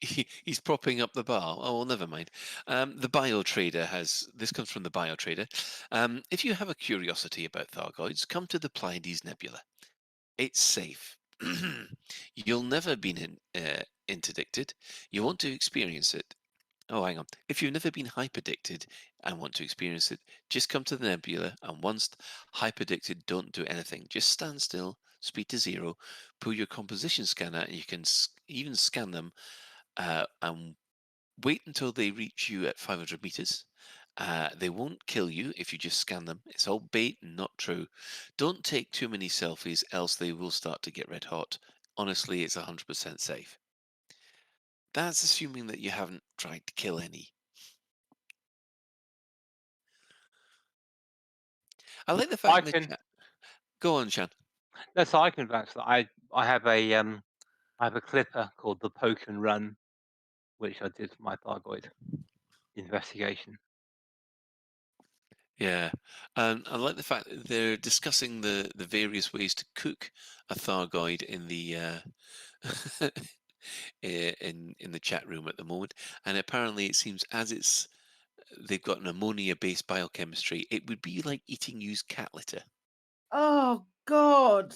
he's propping up the bar. Oh, well, never mind. The Bio Trader has... This comes from the Bio Trader. If you have a curiosity about Thargoids, come to the Pleiades Nebula. It's safe. You'll never been interdicted. You want to experience it. Oh, hang on. If you've never been hyperdicted and want to experience it, just come to the nebula, and once hyperdicted, don't do anything. Just stand still, speed to 0, pull your composition scanner, and you can even scan them, and wait until they reach you at 500 meters. They won't kill you if you just scan them. It's all bait and not true. Don't take too many selfies, else they will start to get red hot. Honestly, it's 100% safe. That's assuming that you haven't tried to kill any. I like the fact that... Go on, Shan. No, so I can vouch that I have a clipper called the Poke and Run, which I did for my Thargoid investigation. Yeah, and I like the fact that they're discussing the various ways to cook a Thargoid in the in the chat room at the moment, and apparently it seems they've got an ammonia-based biochemistry. It would be like eating used cat litter. Oh God!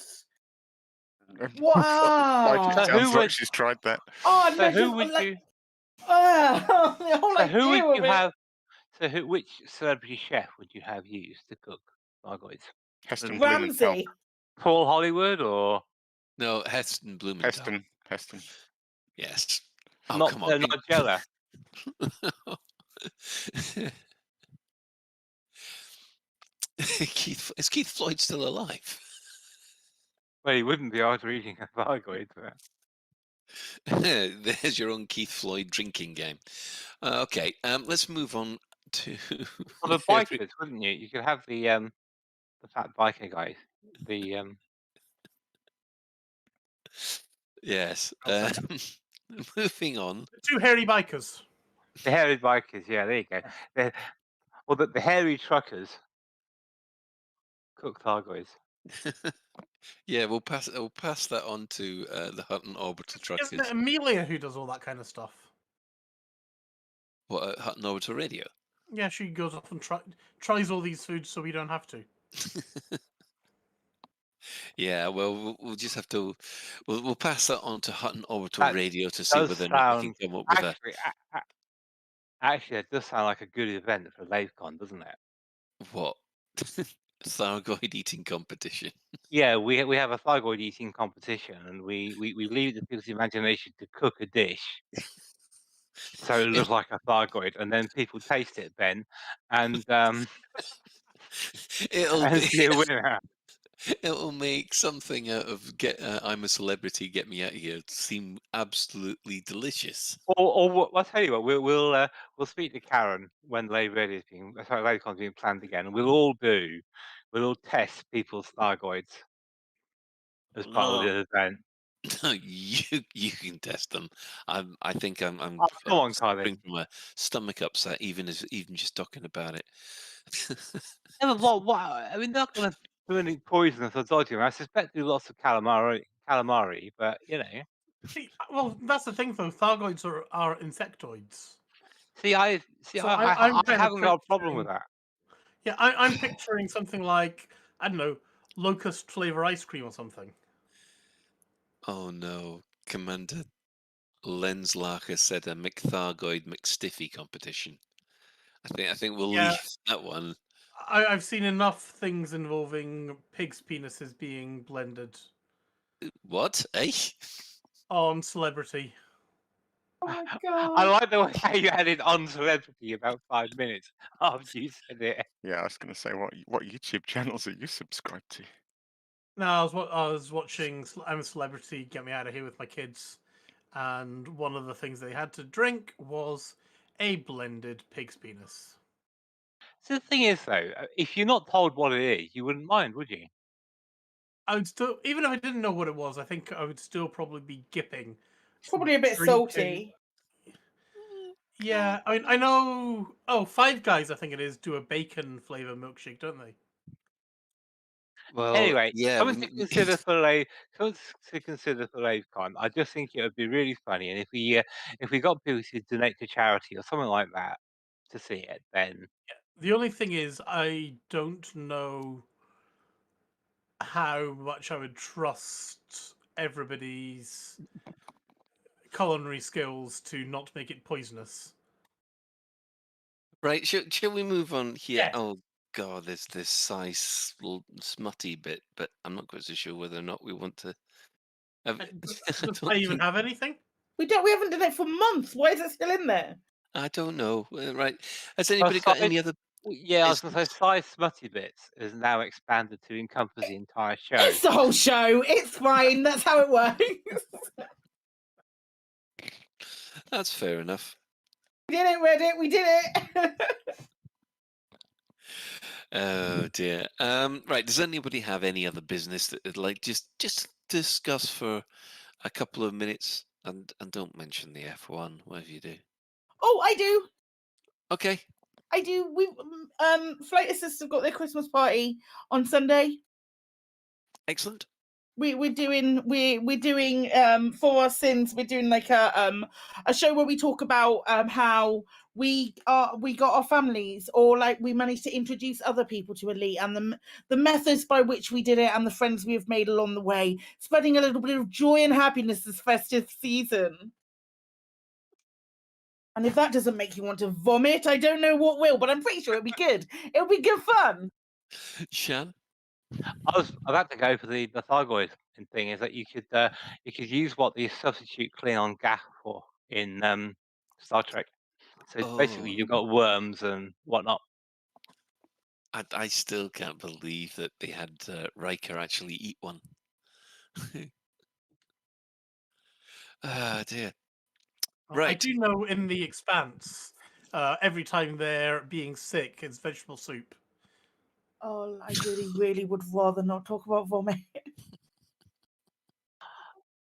Wow! Sounds like she's tried that. Oh, so who would you? So who would you have? Which celebrity chef would you have used to cook Thargoids? Heston Ramsay. Paul Hollywood or no? Heston Blumenthal. Heston. Yes. Oh, not come on. Nigella. Is Keith Floyd still alive? Well, he wouldn't be after eating a Thargoid. There's your own Keith Floyd drinking game. Okay, let's move on to... Well, the bikers, wouldn't you? You could have the fat biker guy. Yes. Moving on. The 2 hairy bikers. The hairy bikers, yeah, there you go. The hairy truckers cook Thargoids. Yeah, we'll pass that on to the Hutton Orbital Truckers. Isn't it Amelia who does all that kind of stuff? What, at Hutton Orbital Radio? Yeah, she goes off and tries all these foods so we don't have to. Yeah, well, we'll just have to... We'll pass that on to Hutton Orbital Radio to see whether or not we can come up with a... Actually, it does sound like a good event for LaveCon, doesn't it? What? Thargoid eating competition. Yeah, we have a Thargoid eating competition, and we leave it to people's imagination to cook a dish so it looks like a Thargoid, and then people taste it, Ben, and see a winner. It'll make something out of I'm a Celebrity, Get Me Out of Here seem absolutely delicious. Or I'll tell you what, we'll speak to Karen when LaveCon's being planned again, and we'll all test people's Thargoids as part of the event. You can test them. I think I'm come on, suffering from a stomach upset even just talking about it. Yeah, but what? I mean, they're not going to do any poisonous or dodgy. I suspect do lots of calamari, but you know. See, well, that's the thing though. Thargoids are insectoids. I haven't got a problem with that. Yeah, I'm picturing something like, I don't know, locust flavor ice cream or something. Oh no, Commander Lenslacher said a McThargoid McStiffy competition. I think we'll Yeah. leave that one. I've seen enough things involving pigs' penises being blended What? Eh? on Celebrity. Oh my I god. like the way how you added on celebrity about 5 minutes after you said it. Yeah, I was going to say, what YouTube channels are you subscribed to? No, I was watching I'm a Celebrity, Get Me Out of Here with my kids, and one of the things they had to drink was a blended pig's penis. So the thing is, though, if you're not told what it is, you wouldn't mind, would you? I would still, even if I didn't know what it was, I think I would still probably be gipping. Probably a bit drinking. salty. Yeah, I mean, I know. Oh, Five Guys, I think it is, do a bacon flavor milkshake, don't they? Well, Anyway, yeah. something to consider for LaveCon. I just think it would be really funny, and if we got people to donate to charity or something like that to see it, then The only thing is, I don't know how much I would trust everybody's culinary skills to not make it poisonous. Right, shall we move on here? Yeah. Oh God, there's this size smutty bit, but I'm not quite so sure whether or not we want to. Does I even have anything? We haven't done it for months. Why is it still in there? I don't know. Right, has anybody got any other? Yeah, I was going to say, size smutty bits is now expanded to encompass the entire show. It's the whole show. It's fine. That's how it works. That's fair enough. We did it, Reddit. We did it. Oh dear. Right. Does anybody have any other business that they'd like just discuss for a couple of minutes? And don't mention the F1, whatever you do. Oh, I do. Okay. I do. We Flight Assist have got their Christmas party on Sunday. Excellent. We're doing for our sins. We're doing like a show where we talk about how we got our families, or like we managed to introduce other people to Elite, and the methods by which we did it, and the friends we have made along the way, spreading a little bit of joy and happiness this festive season. And if that doesn't make you want to vomit, I don't know what will, but I'm pretty sure it'll be good. It'll be good fun. Shan? I was about to go for the Thargoid thing. Is that you could use what the substitute Klingon gas for in Star Trek. So basically, you've got worms and whatnot. I still can't believe that they had Riker actually eat one. Ah, dear. Right. I do know in The Expanse, every time they're being sick, it's vegetable soup. Oh, I really, really would rather not talk about vomit.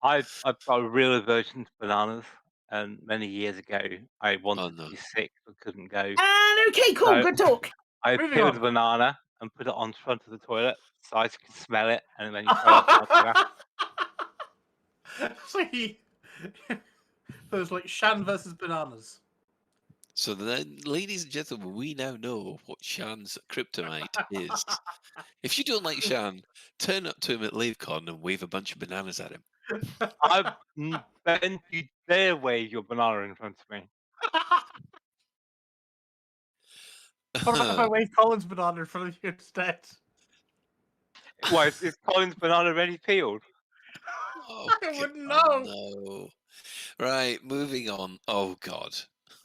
I've got a real aversion to bananas, and many years ago I wanted to be sick but couldn't go. And okay, cool, good talk. I Moving peeled on. a banana and put it on front of the toilet so I could smell it, and then you throw up. See, there's like Shan versus bananas. So then, ladies and gentlemen, we now know what Shan's kryptonite is. If you don't like Shan, turn up to him at LaveCon and wave a bunch of bananas at him. Then you dare wave your banana in front of me. What about if I wave Colin's banana in front of you instead? Why, is Colin's banana already peeled? I wouldn't know. No. Right, moving on. Oh, God.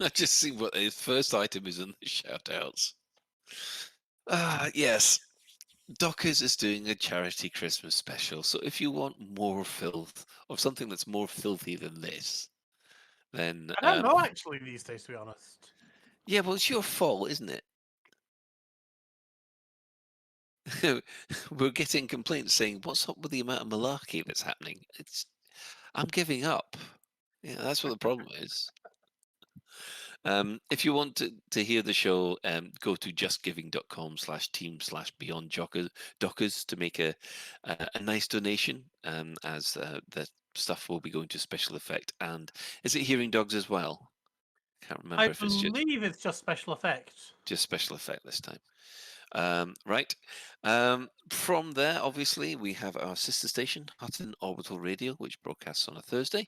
I just see what the first item is in the shoutouts. Yes. Dockers is doing a charity Christmas special, so if you want more filth, or something that's more filthy than this, then... I don't know, actually, these days, to be honest. Yeah, well, it's your fault, isn't it? We're getting complaints saying, what's up with the amount of malarkey that's happening? I'm giving up. Yeah, that's what the problem is. If you want to hear the show, go to justgiving.com/team/beyond dockers to make a nice donation, as the stuff will be going to special effect. And is it Hearing Dogs as well? Can't remember I if it's believe it's just special effects. just special effect this time. Right. From there, obviously, we have our sister station, Hutton Orbital Radio, which broadcasts on a Thursday.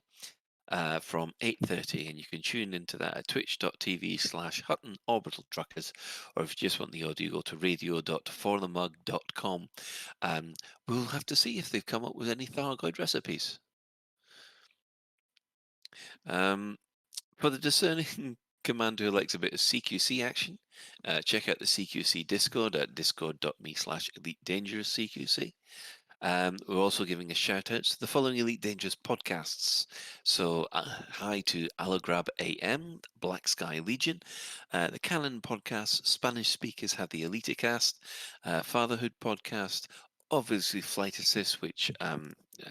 from 8:30, and you can tune into that at twitch.tv/Hutton Orbital Truckers, or if you just want the audio, go to radio.forthemug.com. We'll have to see if they've come up with any Thargoid recipes. For the discerning commander who likes a bit of CQC action, check out the CQC Discord at discord.me/EliteDangerousCQC. We're also giving a shout out to the following Elite Dangerous podcasts. So, hi to Alograb AM, Black Sky Legion, the Canon podcast, Spanish speakers have the Elitecast, Fatherhood podcast, obviously Flight Assist, which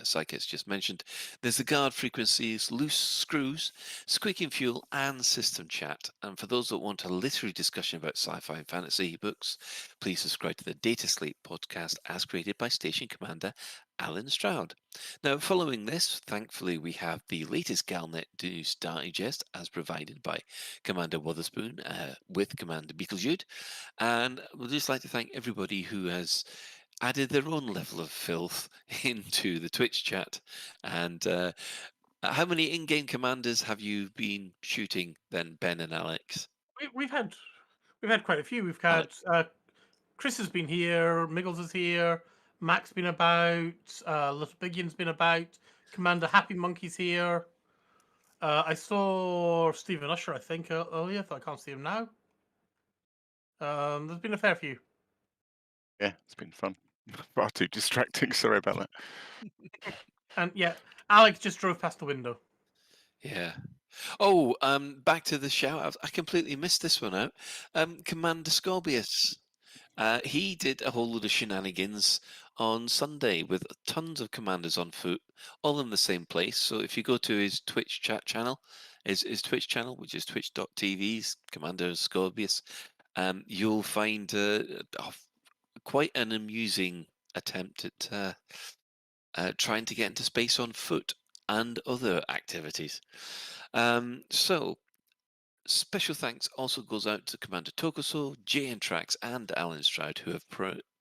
Psychit's just mentioned. There's the Guard Frequencies, Loose Screws, Squeaking Fuel, and System Chat. And for those that want a literary discussion about sci-fi and fantasy books, please subscribe to the Data Slate podcast as created by Station Commander Alan Stroud. Now, following this, thankfully, we have the latest Galnet News Digest as provided by Commander Wotherspoon with Commander Beetlejude. And we'd just like to thank everybody who has added their own level of filth into the Twitch chat. And how many in-game commanders have you been shooting then, Ben and Alex? We've had quite a few. We've had Chris has been here, Miggles is here, Mac's been about, Little Bigion's been about, Commander Happy Monkey's here. I saw Stephen Usher, I think, earlier, though I can't see him now. There's been a fair few. Yeah, it's been fun. Far too distracting. Sorry about that. And yeah, Alex just drove past the window. Yeah. Oh, back to the shout-outs. I completely missed this one out. Commander Scorpius. He did a whole load of shenanigans on Sunday with tons of commanders on foot, all in the same place. So if you go to his Twitch chat channel, his Twitch channel, which is twitch.tv's Commander Scorpius, you'll find quite an amusing attempt at trying to get into space on foot and other activities. So, special thanks also goes out to Commander Tokuso, JN Trax, and Alan Stroud, who have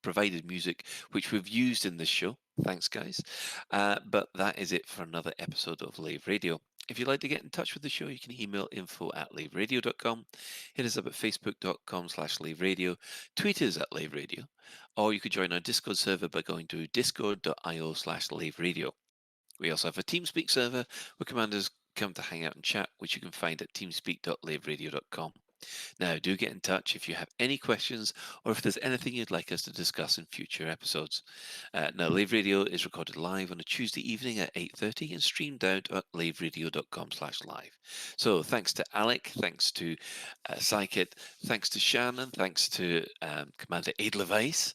provided music which we've used in this show. Thanks, guys. But that is it for another episode of Lave Radio. If you'd like to get in touch with the show, you can email info@laveradio.com, hit us up at facebook.com/laveradio, tweet us at laveradio, or you could join our Discord server by going to discord.io/laveradio. We also have a TeamSpeak server where commanders come to hang out and chat, which you can find at teamspeak.laveradio.com. Now, do get in touch if you have any questions or if there's anything you'd like us to discuss in future episodes. Now, Lave Radio is recorded live on a Tuesday evening at 8:30 and streamed out at laveradio.com/live. So thanks to Alec, thanks to Psychit, thanks to Shannon, thanks to Commander Edelweiss,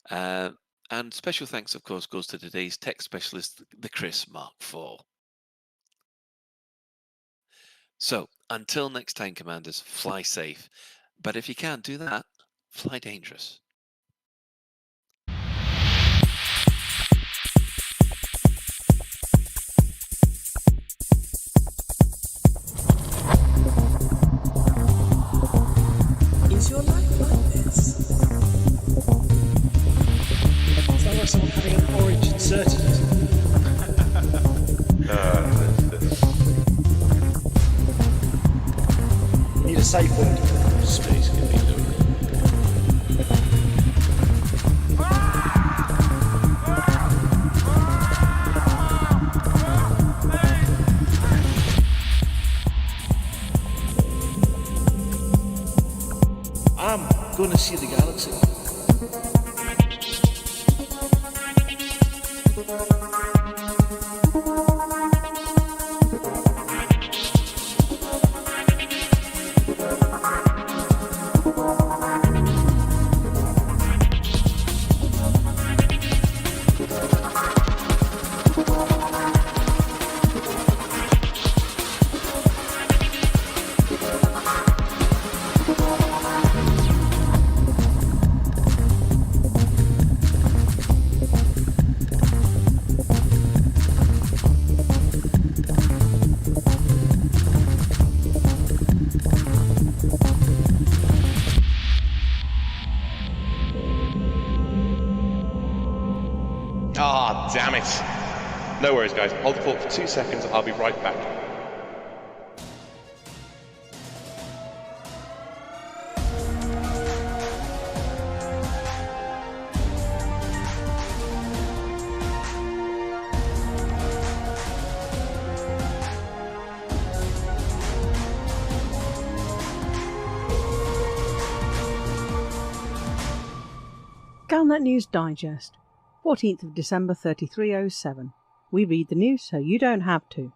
and special thanks, of course, goes to today's tech specialist, the Chris Mark IV. So, until next time, commanders, fly safe. But if you can't do that, fly dangerous. Is your life like this? Sounds like someone having an orange inserted. Need a safe word. Space can be loaded. I'm gonna see the galaxy. Damn it. No worries, guys. Hold the fort for 2 seconds. I'll be right back. Galnet News Digest, 14th of December 3307. We read the news so you don't have to.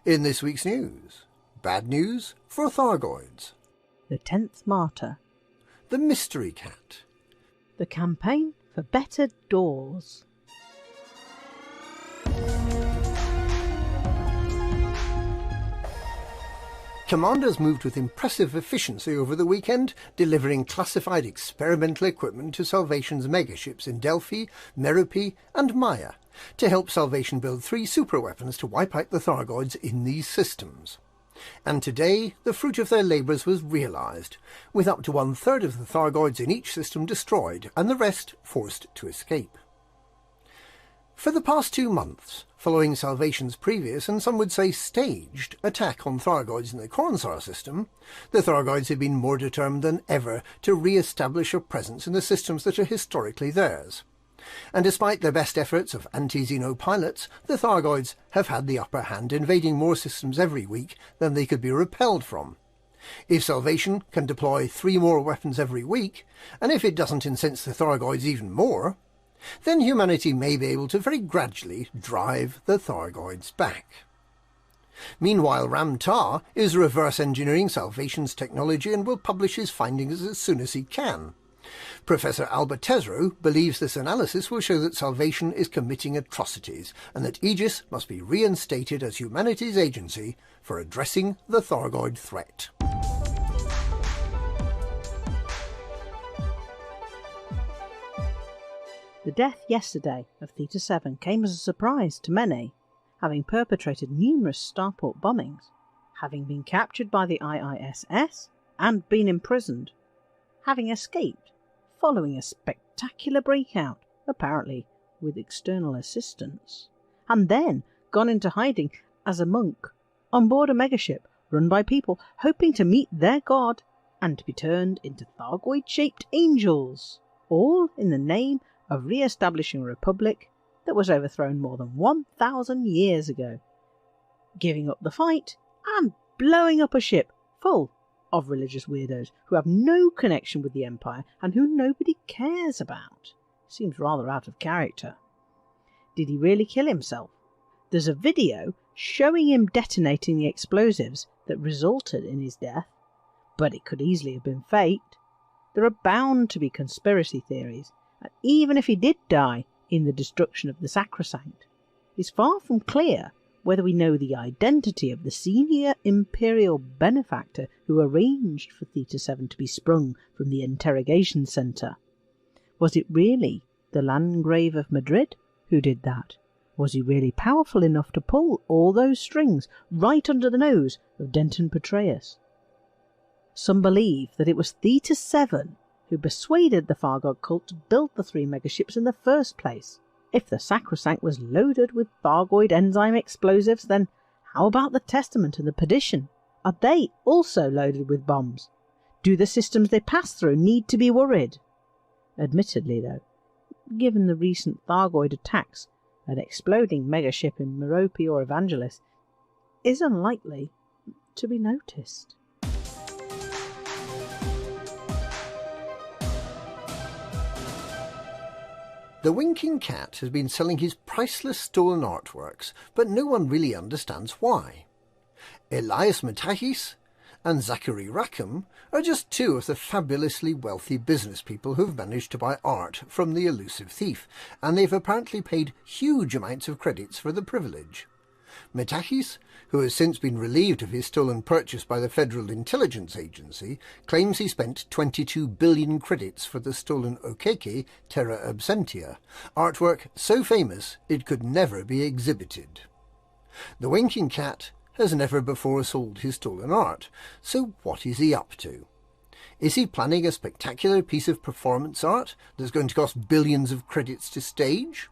In this week's news, bad news for Thargoids. The 10th Martyr. The Mystery Cat. The campaign for better doors. Commanders moved with impressive efficiency over the weekend, delivering classified experimental equipment to Salvation's megaships in Delphi, Merope and Maya, to help Salvation build 3 superweapons to wipe out the Thargoids in these systems. And today, the fruit of their labours was realised, with up to 1/3 of the Thargoids in each system destroyed and the rest forced to escape. For the past 2 months, following Salvation's previous, and some would say staged, attack on Thargoids in the Cornsar system, the Thargoids had been more determined than ever to re-establish a presence in the systems that are historically theirs. And despite their best efforts of anti-Xeno pilots, the Thargoids have had the upper hand, invading more systems every week than they could be repelled from. If Salvation can deploy 3 more weapons every week, and if it doesn't incense the Thargoids even more, then humanity may be able to very gradually drive the Thargoids back. Meanwhile, Ram Tah is reverse engineering Salvation's technology and will publish his findings as soon as he can. Professor Albert Tesreau believes this analysis will show that Salvation is committing atrocities and that Aegis must be reinstated as humanity's agency for addressing the Thargoid threat. The death yesterday of Theta 7 came as a surprise to many, having perpetrated numerous starport bombings, having been captured by the IISS and been imprisoned, having escaped following a spectacular breakout, apparently with external assistance, and then gone into hiding as a monk on board a megaship run by people hoping to meet their god and to be turned into Thargoid-shaped angels, all in the name of re-establishing a republic that was overthrown more than 1,000 years ago, giving up the fight and blowing up a ship full of religious weirdos who have no connection with the Empire and who nobody cares about. Seems rather out of character. Did he really kill himself? There's a video showing him detonating the explosives that resulted in his death, but it could easily have been faked. There are bound to be conspiracy theories, and even if he did die in the destruction of the Sacrosanct, it's far from clear whether we know the identity of the senior Imperial benefactor who arranged for Theta 7 to be sprung from the interrogation centre. Was it really the Landgrave of Madrid who did that? Was he really powerful enough to pull all those strings right under the nose of Denton Petraeus? Some believe that it was Theta 7 who persuaded the Thargoid cult to build the 3 megaships in the first place. If the Sacrosanct was loaded with Thargoid enzyme explosives, then how about the Testament and the Perdition? Are they also loaded with bombs? Do the systems they pass through need to be worried? Admittedly, though, given the recent Thargoid attacks, an exploding megaship in Merope or Evangelis is unlikely to be noticed. The Winking Cat has been selling his priceless stolen artworks, but no one really understands why. Elias Matahis and Zachary Rackham are just 2 of the fabulously wealthy business people who've managed to buy art from the elusive thief, and they've apparently paid huge amounts of credits for the privilege. Matahis, who has since been relieved of his stolen purchase by the Federal Intelligence Agency, claims he spent 22 billion credits for the stolen Okeke Terra Absentia, artwork so famous it could never be exhibited. The Winking Cat has never before sold his stolen art, so what is he up to? Is he planning a spectacular piece of performance art that's going to cost billions of credits to stage?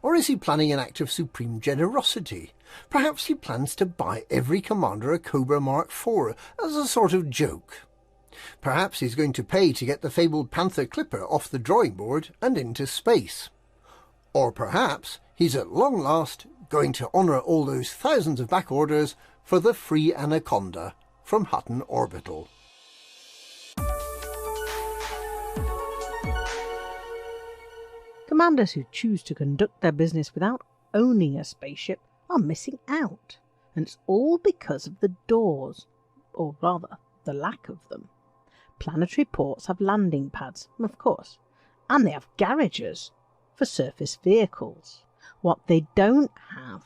Or is he planning an act of supreme generosity? Perhaps he plans to buy every commander a Cobra Mark IV as a sort of joke. Perhaps he's going to pay to get the fabled Panther Clipper off the drawing board and into space. Or perhaps he's at long last going to honour all those thousands of back orders for the free Anaconda from Hutton Orbital. Commanders who choose to conduct their business without owning a spaceship are missing out, and it's all because of the doors, or rather, the lack of them. Planetary ports have landing pads, of course, and they have garages for surface vehicles. What they don't have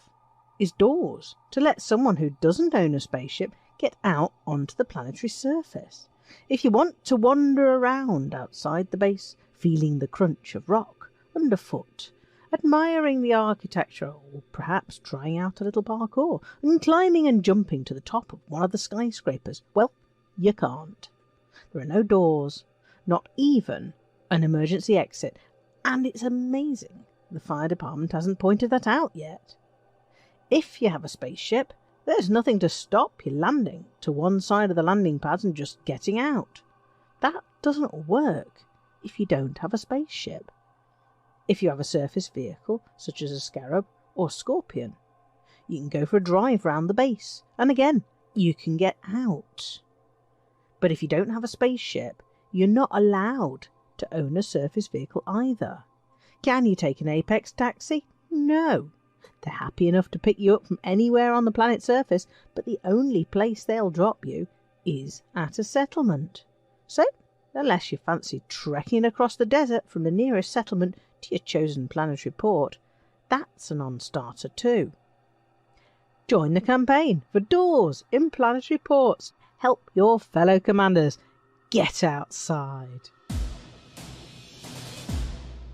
is doors to let someone who doesn't own a spaceship get out onto the planetary surface. If you want to wander around outside the base, feeling the crunch of rock underfoot, admiring the architecture, or perhaps trying out a little parkour, and climbing and jumping to the top of one of the skyscrapers, well, you can't. There are no doors, not even an emergency exit, and it's amazing the fire department hasn't pointed that out yet. If you have a spaceship, there's nothing to stop you landing to one side of the landing pads and just getting out. That doesn't work if you don't have a spaceship. If you have a surface vehicle, such as a Scarab or Scorpion, you can go for a drive round the base, and again, you can get out. But if you don't have a spaceship, you're not allowed to own a surface vehicle either. Can you take an Apex taxi? No. They're happy enough to pick you up from anywhere on the planet's surface, but the only place they'll drop you is at a settlement. So, unless you fancy trekking across the desert from the nearest settlement to your chosen planetary port, that's a non-starter too. Join the campaign for doors in planetary ports. Help your fellow commanders get outside.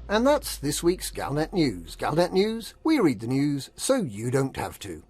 And that's this week's Galnet News. Galnet News, we read the news so you don't have to.